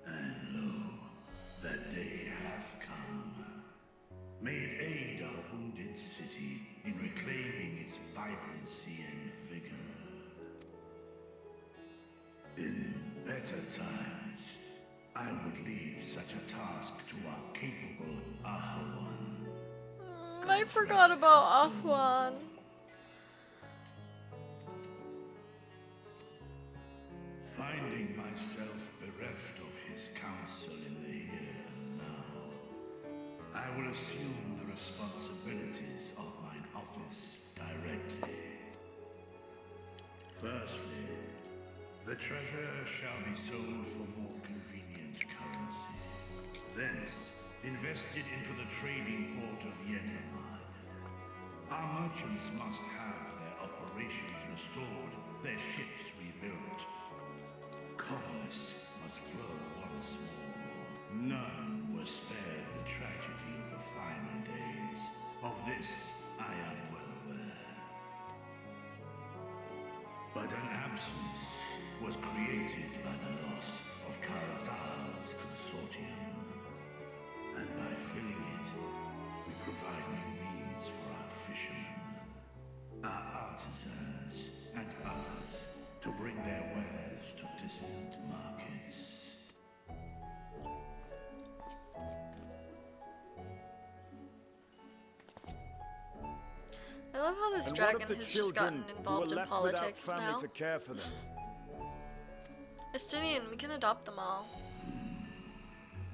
And lo, that day hath come. May it aid our wounded city in reclaiming its vibrancy and vigor. In better times, I would leave such a task to our capable Ahawan. I forgot about Ahuan. Finding myself bereft of his counsel in the here and now, I will assume the responsibilities of mine office directly. Firstly, the treasure shall be sold for more convenient currency. Thence, invested into the trading port of Yedlamad. Our merchants must have their operations restored, their ships rebuilt. Commerce must flow once more. None were spared the tragedy of the final days. Of this, I am well aware. But an absence was created by the loss of Karazal's consortium. And by filling it, we provide new means for our fishermen, our artisans, and others to bring their wares to distant markets. I love how this dragon has just gotten involved in politics now. To care for them? Estinian, we can adopt them all.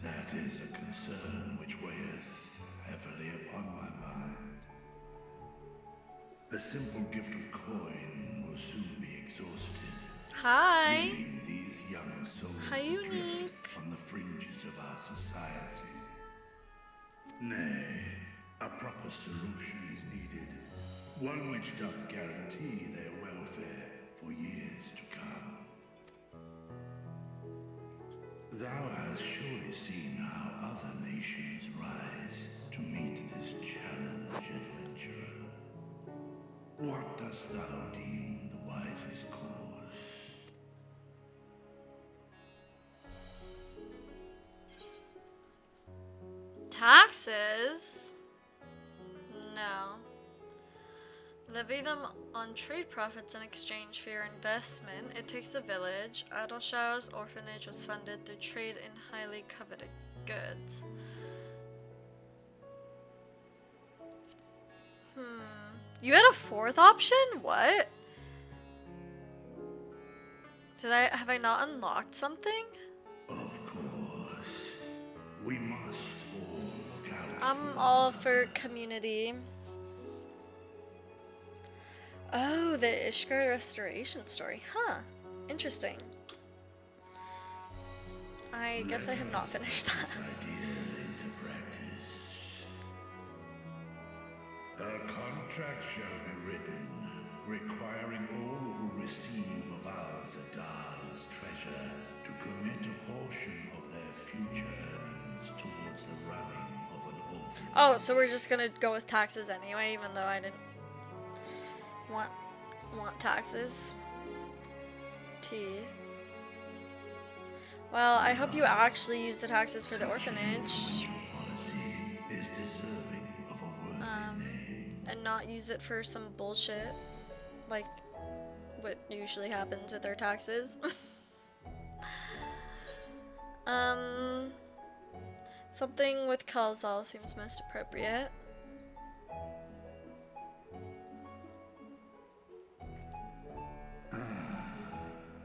That is a concern which weigheth heavily upon my mind. The simple gift of coin will soon be exhausted. Hi. Leaving these young souls adrift on the fringes of our society. Nay, a proper solution is needed. One which doth guarantee their welfare for years to come. Thou hast surely seen how other nations rise to meet this challenge, adventurer. What dost thou deem the wisest course? Taxes? No. Levy them on trade profits in exchange for your investment. It takes a village. Adelshaus orphanage was funded through trade in highly coveted goods. You had a fourth option? What? Have I not unlocked something? Of course. We must all look out. I'm all for community. Oh, the Ishgard restoration story. Huh. Interesting. I guess I have not finished that. A contract shall be written, requiring all who receive of Al-Zadal's treasure to commit a portion of their future earnings towards the running of an orphanage. Oh, so we're just gonna go with taxes anyway, even though I didn't want taxes. T. Well, I hope you actually use the taxes for the orphanage. And not use it for some bullshit, like what usually happens with our taxes. Something with Kalzal seems most appropriate.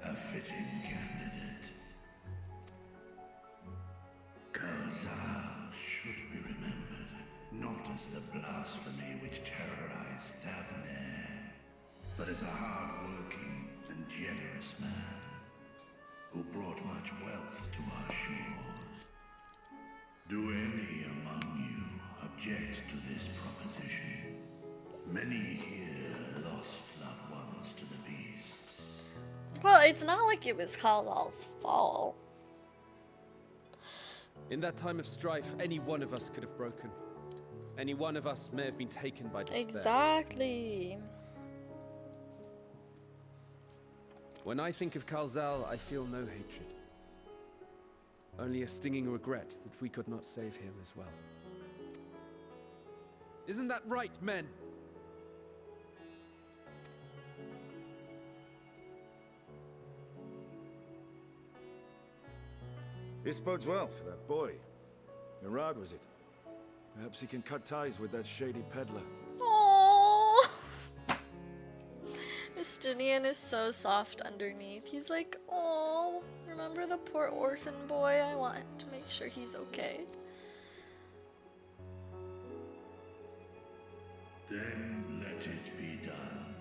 A fitting candidate. Kalzal should be remembered, not as the blasphemy which terrorized Thavne, but as a hard-working and generous man who brought much wealth to our shores. Do any among you object to this proposition? Many here lost loved ones to the beasts. Well, it's not like it was Kalzal's fault. In that time of strife, any one of us could have broken. Any one of us may have been taken by despair. Exactly. When I think of Kalzal, I feel no hatred. Only a stinging regret that we could not save him as well. Isn't that right, men? This bodes well for that boy. Mirad, was it? Perhaps he can cut ties with that shady peddler. Aww. Estinian is so soft underneath. He's like, oh, remember the poor orphan boy? I want to make sure he's okay. Then let it be done.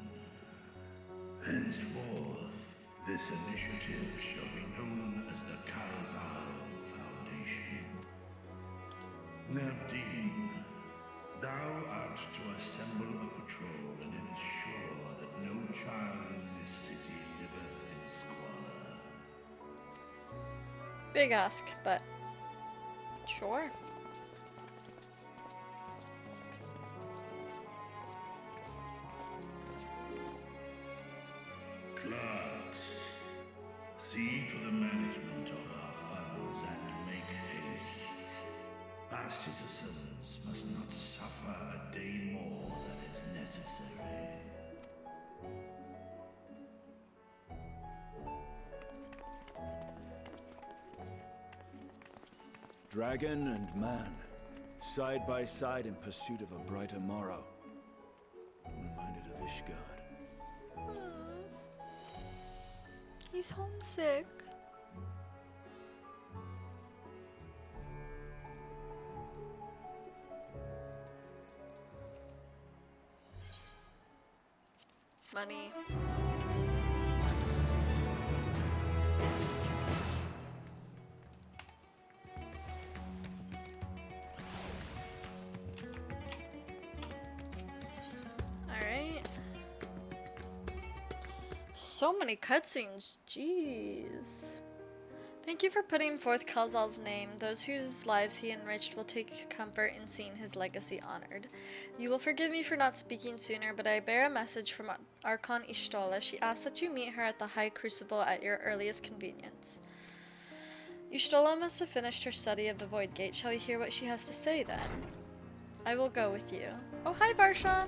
Henceforth, this initiative shall be known as the Kalzal Foundation. Nabdeen, thou art to assemble a patrol and ensure that no child in this city liveth in squalor. Big ask, but sure. Clerks, see to the management of our funds and make haste. Our citizens must not suffer a day more than is necessary. Dragon and man, side by side in pursuit of a brighter morrow. I'm reminded of Ishgard. He's homesick. Money. Alright. So many cutscenes, jeez. Thank you for putting forth Kalzal's name. Those whose lives he enriched will take comfort in seeing his legacy honored. You will forgive me for not speaking sooner, but I bear a message from Archon Ishtola. She asks that you meet her at the High Crucible at your earliest convenience. Ishtola must have finished her study of the Void Gate. Shall we hear what she has to say then? I will go with you. Oh, hi, Varshan!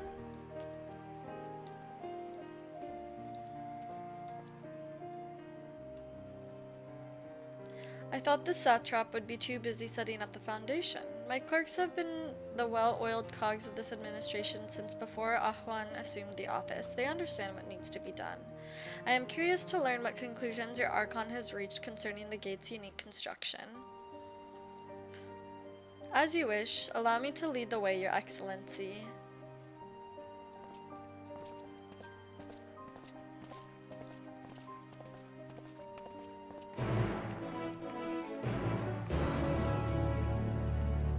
I thought the satrap would be too busy setting up the foundation. My clerks have been the well-oiled cogs of this administration since before Ahwan assumed the office. They understand what needs to be done. I am curious to learn what conclusions your Archon has reached concerning the gate's unique construction. As you wish, allow me to lead the way, Your Excellency.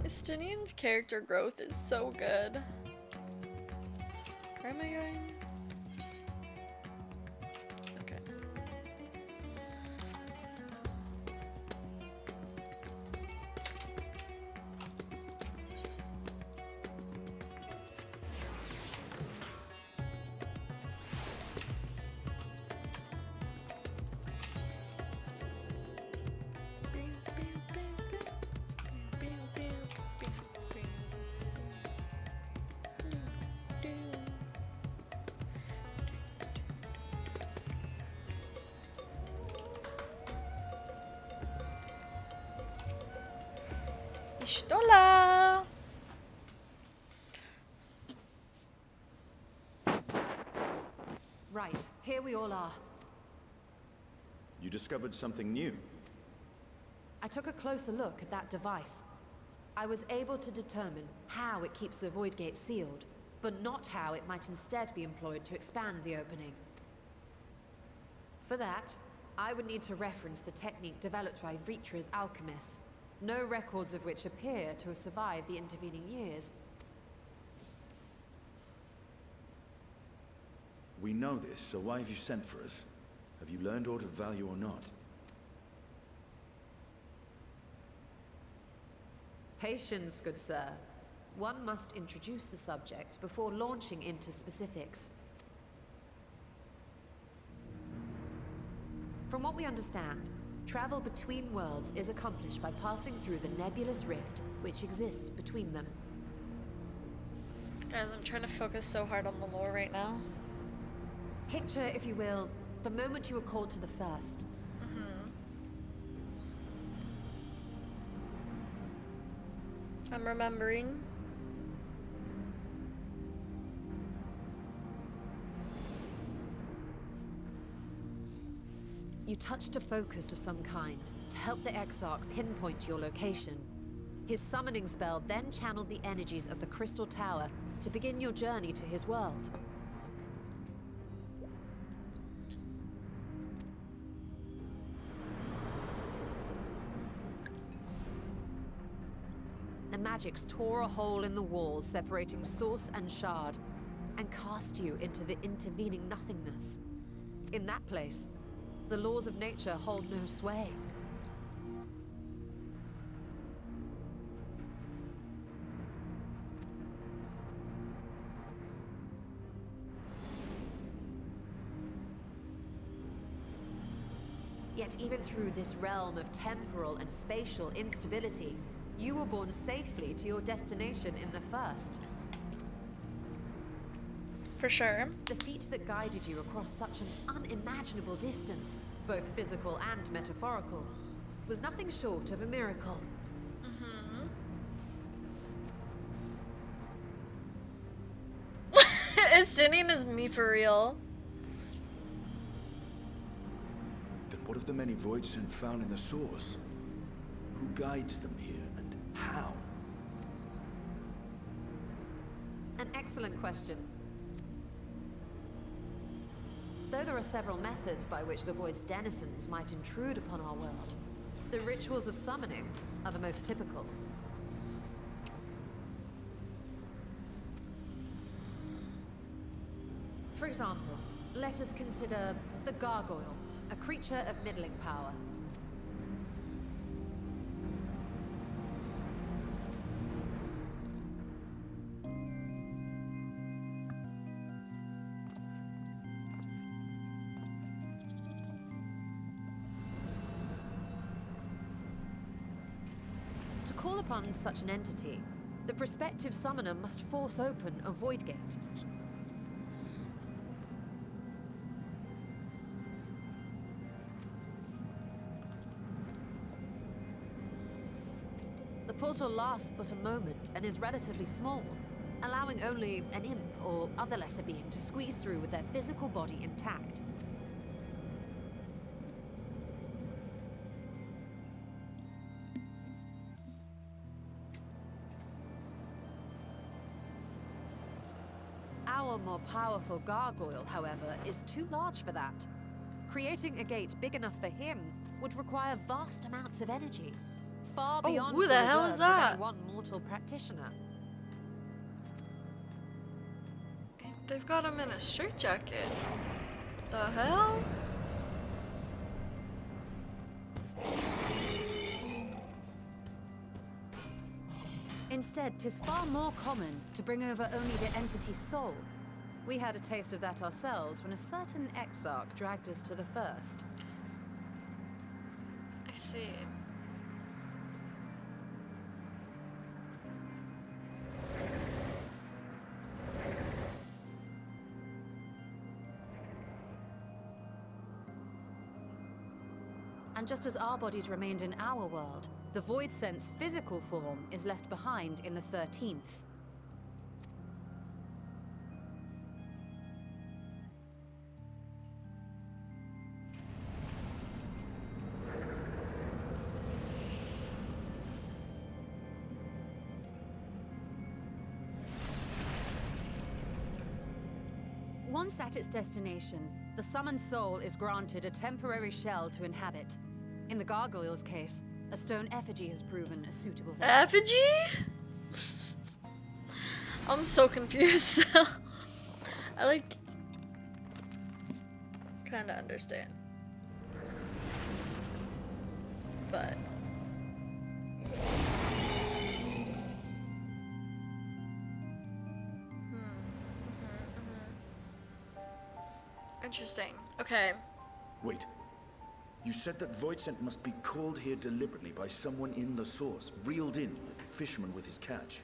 Estinian's character growth is so good. Where am I going? Okay. Ishtola! Right, here we all are. You discovered something new. I took a closer look at that device. I was able to determine how it keeps the Void Gate sealed, but not how it might instead be employed to expand the opening. For that, I would need to reference the technique developed by Vritra's alchemists, no records of which appear to have survived the intervening years. We know this, so why have you sent for us? Have you learned aught of value or not? Patience, good sir. One must introduce the subject before launching into specifics. From what we understand, travel between worlds is accomplished by passing through the nebulous rift which exists between them. Guys, I'm trying to focus so hard on the lore right now. Picture, if you will, the moment you were called to the first. I'm remembering. You touched a focus of some kind to help the Exarch pinpoint your location. His summoning spell then channeled the energies of the Crystal Tower to begin your journey to his world. The magics tore a hole in the walls separating source and shard, and cast you into the intervening nothingness. In that place, the laws of nature hold no sway. Yet even through this realm of temporal and spatial instability, you were borne safely to your destination in the first. For sure. The feat that guided you across such an unimaginable distance, both physical and metaphorical, was nothing short of a miracle. Is Jennine is me for real? Then what of the many Voidsent found in the source? Who guides them here, and how? An excellent question. Though there are several methods by which the Void's denizens might intrude upon our world, the rituals of summoning are the most typical. For example, let us consider the Gargoyle, a creature of middling power. To call upon such an entity, the prospective summoner must force open a void gate. The portal lasts but a moment and is relatively small, allowing only an imp or other lesser being to squeeze through with their physical body intact. Our more powerful gargoyle, however, is too large for that. Creating a gate big enough for him would require vast amounts of energy, far beyond who the hell is reserves of that? any one mortal practitioner. They've got him in a straitjacket. The hell? Instead, 'tis far more common to bring over only the entity's soul. We had a taste of that ourselves when a certain exarch dragged us to the first. I see. And just as our bodies remained in our world, the Voidsent's physical form is left behind in the 13th. Once at its destination, the summoned soul is granted a temporary shell to inhabit. In the gargoyle's case, a stone effigy has proven a suitable vessel. Effigy? I'm so confused. I kinda understand. But interesting. Okay. Wait. You said that Voidsent must be called here deliberately by someone in the source, reeled in, like a fisherman with his catch.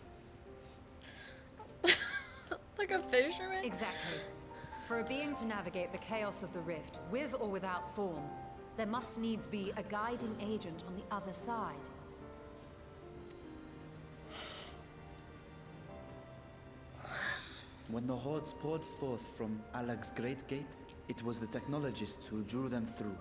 Like a fisherman? Exactly. For a being to navigate the chaos of the rift, with or without form, there must needs be a guiding agent on the other side. When the hordes poured forth from Alag's Great Gate, it was the technologists who drew them through.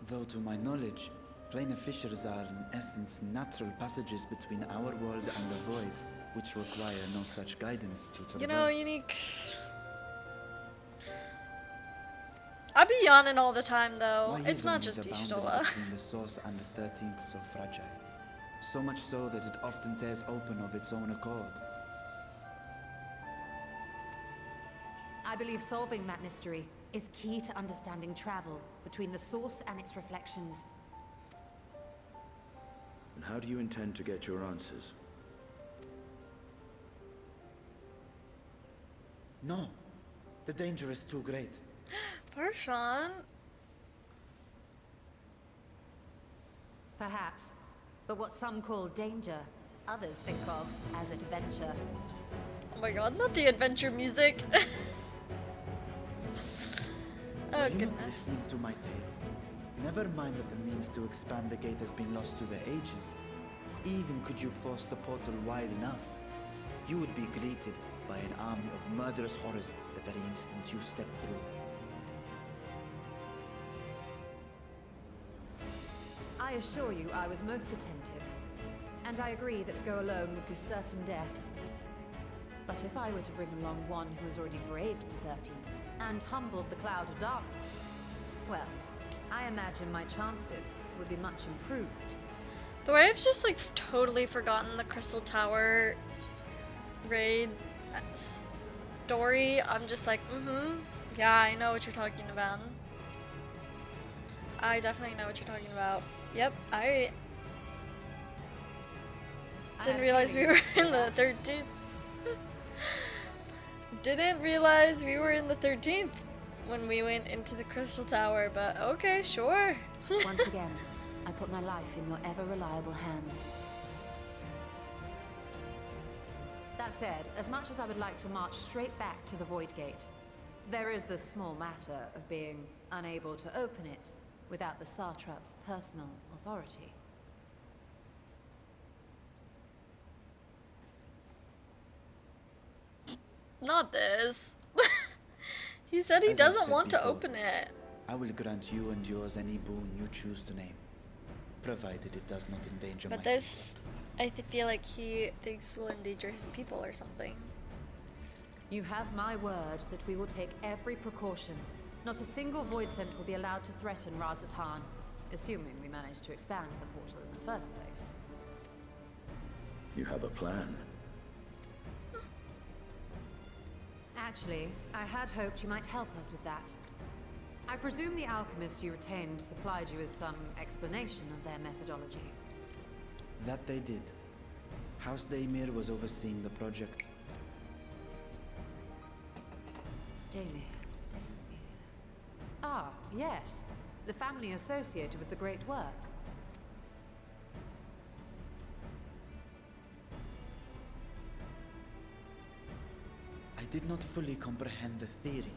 Though to my knowledge, planar fissures are in essence natural passages between our world and the void, which require no such guidance to traverse. You know, Unique. I be yawning all the time though. Why It's is not only just the boundary Ishtola. between the source and the 13th so fragile? So much so that it often tears open of its own accord. I believe solving that mystery is key to understanding travel between the source and its reflections. And how do you intend to get your answers? No. The danger is too great. Farshawn. Perhaps. But what some call danger, others think of as adventure. Oh my god, not the adventure music. Oh Are you not goodness. listening to my tale? Never mind that the means to expand the gate has been lost to the ages. Even could you force the portal wide enough, you would be greeted by an army of murderous horrors the very instant you step through. I assure you I was most attentive. And I agree that to go alone would be certain death. But if I were to bring along one who has already braved the 13th and humbled the cloud of darkness, well, I imagine my chances would be much improved. The way I've just like totally forgotten the Crystal Tower raid story, I'm just like, yeah, I know what you're talking about. I definitely know what you're talking about. Yep, I didn't realize we were in the 13th. Didn't realize we were in the 13th when we went into the Crystal Tower, but okay, sure. Once again, I put my life in your ever-reliable hands. That said, as much as I would like to march straight back to the Void Gate, there is the small matter of being unable to open it without the Satrap's personal authority. Not this. He said he As I doesn't said want to before, open it. I will grant you and yours any boon you choose to name, provided it does not endanger But my this, I feel like he thinks will endanger his people or something. You have my word that we will take every precaution. Not a single void scent will be allowed to threaten Radzatan, assuming we manage to expand the portal in the first place. You have a plan. Actually, I had hoped you might help us with that. I presume the alchemists you retained supplied you with some explanation of their methodology. That they did. House Daymir was overseeing the project. Daymir. Ah, yes. The family associated with the great work. I did not fully comprehend the theory,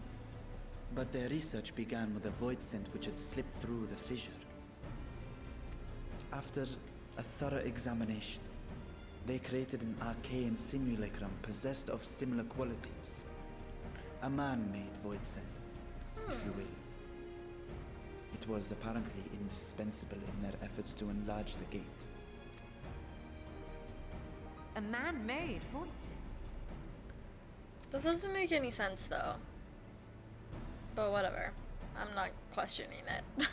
but their research began with a void scent which had slipped through the fissure. After a thorough examination, they created an arcane simulacrum possessed of similar qualities. A man-made void scent, if you will. It was apparently indispensable in their efforts to enlarge the gate. A man-made void scent? That doesn't make any sense though. But whatever. I'm not questioning it.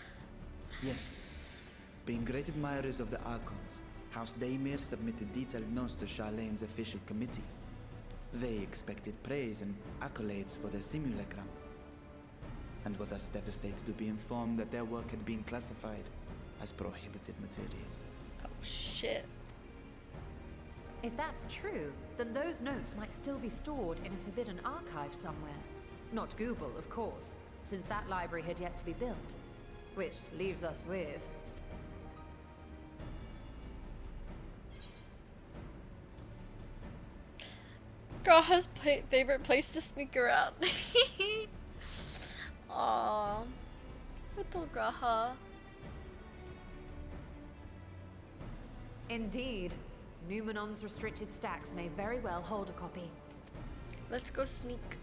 Yes. Being great admirers of the Archons, House Daymir submitted detailed notes to Charlene's official committee. They expected praise and accolades for their simulacrum, and were thus devastated to be informed that their work had been classified as prohibited material. Oh shit. If that's true, then those notes might still be stored in a forbidden archive somewhere. Not Google, of course, since that library had yet to be built. Which leaves us with... Graha's favorite place to sneak around. Aww. Little Graha. Indeed. Numenon's restricted stacks may very well hold a copy. Let's go sneak.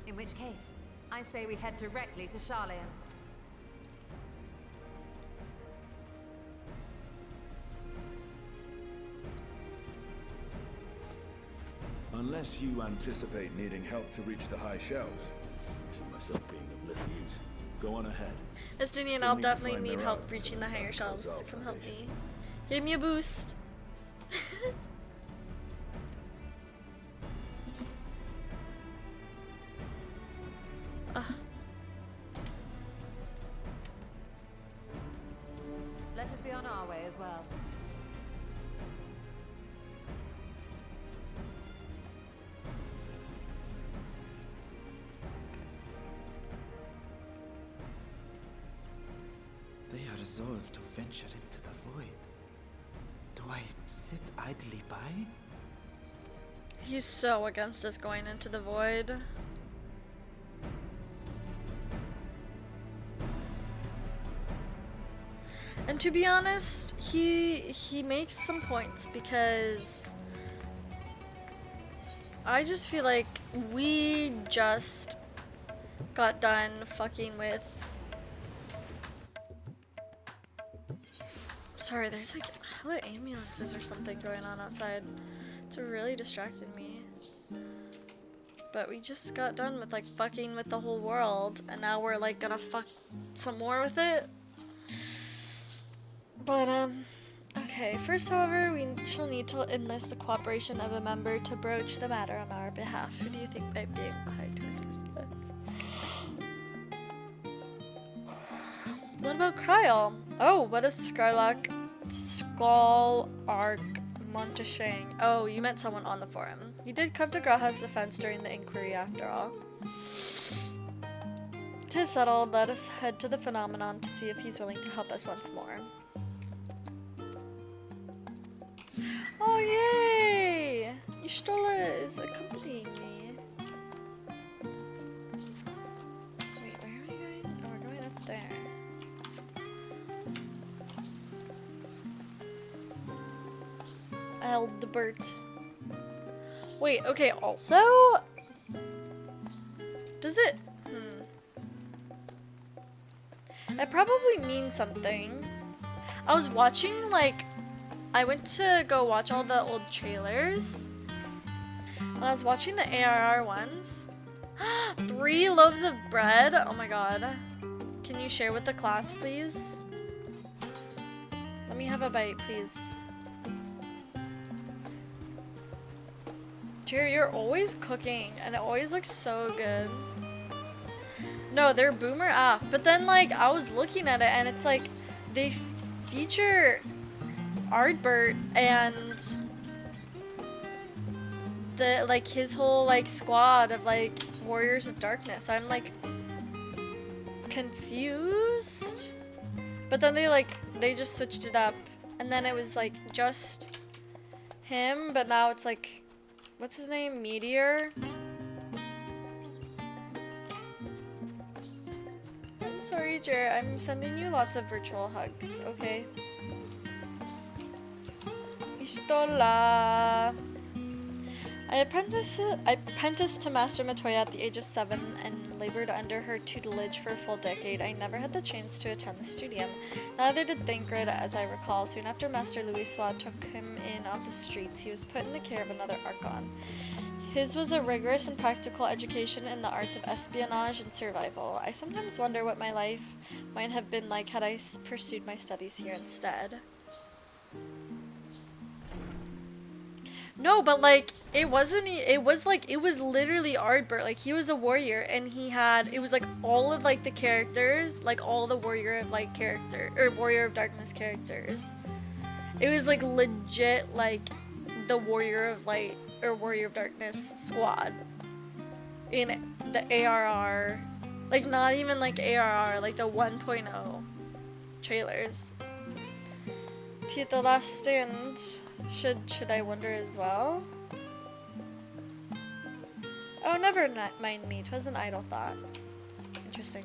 In which case, I say we head directly to Charlian. Unless you anticipate needing help to reach the high shelves. I see myself being of little use. Go on ahead. Estinian, I'll definitely need help reaching the higher shelves. Come help me. Give me a boost. Let us be on our way as well. They are resolved to venture into the void. Do I sit idly by? He's so against us going into the void. And to be honest, he makes some points, because I just feel like we just got done fucking with... Sorry, there's like hella ambulances or something going on outside. It's really distracted me. But we just got done with like fucking with the whole world, and now we're like gonna fuck some more with it. But okay, first however, we shall need to enlist the cooperation of a member to broach the matter on our behalf. Who do you think might be inclined to assist us? What about Kryl? Oh, what is Skylark? Skull-Ark Monteshang. Oh, you meant someone on the forum. He did come to Graha's defense during the inquiry after all. 'Tis settled. Let us head to the phenomenon to see if he's willing to help us once more. Oh, yay! Y'shtola is accompanying me. Wait, where are we going? Oh, we're going up there. Aldebert. Wait, okay, also... Does it... It probably means something. I was watching, like... I went to go watch all the old trailers. And I was watching the ARR ones. 3 loaves of bread? Oh my god. Can you share with the class, please? Let me have a bite, please. Dear, you're always cooking, and it always looks so good. No, they're boomer AF. But then, like, I was looking at it, and it's like, they feature Ardbert and the, like, his whole, like, squad of, like, Warriors of Darkness. So I'm, like, confused. But then they just switched it up. And then it was, like, just him, but now it's, like, what's his name? Meteor? I'm sorry, Jer. I'm sending you lots of virtual hugs, okay? Y'shtola. I apprenticed to Master Matoya at the age of 7 and labored under her tutelage for a full decade. I never had the chance to attend the studium. Neither did Thancred, as I recall. Soon after Master Louisoix took him in off the streets, he was put in the care of another Archon. His was a rigorous and practical education in the arts of espionage and survival. I sometimes wonder what my life might have been like had I pursued my studies here instead. No, but like, it was literally Ardbert. Like, he was a warrior, and it was like all of like the characters, like all the Warrior of Light Warrior of Darkness characters. It was like legit like the Warrior of Light or Warrior of Darkness squad in the ARR, like not even like ARR, like the 1.0 trailers. To the last stand. Should I wonder as well? Oh, never mind me. 'Twas an idle thought. Interesting.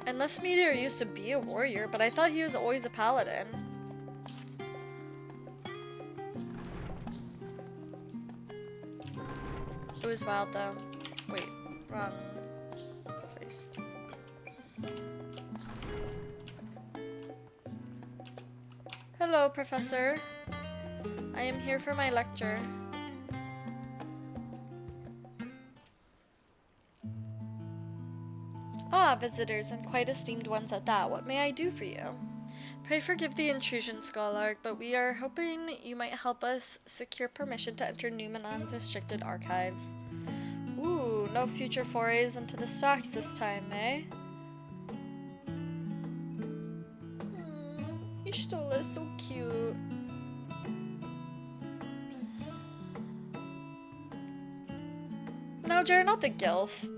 Unless Meteor used to be a warrior, but I thought he was always a paladin. It was wild though. Wait, wrong place. Hello, Professor. I am here for my lecture. Ah, visitors, and quite esteemed ones at that. What may I do for you? Pray forgive the intrusion, Scholar, but we are hoping you might help us secure permission to enter Numenon's restricted archives. Ooh, no future forays into the stocks this time, eh? Ishtola is so cute. No, Jared, not the gilf.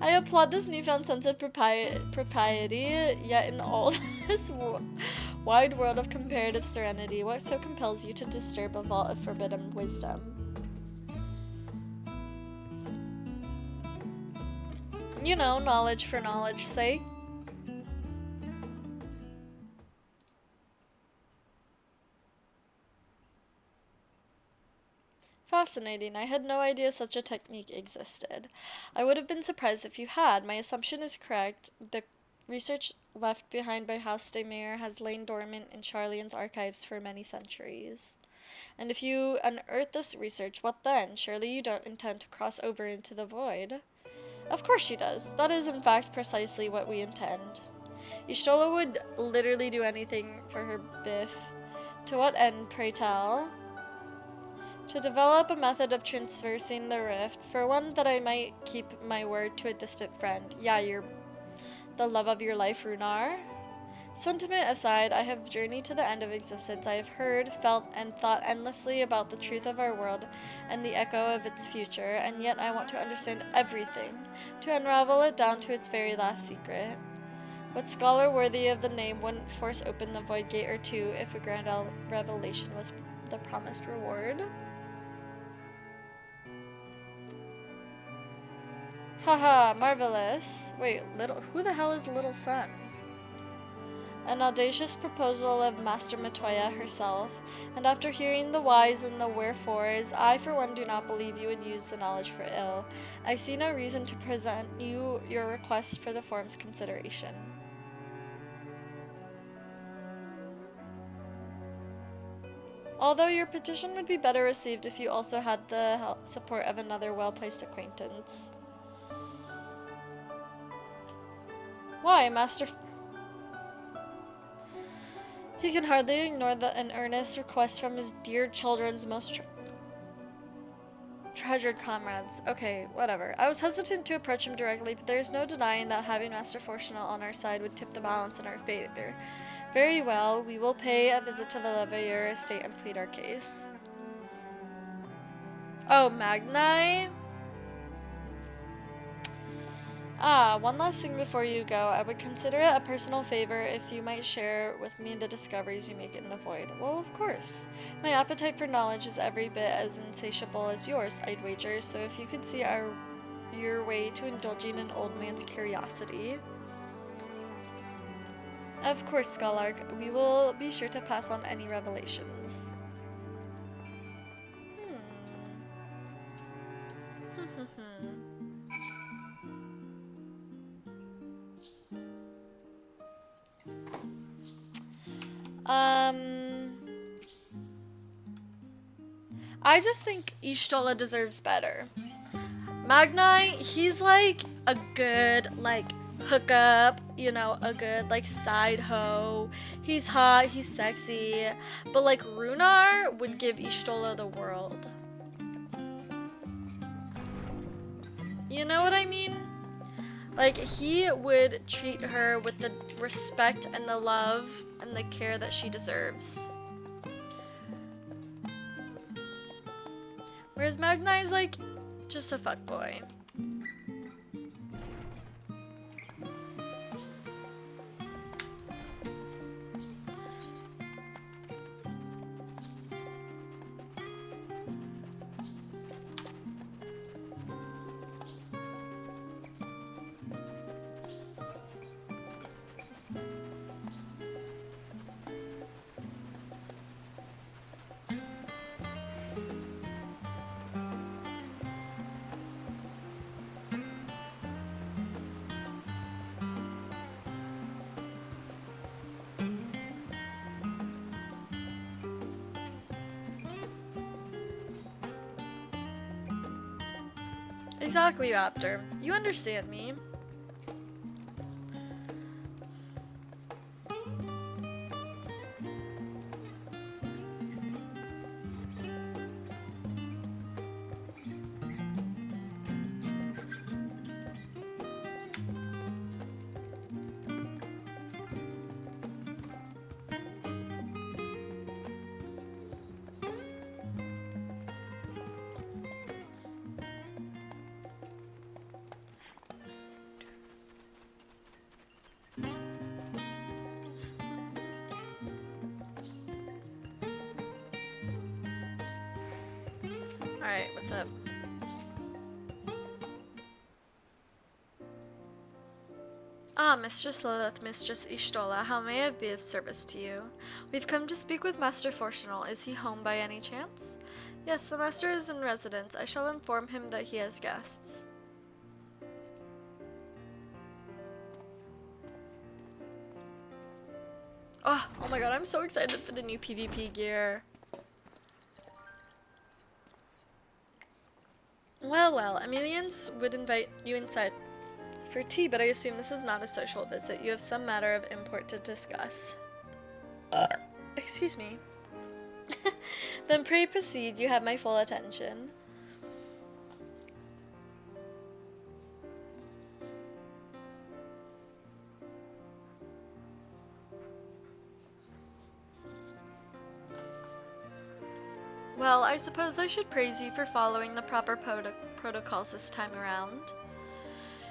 I applaud this newfound sense of propriety, yet in all this wide world of comparative serenity, what so compels you to disturb a vault of forbidden wisdom? You know, knowledge for knowledge's sake. Fascinating. I had no idea such a technique existed. I would have been surprised if you had. My assumption is correct. The research left behind by House de Mayer has lain dormant in Charlian's archives for many centuries. And if you unearth this research, what then? Surely you don't intend to cross over into the void. Of course she does. That is, in fact, precisely what we intend. Y'shtola would literally do anything for her biff. To what end, pray tell? To develop a method of traversing the rift, for one that I might keep my word to a distant friend. Yeah, you're the love of your life, Runar. Sentiment aside, I have journeyed to the end of existence. I have heard, felt, and thought endlessly about the truth of our world and the echo of its future, and yet I want to understand everything, to unravel it down to its very last secret. What scholar worthy of the name wouldn't force open the void gate or two if a grand revelation was the promised reward? Haha, marvelous. Wait, who the hell is Little Sun? An audacious proposal of Master Matoya herself, and after hearing the whys and the wherefores, I for one do not believe you would use the knowledge for ill. I see no reason to present you your request for the form's consideration. Although your petition would be better received if you also had the support of another well-placed acquaintance. Why, Master... He can hardly ignore an earnest request from his dear children's most treasured comrades. Okay, whatever. I was hesitant to approach him directly, but there's no denying that having Master Fortunal on our side would tip the balance in our favor. Very well, we will pay a visit to the Leveilleur estate and plead our case. Oh, Magnai? Ah, one last thing before you go. I would consider it a personal favor if you might share with me the discoveries you make in the void. Well, of course. My appetite for knowledge is every bit as insatiable as yours, I'd wager, so if you could see your way to indulging an old man's curiosity. Of course, Scholark. We will be sure to pass on any revelations. I just think Y'shtola deserves better. Magnai, he's like a good, like, hookup, you know, a good, like, side hoe. He's hot, he's sexy, but, like, Runar would give Y'shtola the world. You know what I mean? Like, he would treat her with the respect and the love and the care that she deserves. Whereas Magnai's like, just a fuckboy. Exactly, Raptor. You understand me. Alright, what's up? Ah, Mistress Lilith, Mistress Ishtola, how may I be of service to you? We've come to speak with Master Fortunal. Is he home by any chance? Yes, the Master is in residence. I shall inform him that he has guests. Oh my god, I'm so excited for the new PvP gear. Well, Emilians would invite you inside for tea, but I assume this is not a social visit. You have some matter of import to discuss. Excuse me. Then pray proceed. You have my full attention. Well, I suppose I should praise you for following the proper protocols this time around.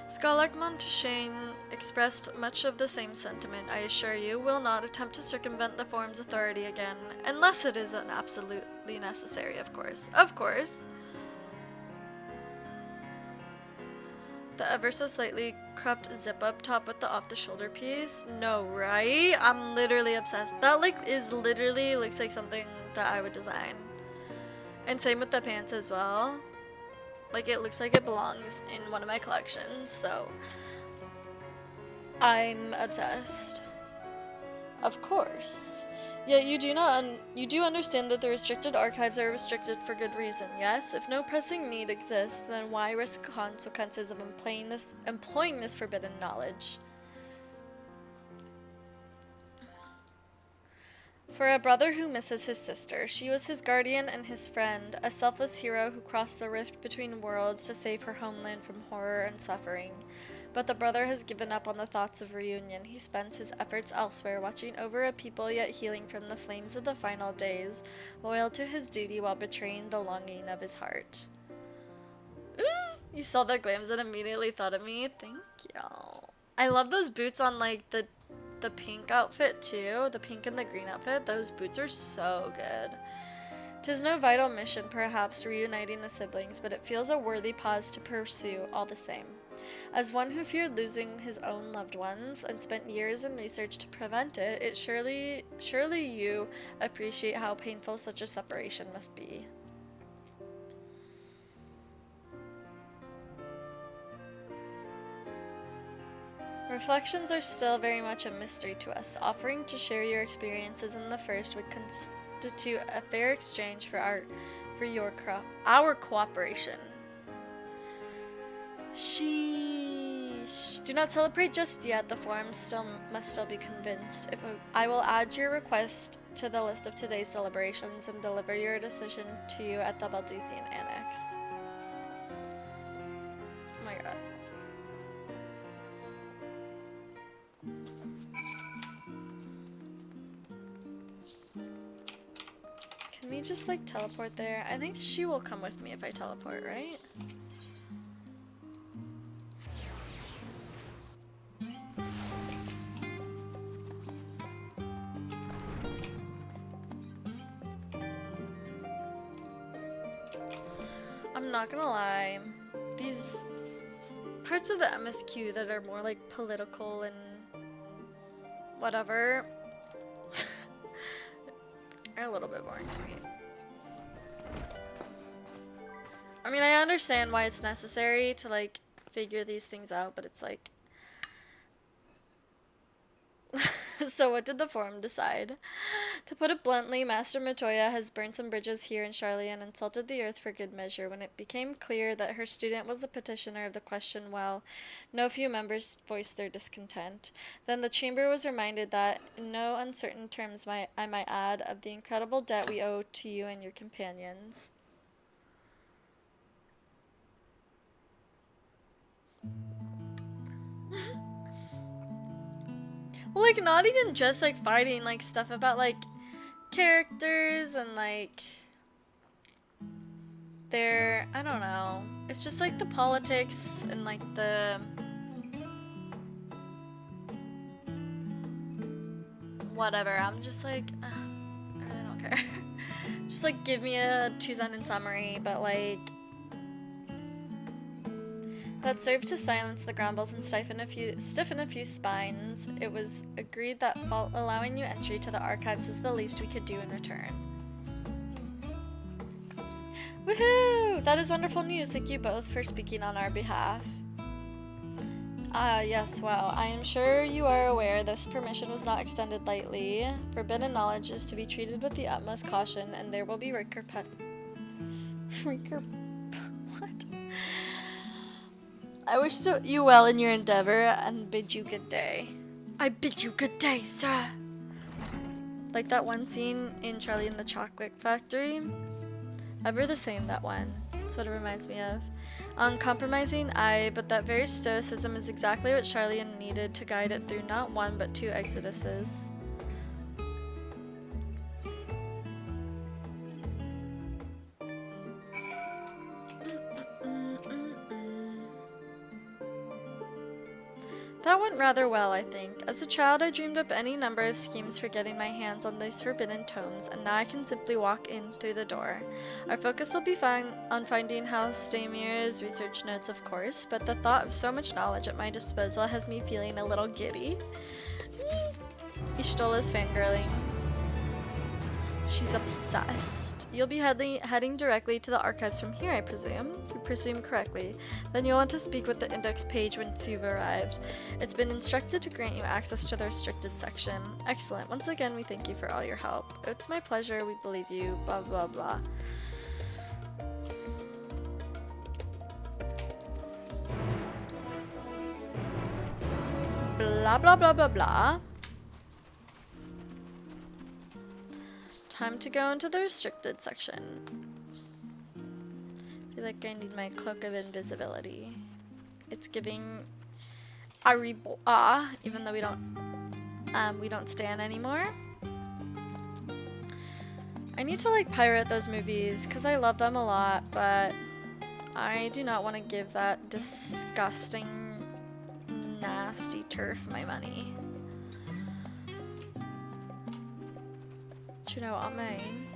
Scholar Montaigne expressed much of the same sentiment, I assure you, will not attempt to circumvent the form's authority again, unless it is absolutely necessary, of course. Of course! The ever so slightly cropped zip-up top with the off-the-shoulder piece? No, right? I'm literally obsessed. That, looks like something that I would design. And same with the pants as well. Like, it looks like it belongs in one of my collections, so I'm obsessed. Of course. Yet you do understand that the restricted archives are restricted for good reason, yes? If no pressing need exists, then why risk the consequences of employing this forbidden knowledge? For a brother who misses his sister, she was his guardian and his friend, a selfless hero who crossed the rift between worlds to save her homeland from horror and suffering. But the brother has given up on the thoughts of reunion. He spends his efforts elsewhere, watching over a people yet healing from the flames of the final days, loyal to his duty while betraying the longing of his heart. You saw the glams and immediately thought of me? Thank you. I love those boots on, like, the pink outfit too, the pink and the green outfit. Those boots are so good. 'Tis no vital mission, perhaps, reuniting the siblings, but it feels a worthy cause to pursue all the same. As one who feared losing his own loved ones and spent years in research to prevent it, surely you appreciate how painful such a separation must be. Reflections are still very much a mystery to us. Offering to share your experiences in the first would constitute a fair exchange for our cooperation. Sheesh. Do not celebrate just yet. The forum must still be convinced. I will add your request to the list of today's deliberations and deliver your decision to you at the Valdesian Annex. Oh my god. Can we just, like, teleport there? I think she will come with me if I teleport, right? I'm not gonna lie. These parts of the MSQ that are more, like, political and whatever are a little bit boring to me. I mean, I understand why it's necessary to, like, figure these things out, but it's like So what did the forum decide? To put it bluntly, Master Matoya has burned some bridges here in Charlie and insulted the earth for good measure. When it became clear that her student was the petitioner of the question, well, no few members voiced their discontent. Then the chamber was reminded that, in no uncertain terms I might add, of the incredible debt we owe to you and your companions. Well, like, not even just, like, fighting, like, stuff about, like, characters and, like, their, I don't know. It's just, like, the politics and, like, the... whatever. I'm just, like, I really don't care. Just, like, give me a 2-sentence summary, but, like... that served to silence the grumbles and stiffen a few spines. It was agreed that allowing you entry to the archives was the least we could do in return. Woohoo! That is wonderful news. Thank you both for speaking on our behalf. Ah, yes, well, I am sure you are aware this permission was not extended lightly. Forbidden knowledge is to be treated with the utmost caution, and there will be what? I wish you well in your endeavor and bid you good day. I bid you good day, sir. Like that one scene in Charlie and the Chocolate Factory. Ever the same, that one. That's what it reminds me of. Uncompromising, aye, but that very stoicism is exactly what Charlie needed to guide it through not one but 2 exoduses. That went rather well, I think. As a child, I dreamed up any number of schemes for getting my hands on these forbidden tomes, and now I can simply walk in through the door. Our focus will be on finding House Stamir's research notes, of course, but the thought of so much knowledge at my disposal has me feeling a little giddy. Ishtola's fangirling. She's obsessed. You'll be heading directly to the archives from here, I presume. You presume correctly. Then you'll want to speak with the index page once you've arrived. It's been instructed to grant you access to the restricted section. Excellent. Once again, we thank you for all your help. It's my pleasure. We believe you. Blah, blah, blah. Blah, blah, blah, blah, blah. Time to go into the restricted section. I feel like I need my cloak of invisibility. It's giving Ariboa, even though we don't stand anymore. I need to like pirate those movies because I love them a lot, but I do not want to give that disgusting, nasty turf my money. Do you know what I mean?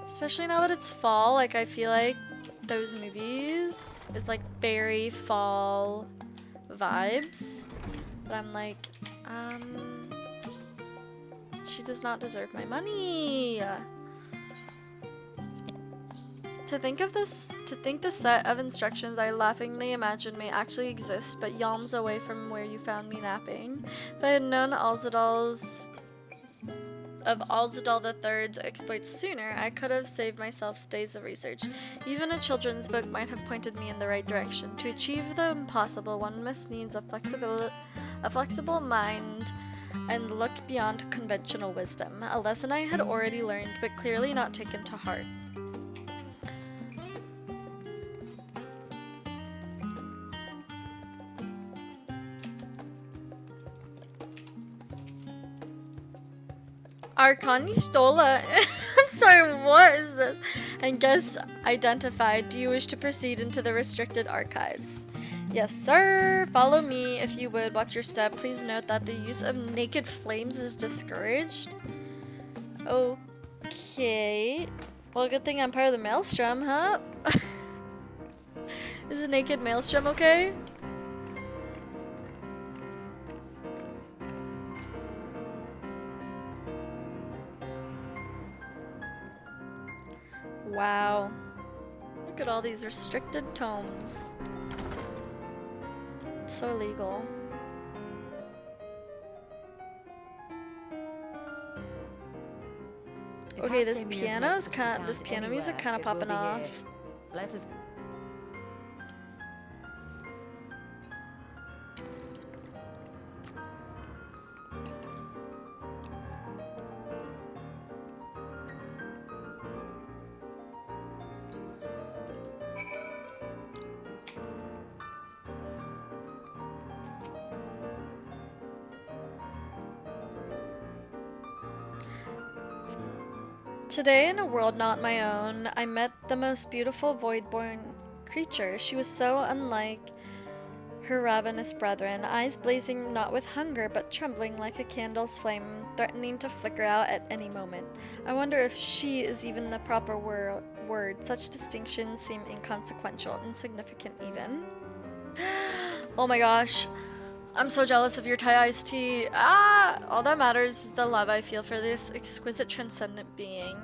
Especially now that it's fall, like I feel like those movies is like very fall vibes. But I'm like, she does not deserve my money. To think the set of instructions I laughingly imagine may actually exist, but yalms away from where you found me napping. If I had known Alzadal III's exploits sooner, I could have saved myself days of research. Even a children's book might have pointed me in the right direction. To achieve the impossible, one must needs a flexible mind and look beyond conventional wisdom. A lesson I had already learned, but clearly not taken to heart. Arcani Stola. I'm sorry, what is this? And guest identified. Do you wish to proceed into the restricted archives? Yes, sir. Follow me if you would. Watch your step. Please note that the use of naked flames is discouraged. Okay. Well, good thing I'm part of the Maelstrom, huh? Is a naked Maelstrom okay? Wow. Look at all these restricted tomes. It's so illegal. If Okay, House this Damia's piano's notes can be kind, this found piano music anywhere, kind of it will popping be here. off. Let us. Today, in a world not my own, I met the most beautiful void-born creature. She was so unlike her ravenous brethren, eyes blazing not with hunger, but trembling like a candle's flame, threatening to flicker out at any moment. I wonder if she is even the proper word. Such distinctions seem inconsequential, insignificant even. Oh my gosh. I'm so jealous of your Thai iced tea. Ah! All that matters is the love I feel for this exquisite transcendent being.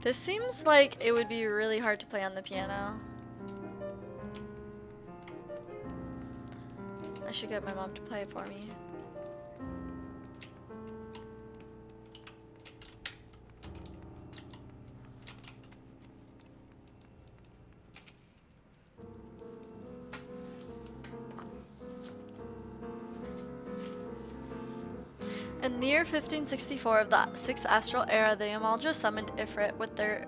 This seems like it would be really hard to play on the piano. I should get my mom to play it for me. In the year 1564 of the 6th astral era, the Amalja summoned Ifrit with their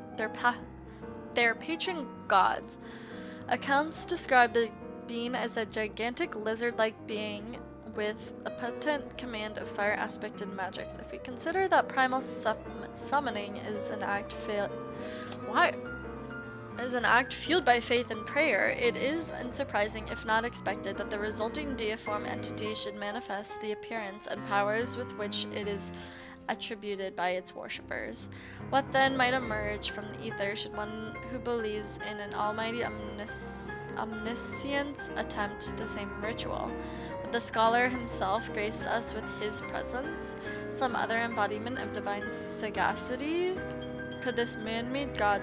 patron gods. Accounts describe the being as a gigantic lizard-like being with a potent command of fire aspected magics. If we consider that primal summoning is an act fueled by faith and prayer, it is unsurprising, if not expected, that the resulting deiform entity should manifest the appearance and powers with which it is attributed by its worshippers. What then might emerge from the ether should one who believes in an almighty omniscience attempt the same ritual? Would the scholar himself grace us with his presence? Some other embodiment of divine sagacity? Could this man-made god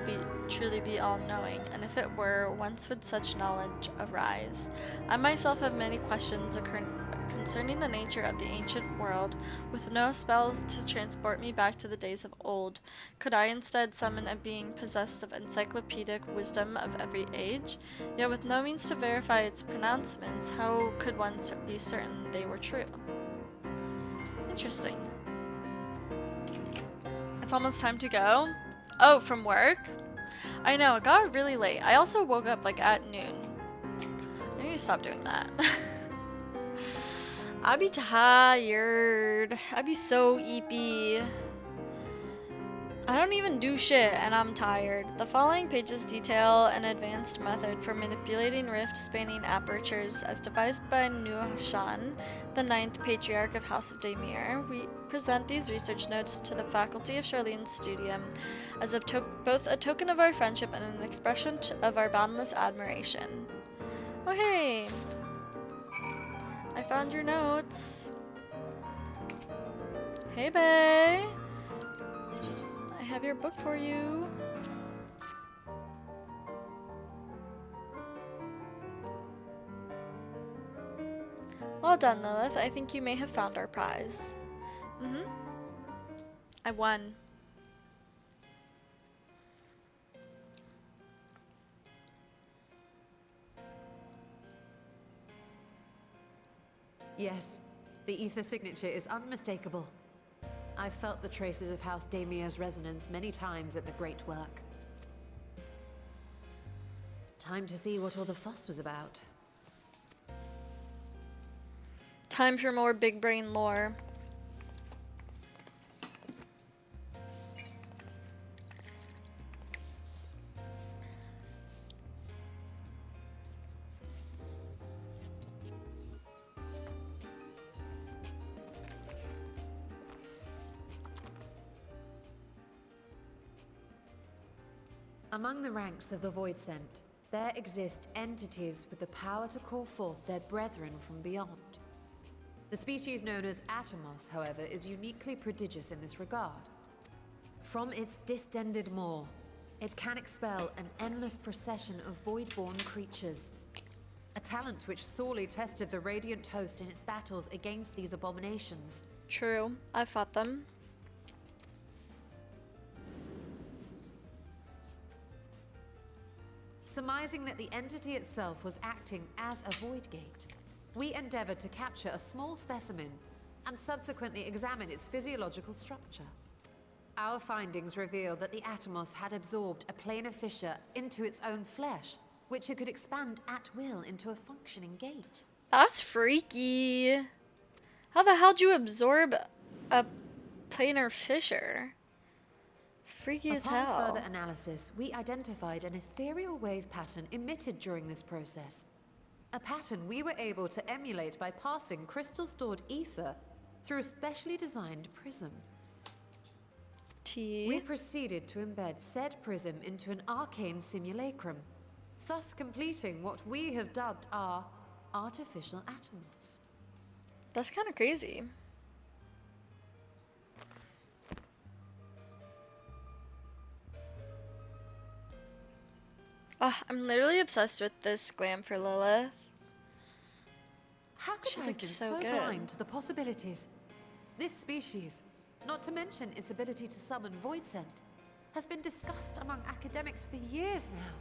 truly be all-knowing? And if it were, whence would such knowledge arise? I myself have many questions concerning the nature of the ancient world. With no spells to transport me back to the days of old, could I instead summon a being possessed of encyclopedic wisdom of every age? Yet with no means to verify its pronouncements, how could one be certain they were true? Interesting. It's almost time to go. Oh, from work? I know, it got really late. I also woke up like at noon. I need to stop doing that. I be tired. I be so eepy. I don't even do shit and I'm tired. The following pages detail an advanced method for manipulating rift spanning apertures as devised by Nuhashan, the 9th patriarch of House of Daimir. We present these research notes to the faculty of Charlene's studium as both a token of our friendship and an expression of our boundless admiration. Oh hey! I found your notes. Hey bae! I have your book for you. Well done, Lilith. I think you may have found our prize. I won. Yes, the ether signature is unmistakable. I've felt the traces of House Daimir's resonance many times at the Great Work. Time to see what all the fuss was about. Time for more big brain lore. Among the ranks of the Void Sent, there exist entities with the power to call forth their brethren from beyond. The species known as Atomos, however, is uniquely prodigious in this regard. From its distended maw, it can expel an endless procession of void-born creatures, a talent which sorely tested the Radiant Host in its battles against these abominations. True, I fought them. Surmising that the entity itself was acting as a void gate, we endeavored to capture a small specimen and subsequently examine its physiological structure. Our findings revealed that the Atomos had absorbed a planar fissure into its own flesh, which it could expand at will into a functioning gate. That's freaky. How the hell do you absorb a planar fissure? Freaky as hell. Upon further analysis, we identified an ethereal wave pattern emitted during this process. A pattern we were able to emulate by passing crystal-stored ether through a specially designed prism. We proceeded to embed said prism into an arcane simulacrum, thus completing what we have dubbed our artificial Atomos. That's kind of crazy. Oh, I'm literally obsessed with this glam for Lilith. How could She I have looks been so so good. blind to the possibilities? This species, not to mention its ability to summon void scent, has been discussed among academics for years now.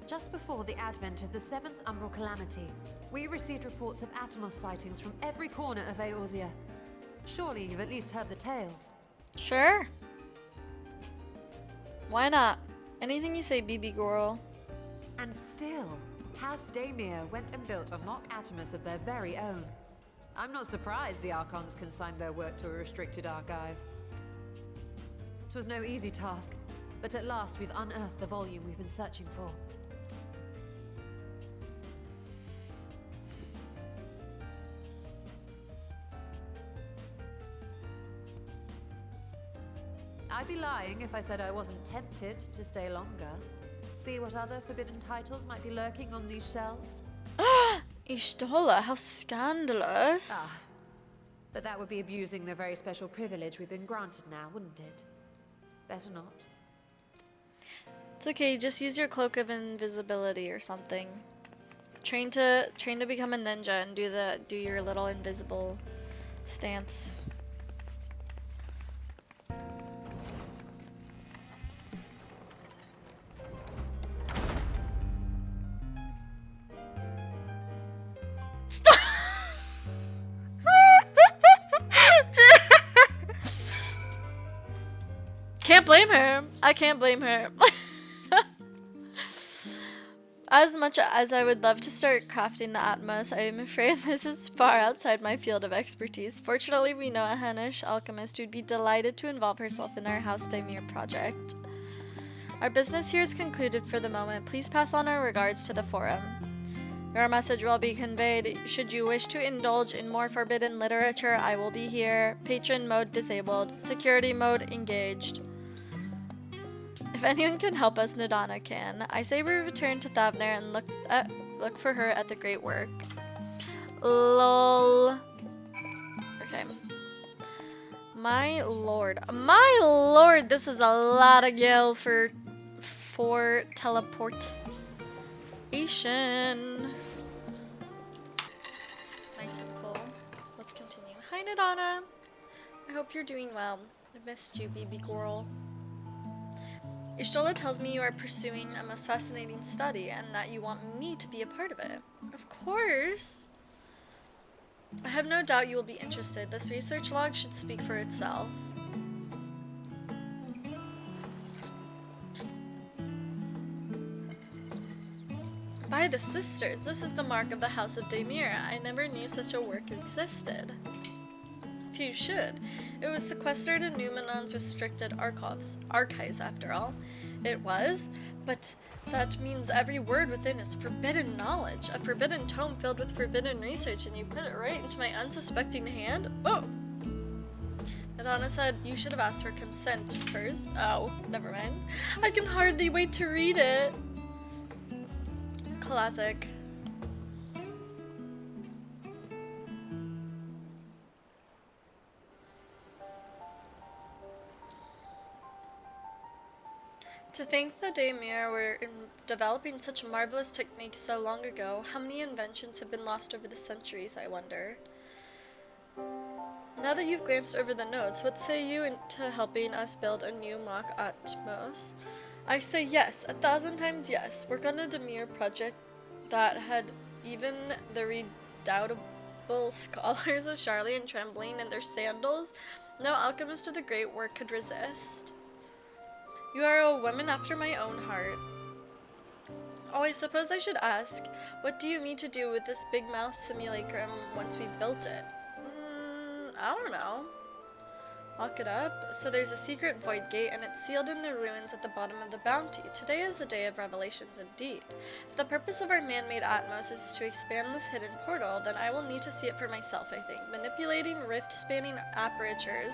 Just before the advent of the 7th Umbral Calamity, we received reports of Atomos sightings from every corner of Eorzea. Surely you've at least heard the tales. Sure. Why not? Anything you say, BB girl. And still, House Daemir went and built a mock Atomos of their very own. I'm not surprised the Archons consigned their work to a restricted archive. It was no easy task, but at last we've unearthed the volume we've been searching for. I'd be lying if I said I wasn't tempted to stay longer. See what other forbidden titles might be lurking on these shelves. Ishtola, how scandalous. Ah, but that would be abusing the very special privilege we've been granted now, wouldn't it? Better not. It's okay, just use your cloak of invisibility or something. Train to become a ninja and do your little invisible stance. Can't blame her. I can't blame her. As much as I would love to start crafting the Atmos, I am afraid this is far outside my field of expertise. Fortunately, we know a Hanish alchemist who'd be delighted to involve herself in our House Daemir project. Our business here is concluded for the moment. Please pass on our regards to the forum. Your message will be conveyed. Should you wish to indulge in more forbidden literature, I will be here. Patron mode disabled. Security mode engaged. If anyone can help us, Nadana can. I say we return to Thavner and look for her at the great work. Lol. Okay. My lord, this is a lot of yell for teleportation. Nice and full. Let's continue. Hi, Nadana. I hope you're doing well. I missed you, baby girl. Ishtola tells me you are pursuing a most fascinating study and that you want me to be a part of it. Of course! I have no doubt you will be interested. This research log should speak for itself. By the sisters, this is the mark of the House of Daemir. I never knew such a work existed. Few should. It was sequestered in Numenon's restricted archives after all. It was, but that means every word within is forbidden knowledge, a forbidden tome filled with forbidden research, and you put it right into my unsuspecting hand? Oh! Adana said, you should have asked for consent first. Oh, never mind. I can hardly wait to read it. Classic. To think the Daemir were developing such marvelous techniques so long ago, how many inventions have been lost over the centuries, I wonder. Now that you've glanced over the notes, what say you into helping us build a new mock Atmos? I say yes, 1,000 times yes. Work on a Daemir project that had even the redoubtable scholars of Charlian trembling in their sandals. No alchemist of the great work could resist. You are a woman after my own heart. Oh, I suppose I should ask, what do you mean to do with this big mouse simulacrum once we've built it? I don't know. Lock it up. So there's a secret void gate and it's sealed in the ruins at the bottom of the bounty. Today is a day of revelations indeed. If the purpose of our man-made Atmos is to expand this hidden portal, then I will need to see it for myself, I think. Manipulating rift-spanning apertures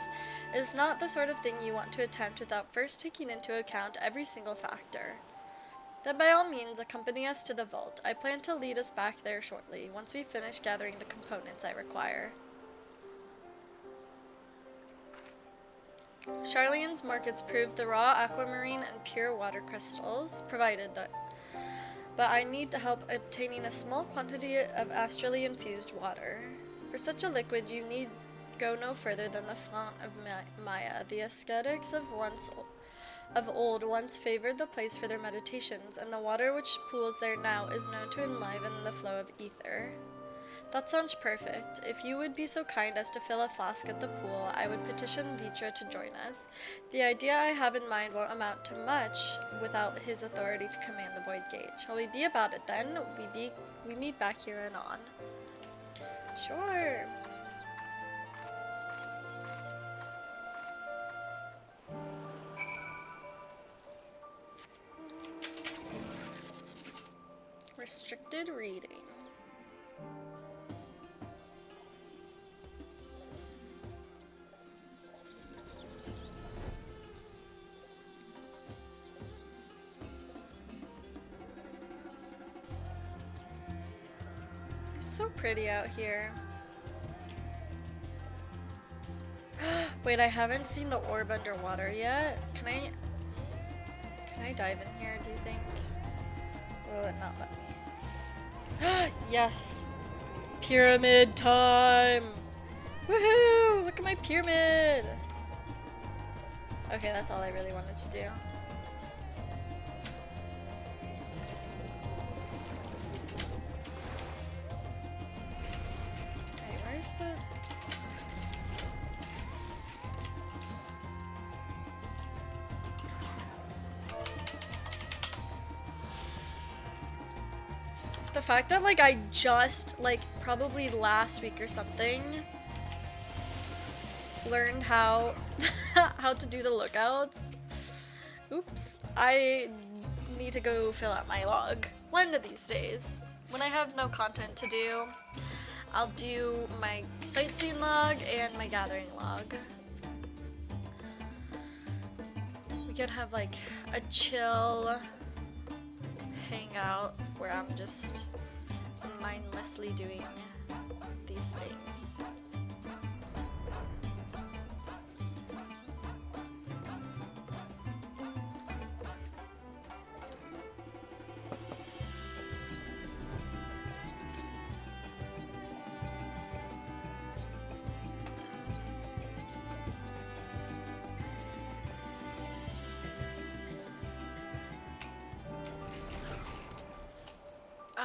is not the sort of thing you want to attempt without first taking into account every single factor. Then by all means, accompany us to the vault. I plan to lead us back there shortly, once we finish gathering the components I require. Charlian's markets prove the raw aquamarine and pure water crystals, provided that. But I need to help obtaining a small quantity of astrally infused water. For such a liquid, you need go no further than the font of Maya. The ascetics of old once favored the place for their meditations, and the water which pools there now is known to enliven the flow of ether. That sounds perfect. If you would be so kind as to fill a flask at the pool, I would petition Vitra to join us. The idea I have in mind won't amount to much without his authority to command the Void Gate. Shall we be about it then? We meet back here anon. Sure. Restricted reading. It's so pretty out here. Wait, I haven't seen the orb underwater yet. Can I dive in here, do you think? Will it not let me? Yes! Pyramid time! Woohoo! Look at my pyramid! Okay, that's all I really wanted to do. Okay, where's the... The fact that, like, I just, like, probably last week or something, learned how how to do the lookouts. Oops. I need to go fill out my log. One of these days. When I have no content to do, I'll do my sightseeing log and my gathering log. We could have, like, a chill hangout where I'm just mindlessly doing these things.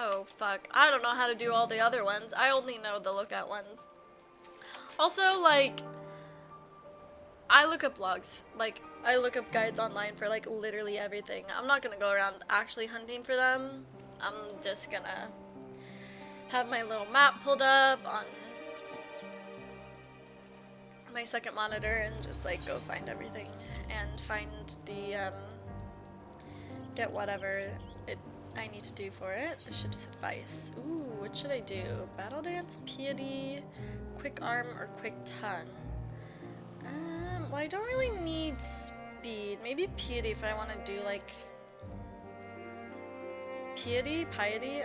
Oh, fuck. I don't know how to do all the other ones. I only know the lookout ones. Also, like, I look up logs. Like, I look up guides online for, like, literally everything. I'm not gonna go around actually hunting for them. I'm just gonna have my little map pulled up on my second monitor and just, like, go find everything. And find the, get whatever I need to do for it. This should suffice. Ooh, what should I do? Battle Dance, Piety, Quick Arm, or Quick Tongue? Well, I don't really need speed. Maybe piety if I want to do like piety.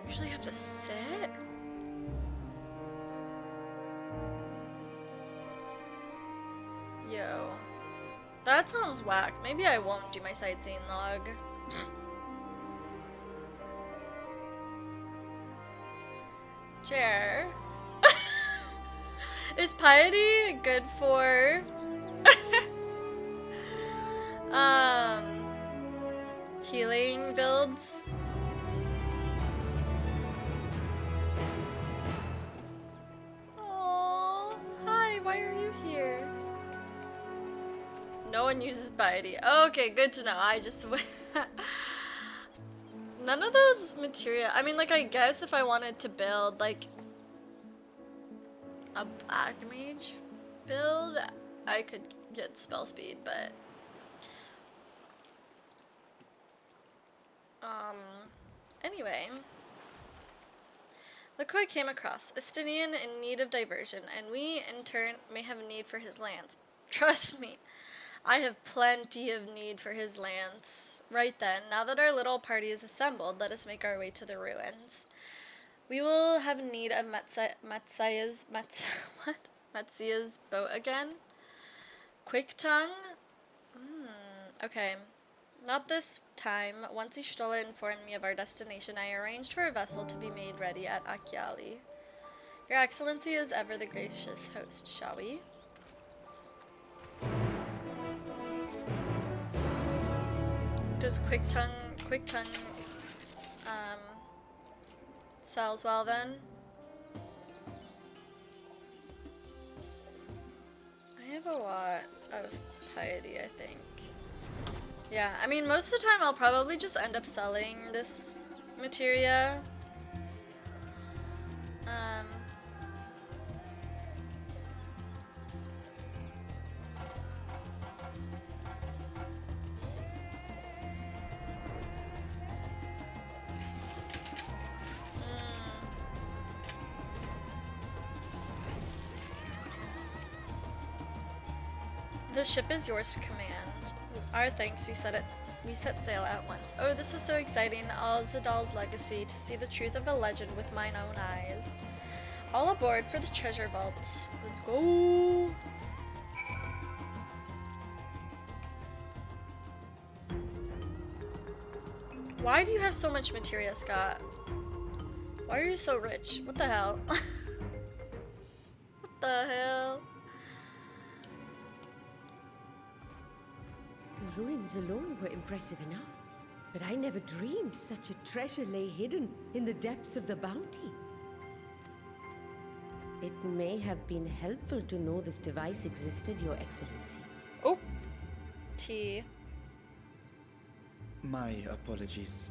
Usually have to sit. Yo, that sounds whack. Maybe I won't do my sightseeing log. Chair. Is piety good for healing builds? Aww, hi, why are you here? No one uses piety. Okay, good to know. I just none of those materia. I mean, like, I guess if I wanted to build like a black mage build, I could get spell speed, but anyway, look who I came across. A Stynian in need of diversion, and we in turn may have a need for his lands. Trust me, I have plenty of need for his lands. Right then, now that our little party is assembled, let us make our way to the ruins. We will have need of Matsia's boat again. Quick tongue? Okay. Not this time. Once Ishtola informed me of our destination, I arranged for a vessel to be made ready at Akyali. Your Excellency is ever the gracious host, shall we? Does quick tongue sells well then? I have a lot of piety, I think. Yeah, I mean, most of the time I'll probably just end up selling this materia. The ship is yours to command. Our thanks, we set sail at once. Oh, this is so exciting. Al-Zadal's legacy, to see the truth of a legend with mine own eyes. All aboard for the treasure vault. Let's go! Why do you have so much materia, Scott? Why are you so rich? What the hell? What the hell? The ruins alone were impressive enough, but I never dreamed such a treasure lay hidden in the depths of the bounty. It may have been helpful to know this device existed, Your Excellency. Oh, tea. My apologies.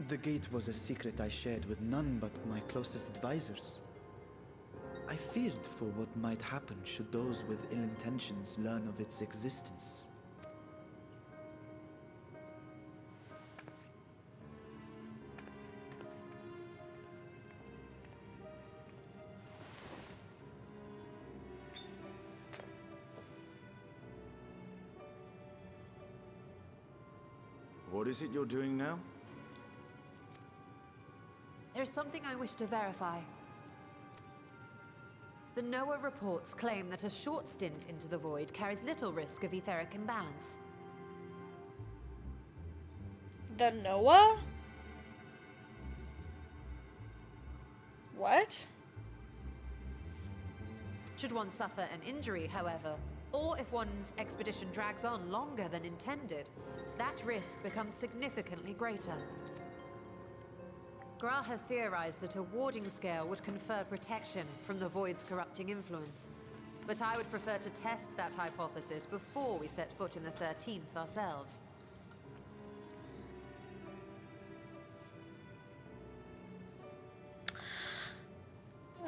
The gate was a secret I shared with none but my closest advisors. I feared for what might happen should those with ill intentions learn of its existence. What is it you're doing now? There is something I wish to verify. The NOAA reports claim that a short stint into the void carries little risk of etheric imbalance. The NOAA? What? Should one suffer an injury, however, or if one's expedition drags on longer than intended, that risk becomes significantly greater. Graha theorized that a warding scale would confer protection from the void's corrupting influence. But I would prefer to test that hypothesis before we set foot in the 13th ourselves.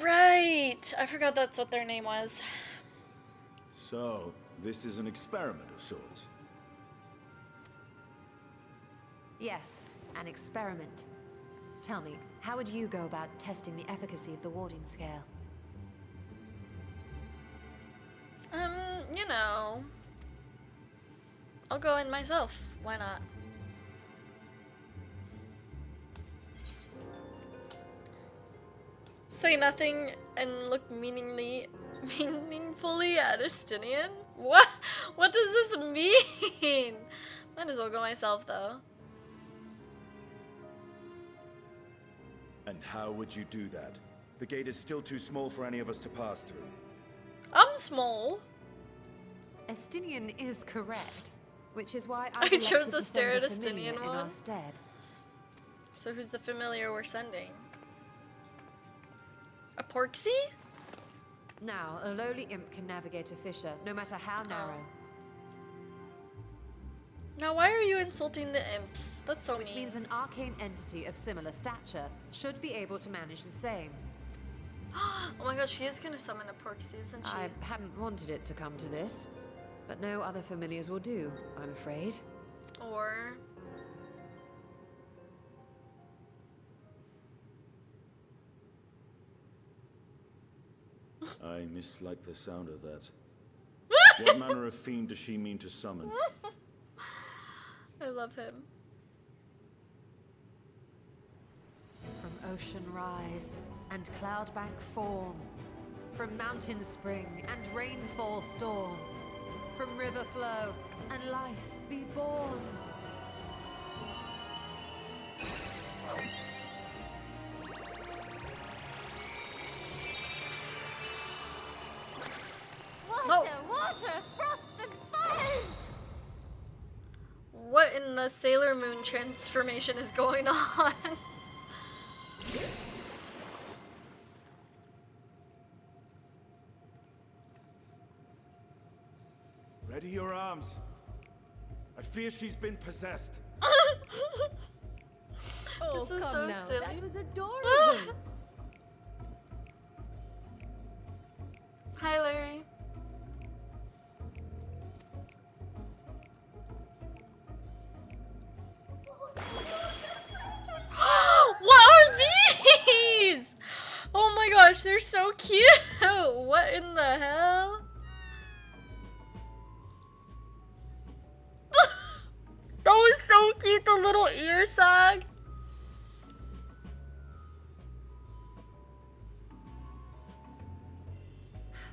Right! I forgot that's what their name was. So, this is an experiment of sorts. Yes, an experiment. Tell me, how would you go about testing the efficacy of the warding scale? I'll go in myself. Why not? Say nothing and look meaningfully at Estinian? What? What does this mean? Might as well go myself though. And how would you do that? The gate is still too small for any of us to pass through. I'm small. Estinian is correct, which is why I I chose the send a stereotypical familiar in one. our stead. So who's the familiar we're sending? A Porksy? Now, a lowly imp can navigate a fissure, no matter how narrow. Now why are you insulting the imps? That's so Which mean. means an arcane entity of similar stature should be able to manage the same. Oh my god, she is gonna summon a Porksy, isn't she? I hadn't wanted it to come to this, but no other familiars will do, I'm afraid. Or... I mislike the sound of that. What manner of fiend does she mean to summon? I love him. From ocean rise and cloudbank form, from mountain spring and rainfall storm, from river flow and life be born. Water, water, froth and foam! What in the Sailor Moon transformation is going on? Ready your arms. I fear she's been possessed. Oh, This is come so now. silly. That was adorable. Hi, Larry. What are these? Oh my gosh, they're so cute. What in the hell? That was so cute, the little ear sag.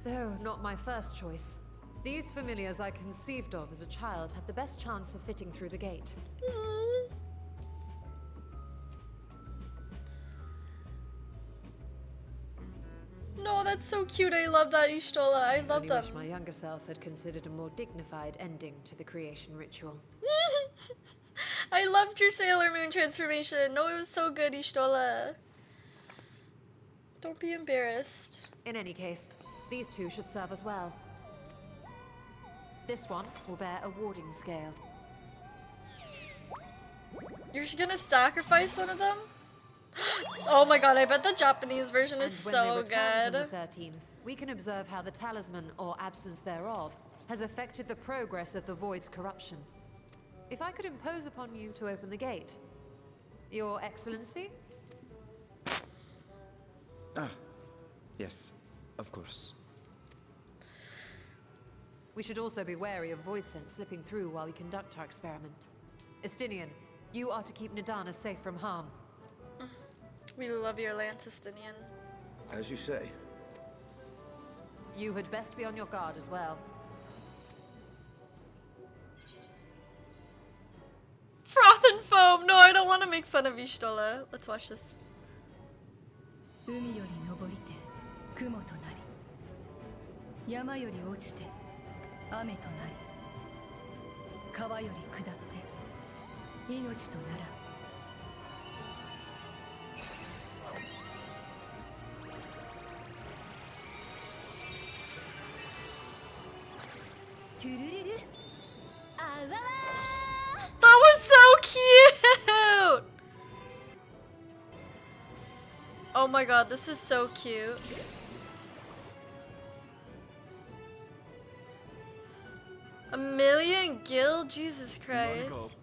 Though not my first choice. These familiars I conceived of as a child have the best chance of fitting through the gate. No, that's so cute. I love that, Ishtola. I love Only them. wish my younger self had considered a more dignified ending to the creation ritual. I loved your Sailor Moon transformation. No, it was so good, Ishtola. Don't be embarrassed. In any case, these two should serve us well. This one will bear a warding scale. You're gonna sacrifice one of them? Oh my god, I bet the Japanese version is And when so they return good. from the 13th, we can observe how the talisman, or absence thereof, has affected the progress of the Void's corruption. If I could impose upon you to open the gate. Your Excellency? Ah, yes, of course. We should also be wary of void scent slipping through while we conduct our experiment. Estinian, you are to keep Nadana safe from harm. We love your Lance, Estinian. As you say. You had best be on your guard as well. Froth and foam! No, I don't want to make fun of Ishtola. Let's watch this. 海より昇りて雲となり山より落ちて雨となり川より下って命とならトゥルルルあわわ That was so cute! Oh my god, this is so cute. A million gil? Jesus Christ.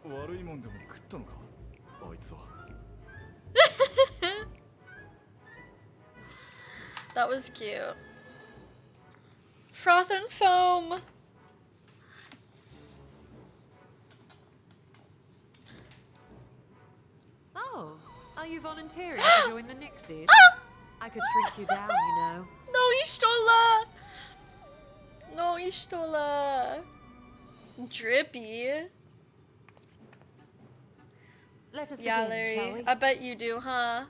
That was cute. Froth and foam. you volunteering to join the Nixies? I could shrink you down, you know. No, Ishtola! No, Ishtola. Drippy. Let us Yeah, begin, Larry. shall we? I bet you do, huh?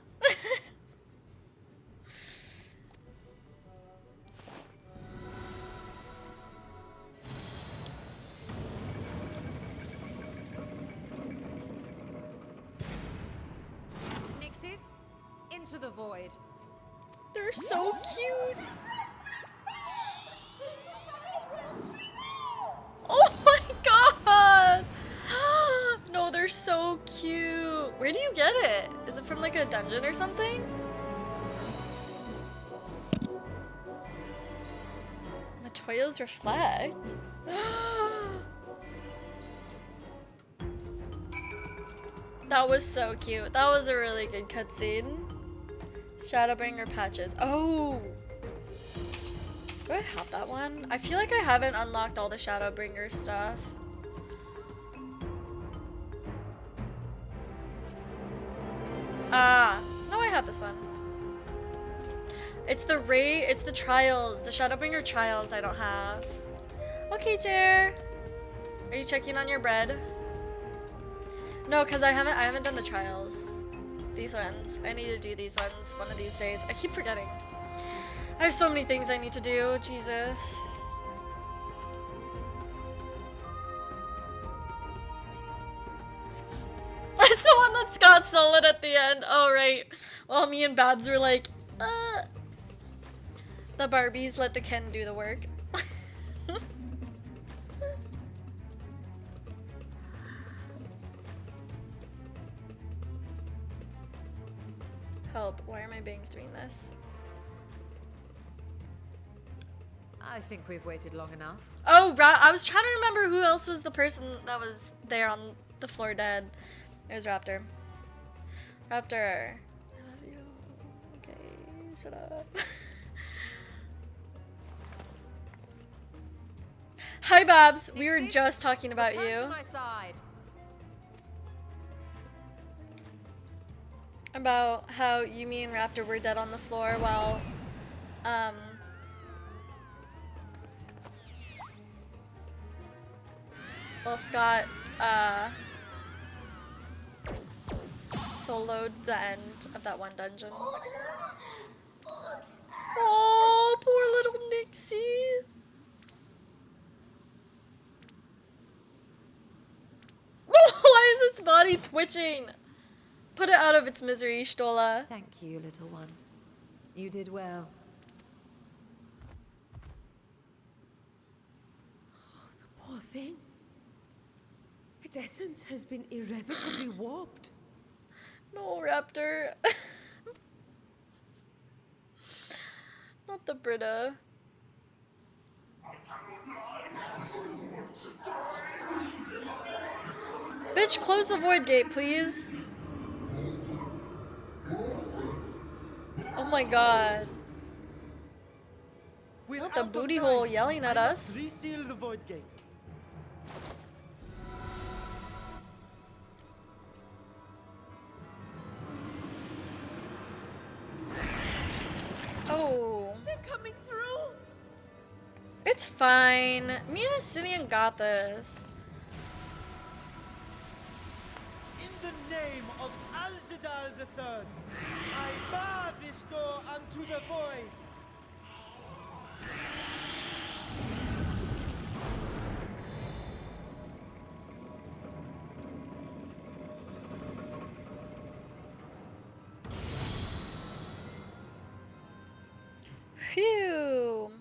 Nixies, into the void. They're so cute. Oh my god! No, they're so cute. Where do you get it? Is it from like a dungeon or something? Matoya's reflect. That was so cute. That was a really good cutscene. Shadowbringer patches. Oh! Do I have that one? I feel like I haven't unlocked all the Shadowbringer stuff. Ah, no, I have this one. It's the trials, the Shadowbringer trials I don't have. Okay, Jer. Are you checking on your bread? No, because I haven't done the trials. These ones. I need to do these ones one of these days. I keep forgetting. I have so many things I need to do. Jesus. It's the one that's got solid at the end. Oh, right. Well, me and Babs were like, the Barbies let the Ken do the work. Help. Why are my bangs doing this? I think we've waited long enough. Oh, I was trying to remember who else was the person that was there on the floor dead. It was Raptor. Raptor. I love you. Okay, shut up. Hi, Babs. We were just talking about you. To my side. About how you, me, and Raptor were dead on the floor while, Scott, soloed the end of that one dungeon. Oh, poor little Nixie. Why is its body twitching? Put it out of its misery, Stola. Thank you, little one. You did well. Oh, the poor thing. Its essence has been irrevocably warped. No, Raptor. Not the Brita. Bitch, close the void gate, please. Oh my god. Not the booty hole yelling at us. Reseal the void gate. Oh. They're coming through. It's fine. Me and Estinian got this. In the name of Alzadal III, I bar this door unto the void. Phew.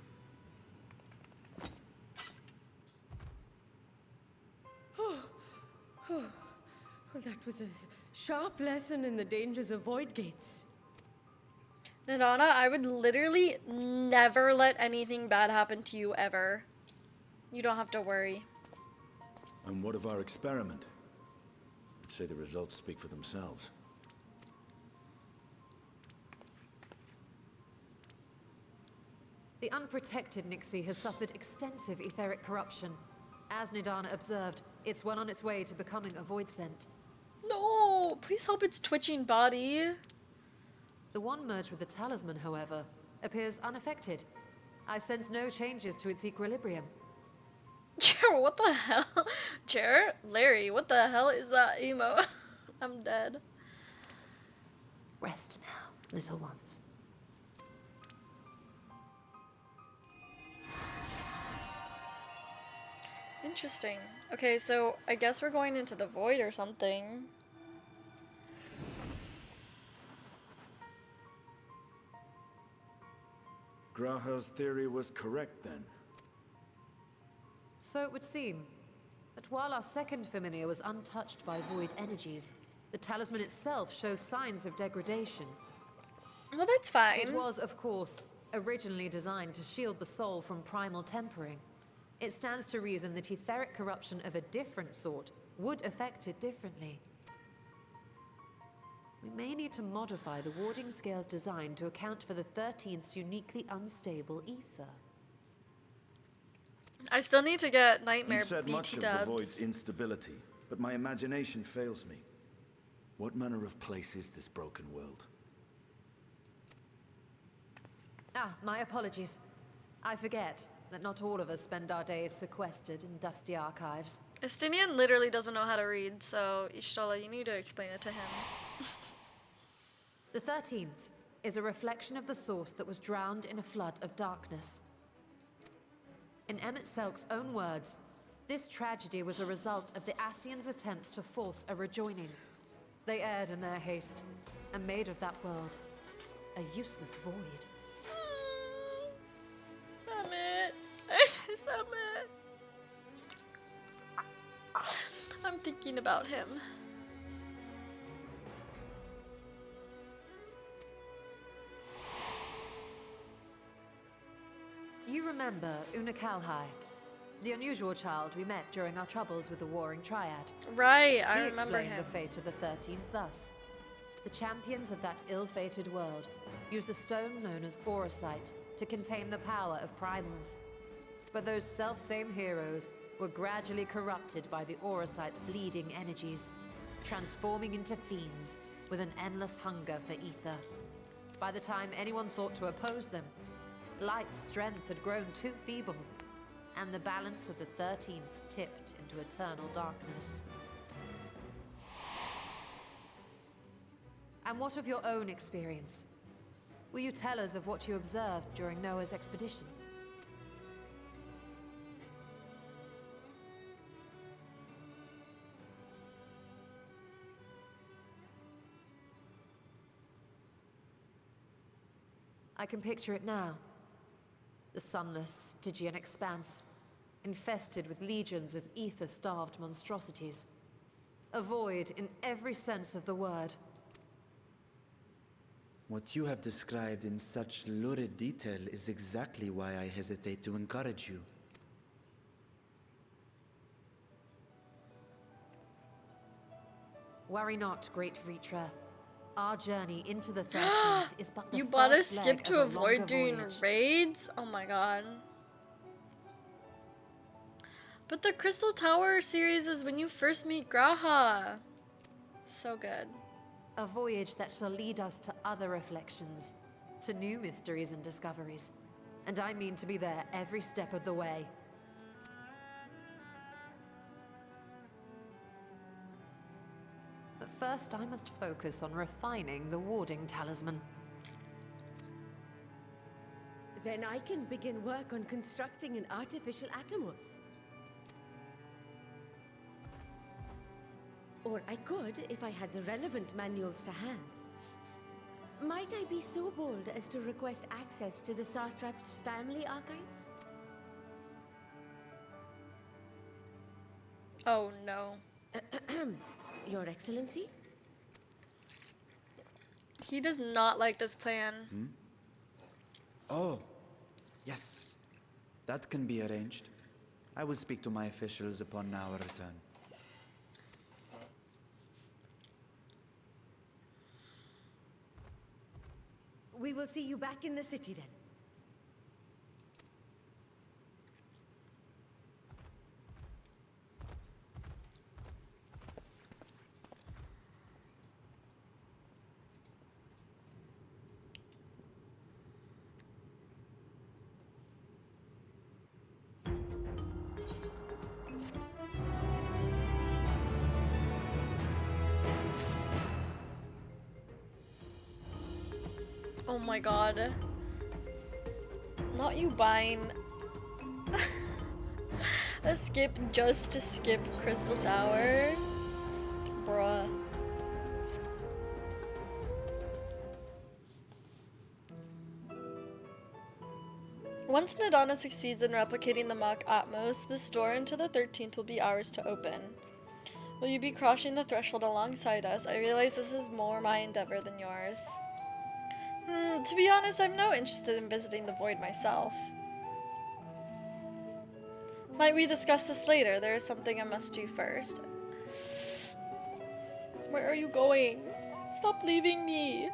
Well, that was a sharp lesson in the dangers of void gates. Nadana, I would literally never let anything bad happen to you ever. You don't have to worry. And what of our experiment? I'd say the results speak for themselves. The unprotected Nixie has suffered extensive etheric corruption. As Nidana observed, it's well on its way to becoming a void scent. No, please hope it's twitching body. The one merged with the talisman, however, appears unaffected. I sense no changes to its equilibrium. Jer, what the hell? Jer? Larry, what the hell is that emo? I'm dead. Rest now, little ones. Interesting. Okay, so I guess we're going into the void or something. Graha's theory was correct then. So it would seem. But while our second familiar was untouched by void energies, the talisman itself shows signs of degradation. Well, that's fine. It was, of course, originally designed to shield the soul from primal tempering. It stands to reason that etheric corruption of a different sort would affect it differently. We may need to modify the warding scale's design to account for the 13th's uniquely unstable ether. I still need to get Nightmare You said much BT of the dubs. void's instability, but my imagination fails me. What manner of place is this broken world? Ah, my apologies. I forget that not all of us spend our days sequestered in dusty archives. Estinian literally doesn't know how to read, so Ishtola, you need to explain it to him. The 13th is a reflection of the source that was drowned in a flood of darkness. In Emmett Selk's own words, this tragedy was a result of the Asians' attempts to force a rejoining. They erred in their haste, and made of that world a useless void. Emmett. I miss Emmett. I'm thinking about him. You remember Una Kalhai, the unusual child we met during our troubles with the Warring Triad. Right, I He remember explained him. the fate of the 13th thus. The champions of that ill-fated world used a stone known as Auracite to contain the power of primals. But those self-same heroes were gradually corrupted by the Auracite's bleeding energies, transforming into fiends with an endless hunger for ether. By the time anyone thought to oppose them, Light's strength had grown too feeble, and the balance of the 13th tipped into eternal darkness. And what of your own experience? Will you tell us of what you observed during Noah's expedition? I can picture it now. The sunless, Stygian expanse, infested with legions of ether-starved monstrosities. A void in every sense of the word. What you have described in such lurid detail is exactly why I hesitate to encourage you. Worry not, great Vritra. Our journey into the 13th is but the You bought a first skip leg to of a avoid longer doing voyage. raids? Oh my god. But the Crystal Tower series is when you first meet Graha. So good. A voyage that shall lead us to other reflections, to new mysteries and discoveries. And I mean to be there every step of the way. But first, I must focus on refining the warding talisman. Then I can begin work on constructing an artificial Atomos. Or I could if I had the relevant manuals to hand. Might I be so bold as to request access to the Satrap's family archives? Oh no. Your Excellency? He does not like this plan. Oh, yes. That can be arranged. I will speak to my officials upon our return. We will see you back in the city then. Oh my god. Not you buying a skip just to skip Crystal Tower. Bruh. Once Nadana succeeds in replicating the mock Atmos, this door into the 13th will be ours to open. Will you be crossing the threshold alongside us? I realize this is more my endeavor than yours. To be honest, I'm no interested in visiting the void myself. Might we discuss this later? There is something I must do first. Where are you going? Stop leaving me.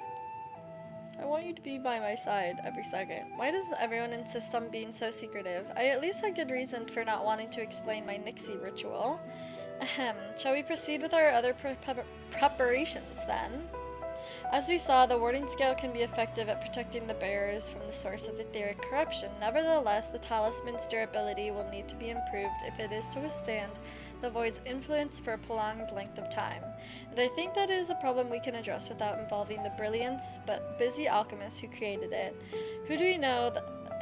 I want you to be by my side every second. Why does everyone insist on being so secretive? I at least had good reason for not wanting to explain my Nixie ritual. Ahem. Shall we proceed with our other preparations then? As we saw, the warding scale can be effective at protecting the bearers from the source of etheric corruption. Nevertheless, the talisman's durability will need to be improved if it is to withstand the void's influence for a prolonged length of time. And I think that is a problem we can address without involving the brilliant but busy alchemist who created it. Who do we know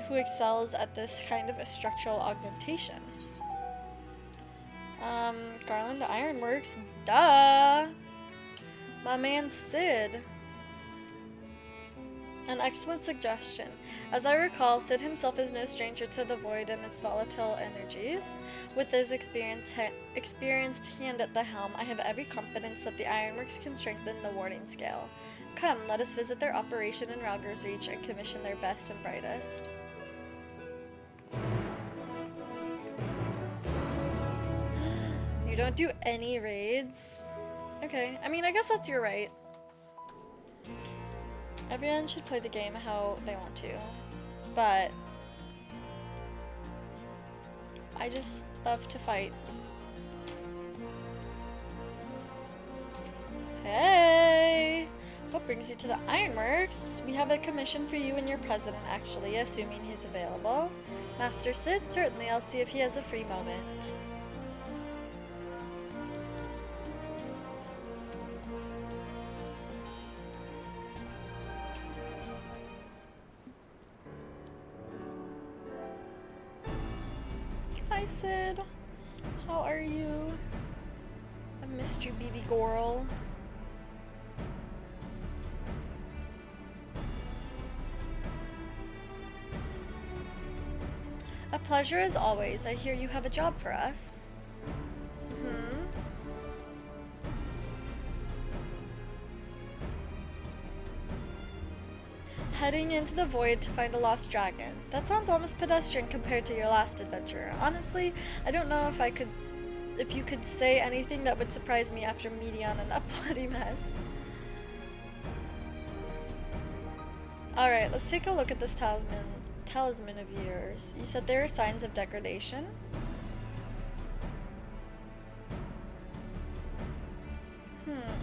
who excels at this kind of a structural augmentation? Garland Ironworks, duh! My man Sid. An excellent suggestion. As I recall, Sid himself is no stranger to the void and its volatile energies. With his experienced hand at the helm, I have every confidence that the Ironworks can strengthen the warding scale. Come, let us visit their operation in Ralger's Reach and commission their best and brightest. You don't do any raids? Okay, I mean, I guess that's your right. Everyone should play the game how they want to, but I just love to fight. Hey! What brings you to the Ironworks? We have a commission for you and your president, actually, assuming he's available. Master Sid? Certainly, I'll see if he has a free moment. Hi Sid, how are you? I missed you, baby girl. A pleasure as always. I hear you have a job for us. Heading into the void to find a lost dragon. That sounds almost pedestrian compared to your last adventure. Honestly, I don't know if you could say anything that would surprise me after meeting on in that bloody mess. Alright, let's take a look at this talisman of yours. You said there are signs of degradation?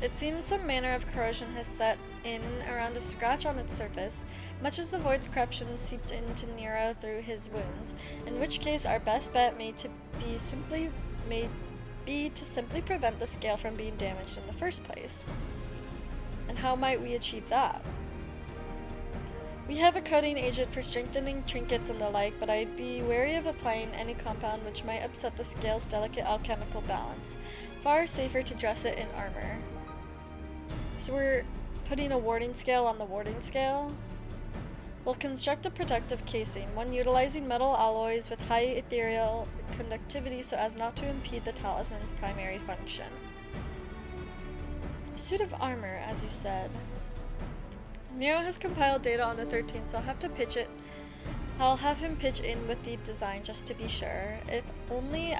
It seems some manner of corrosion has set in around a scratch on its surface, much as the void's corruption seeped into Nero through his wounds, in which case our best bet may be to simply prevent the scale from being damaged in the first place. And how might we achieve that? We have a coating agent for strengthening trinkets and the like, but I'd be wary of applying any compound which might upset the scale's delicate alchemical balance. Far safer to dress it in armor. So we're putting a warding scale on the warding scale? We'll construct a protective casing, one utilizing metal alloys with high ethereal conductivity so as not to impede the talisman's primary function. A suit of armor, as you said. Nero has compiled data on the 13th, so I'll have him pitch in with the design just to be sure. If only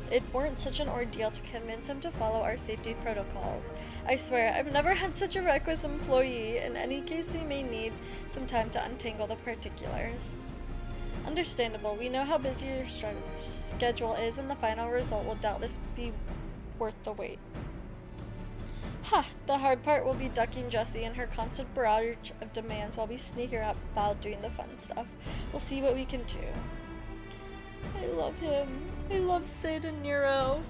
it weren't such an ordeal to convince him to follow our safety protocols. I swear, I've never had such a reckless employee. In any case, he may need some time to untangle the particulars. Understandable. We know how busy your schedule is, and the final result will doubtless be worth the wait. The hard part will be ducking Jessie and her constant barrage of demands while we sneak her up while doing the fun stuff. We'll see what we can do. I love him. I love Sid and Nero.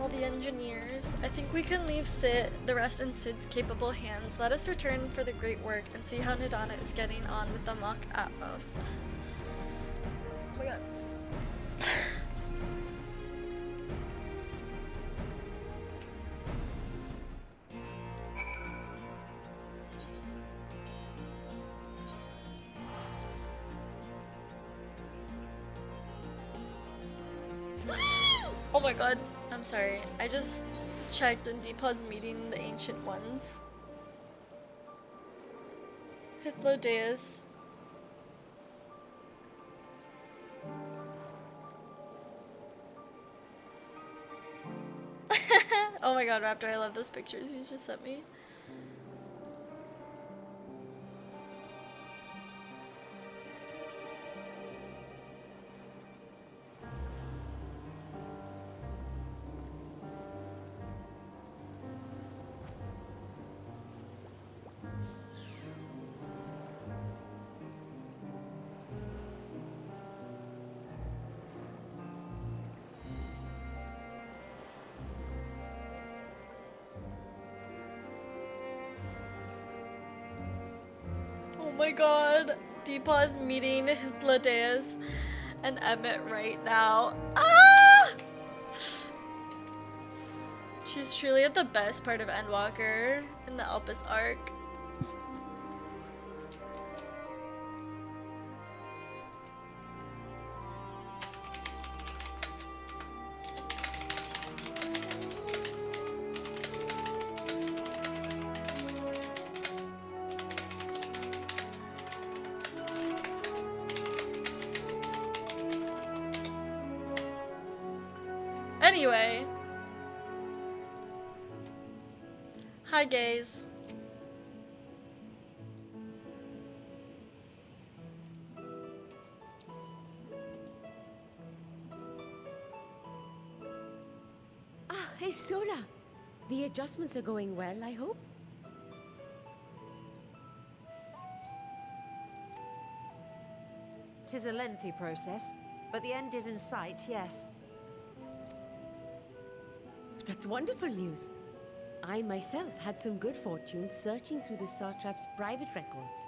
all the engineers. I think we can leave the rest in Sid's capable hands. Let us return for the great work and see how Nidana is getting on with the Mach Atmos. Oh my god. Oh my god, I'm sorry. I just checked and Deepaw's meeting the Ancient Ones. Hythlodeus. Oh my god, Raptor, I love those pictures you just sent me. Oh my god, Deepaw's meeting Hythlodeus and Emmett right now. Ah! She's truly at the best part of Endwalker in the Elpis arc. Anyway. Hi, gays. Ah, hey, Stola. The adjustments are going well, I hope? Tis a lengthy process, but the end is in sight, yes. That's wonderful news. I myself had some good fortune searching through the Satrap's private records.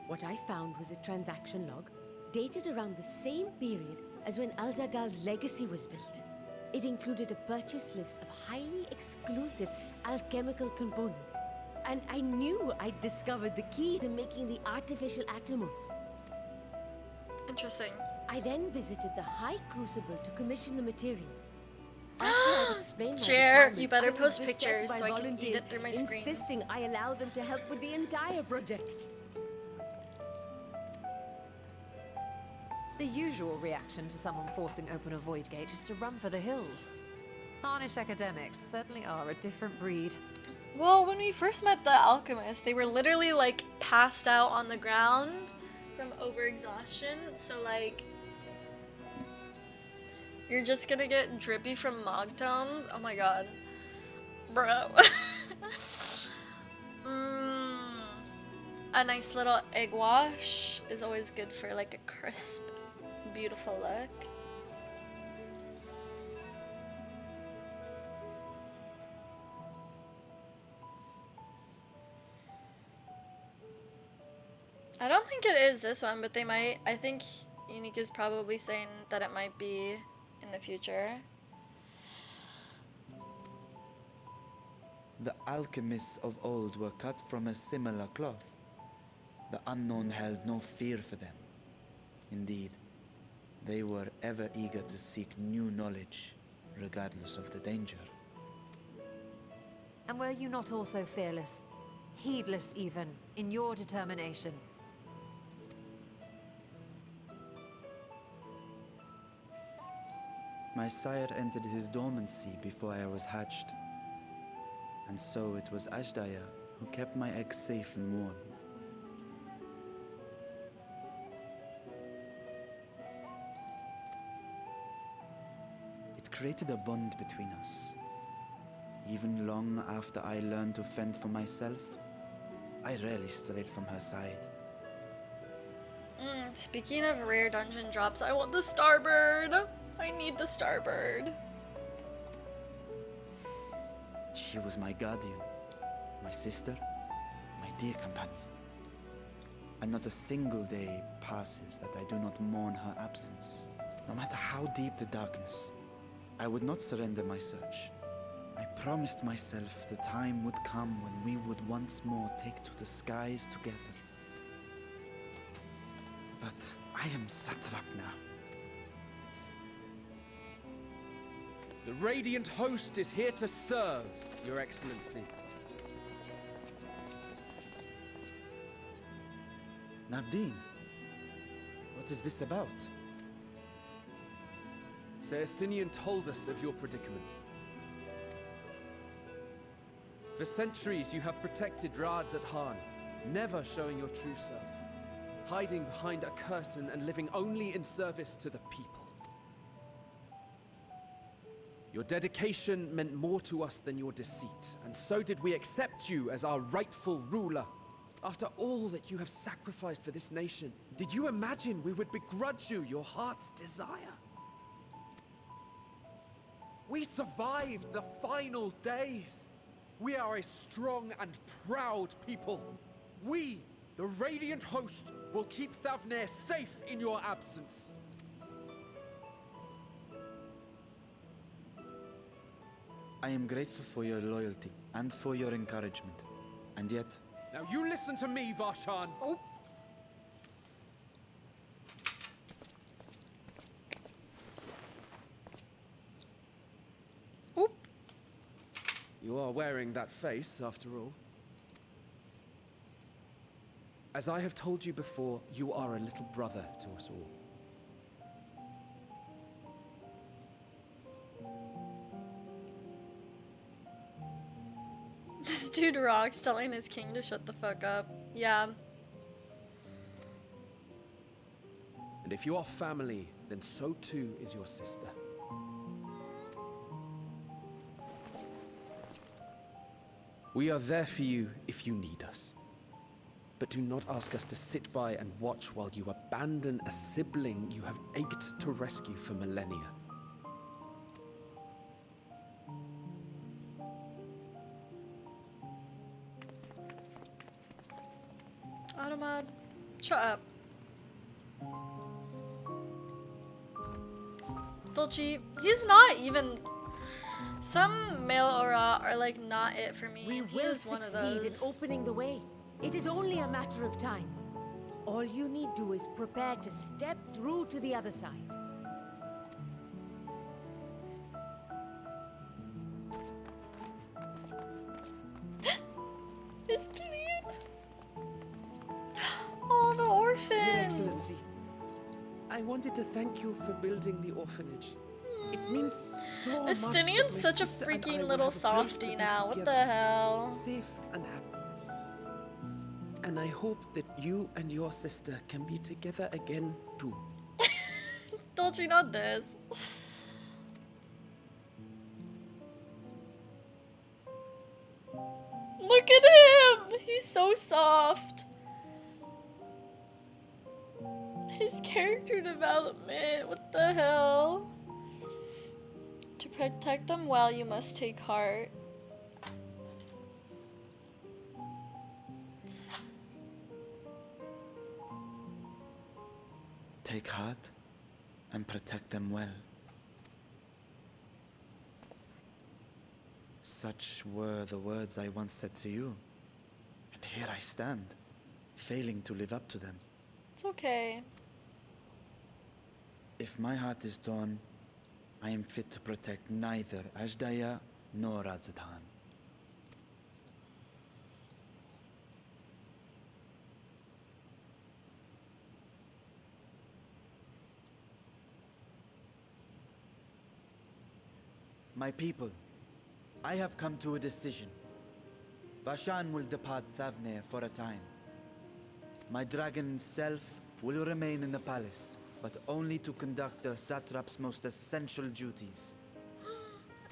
What I found was a transaction log dated around the same period as when Alzadal's legacy was built. It included a purchase list of highly exclusive alchemical components, and I knew I'd discovered the key to making the artificial Atomos. Interesting. I then visited the High Crucible to commission the materials. After I'd explained my Chair, you requirements, better I was post beset pictures by so I can eat volunteers it through my screen. insisting I allow them to help with the entire project. The usual reaction to someone forcing open a void gate is to run for the hills. Harnish academics certainly are a different breed. Well, when we first met the alchemists, they were literally like passed out on the ground from overexhaustion. So like, you're just gonna get drippy from Mogtomes? Oh my god. Bro. A nice little egg wash is always good for like a crisp, beautiful look. I don't think it is this one, but they might. I think Unique is probably saying that it might be in the future. The alchemists of old were cut from a similar cloth. The unknown held no fear for them. Indeed, they were ever eager to seek new knowledge, regardless of the danger. And were you not also fearless, heedless even, in your determination? My sire entered his dormancy before I was hatched. And so it was Ashdaya who kept my eggs safe and warm. It created a bond between us. Even long after I learned to fend for myself, I rarely strayed from her side. Speaking of rare dungeon drops, I want the Starbird. I need the Starbird. She was my guardian, my sister, my dear companion. And not a single day passes that I do not mourn her absence. No matter how deep the darkness, I would not surrender my search. I promised myself the time would come when we would once more take to the skies together. But I am satrap now. The Radiant Host is here to serve, Your Excellency. Nabdeen, what is this about? Sir Estinian told us of your predicament. For centuries you have protected Rads at Han, never showing your true self, hiding behind a curtain and living only in service to the people. Your dedication meant more to us than your deceit, and so did we accept you as our rightful ruler. After all that you have sacrificed for this nation, did you imagine we would begrudge you your heart's desire? We survived the final days. We are a strong and proud people. We, the Radiant Host, will keep Thavnair safe in your absence. I am grateful for your loyalty and for your encouragement. And yet... Now you listen to me, Varshan. Oh. Oop. You are wearing that face, after all. As I have told you before, you are a little brother to us all. This dude rocks, telling his king to shut the fuck up. Yeah. And if you are family, then so too is your sister. We are there for you if you need us. But do not ask us to sit by and watch while you abandon a sibling you have ached to rescue for millennia. Automod, shut up. Dolce, he's not even... Some male aura are like not it for me. We and he will is one of succeed in those. opening the way. It is only a matter of time. All you need do is prepare to step through to the other side. Estinian. Oh, the orphans. Your Excellency, I wanted to thank you for building the orphanage. It means so much. Estinian's such a freaking little softie now. What the hell? Safe and happy. And I hope that you and your sister can be together again too. Dolce, not this. Look at him! He's so soft. His character development, what the hell? To protect them well, you must take heart. Take heart and protect them well. Such were the words I once said to you. And here I stand, failing to live up to them. It's okay. If my heart is torn, I am fit to protect neither Ajdaya nor Radzatan. My people, I have come to a decision. Vashan will depart Thavnair for a time. My dragon self will remain in the palace, but only to conduct the satrap's most essential duties.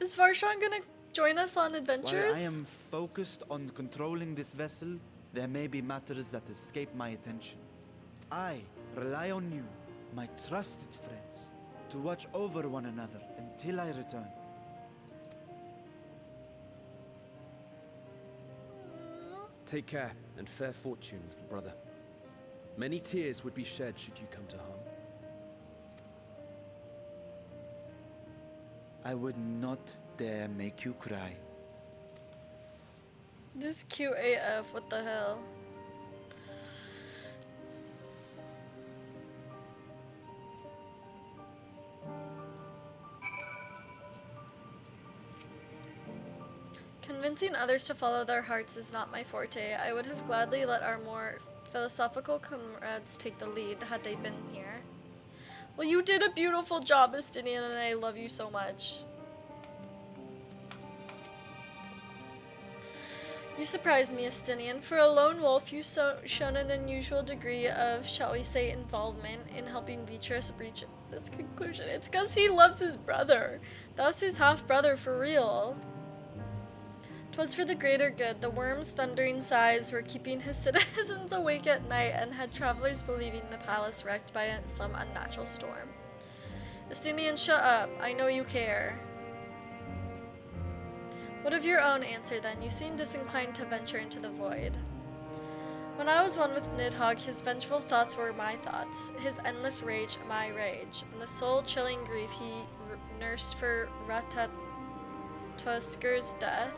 Is Varshan gonna join us on adventures? While I am focused on controlling this vessel, there may be matters that escape my attention. I rely on you, my trusted friends, to watch over one another until I return. Take care, and fair fortune, little brother. Many tears would be shed should you come to harm. I would not dare make you cry. This is cute AF, what the hell? Convincing others to follow their hearts is not my forte. I would have gladly let our more philosophical comrades take the lead had they been here. Well, you did a beautiful job, Estinian, and I love you so much. You surprise me, Estinian. For a lone wolf, you've shown an unusual degree of, shall we say, involvement in helping Beatrice reach this conclusion. It's because he loves his brother. That's his half-brother for real. 'Twas for the greater good. The worm's thundering sighs were keeping his citizens awake at night and had travelers believing the palace wrecked by some unnatural storm. Estinian, shut up. I know you care. What of your own answer then? You seem disinclined to venture into the void. When I was one with Nidhogg, his vengeful thoughts were my thoughts, his endless rage my rage, and the soul-chilling grief he nursed for Ratatusker's death.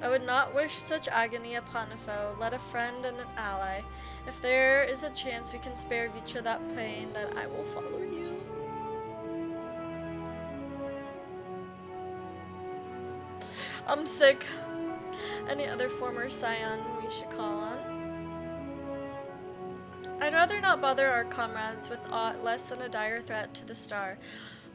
I would not wish such agony upon a foe. Let a friend and an ally. If there is a chance we can spare Vitra that pain, then I will follow you. I'm sick. Any other former scion we should call on? I'd rather not bother our comrades with aught less than a dire threat to the star.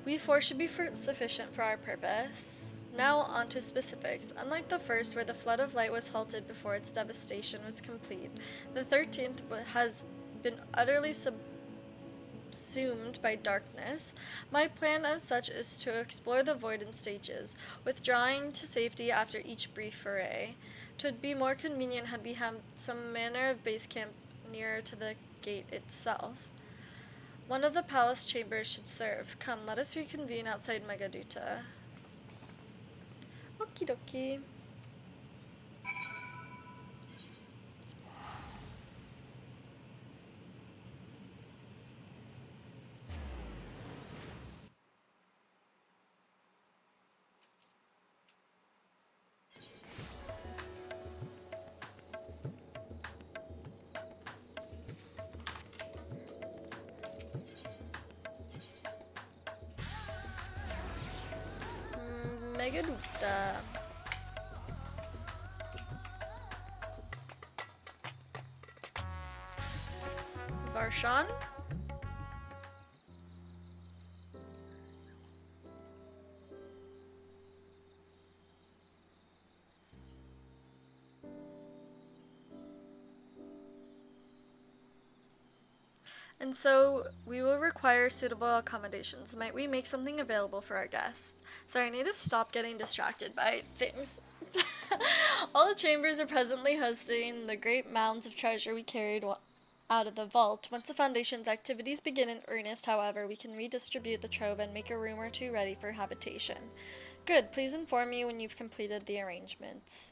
We four should be sufficient for our purpose. Now on to specifics. Unlike the first, where the flood of light was halted before its devastation was complete, the 13th has been utterly subsumed by darkness. My plan as such is to explore the void in stages, withdrawing to safety after each brief foray. 'Twould be more convenient had we had some manner of base camp nearer to the gate itself. One of the palace chambers should serve. Come, let us reconvene outside Megaduta. Okie dokie. Megaduta. Varshan? And so, we will require suitable accommodations. Might we make something available for our guests? Sorry, I need to stop getting distracted by things. All the chambers are presently hosting the great mounds of treasure we carried out of the vault. Once the Foundation's activities begin in earnest, however, we can redistribute the trove and make a room or two ready for habitation. Good, please inform me when you've completed the arrangements.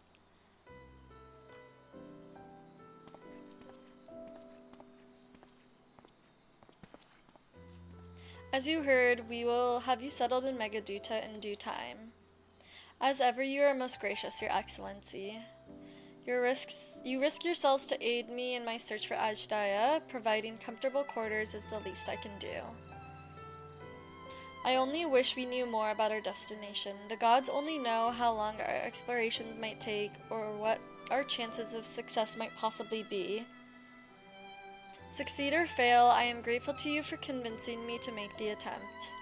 As you heard, we will have you settled in Megaduta in due time. As ever, you are most gracious, Your Excellency. You risk yourselves to aid me in my search for Ajdaya. Providing comfortable quarters is the least I can do. I only wish we knew more about our destination. The gods only know how long our explorations might take, or what our chances of success might possibly be. Succeed or fail, I am grateful to you for convincing me to make the attempt.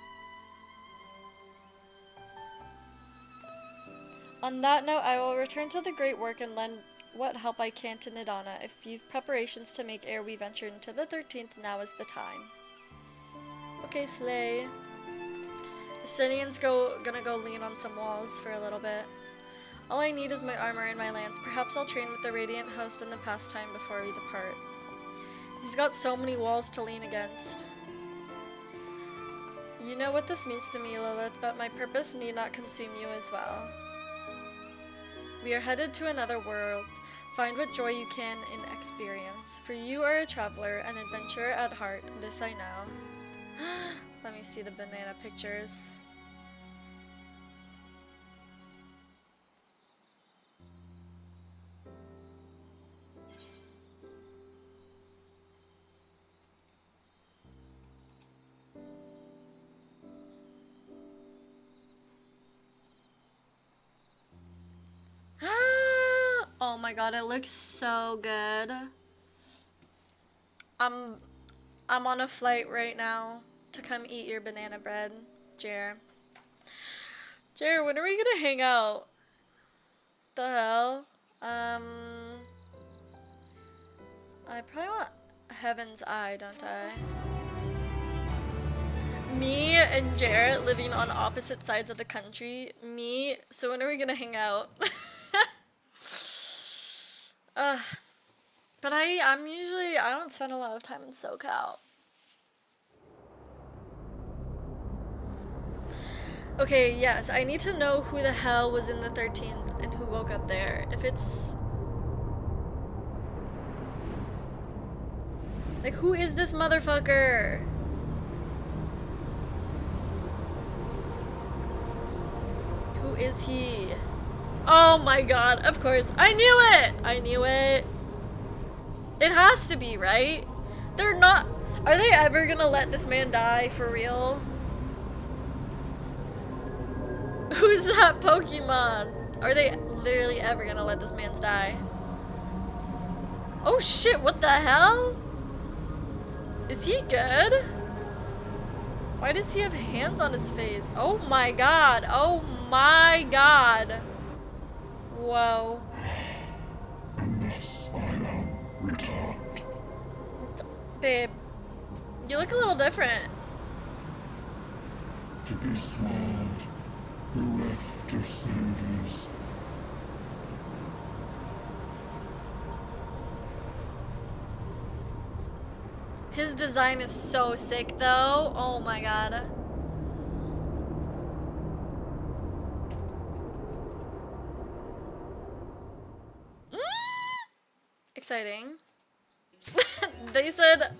On that note, I will return to the great work and lend what help I can to Nidana. If you've preparations to make ere we venture into the 13th, now is the time. Okay, Slay. Estinian's gonna go lean on some walls for a little bit. All I need is my armor and my lance. Perhaps I'll train with the Radiant Host in the pastime before we He's got so many walls to lean against. You know what this means to me, Lilith, but my purpose need not consume you as well. We are headed to another world. Find what joy you can in experience. For you are a traveler, an adventurer at heart. This I know. Let me see the banana pictures. Oh my god, it looks so good. I'm on a flight right now to come eat your banana bread, Jer. Jer, when are we gonna hang out? The hell? I probably want Heaven's Eye, don't I? Me and Jarrett living on opposite sides of the country. Me, so when are we gonna hang out? But I don't spend a lot of time in SoCal. Okay, yes, I need to know who the hell was in the 13th and who woke up there. If it's... Like, who is this motherfucker? Who is he? Oh my god, of course. I knew it! I knew it. It has to be, right? They're not... Are they ever gonna let this man die for real? Who's that Pokemon? Are they literally ever gonna let this man die? Oh shit, what the hell? Is he good? Why does he have hands on his face? Oh my god. Oh my god. Whoa. Babe, you look a little different. To be swallowed, bereft of senses. His design is so sick though. Oh my god. Exciting. They said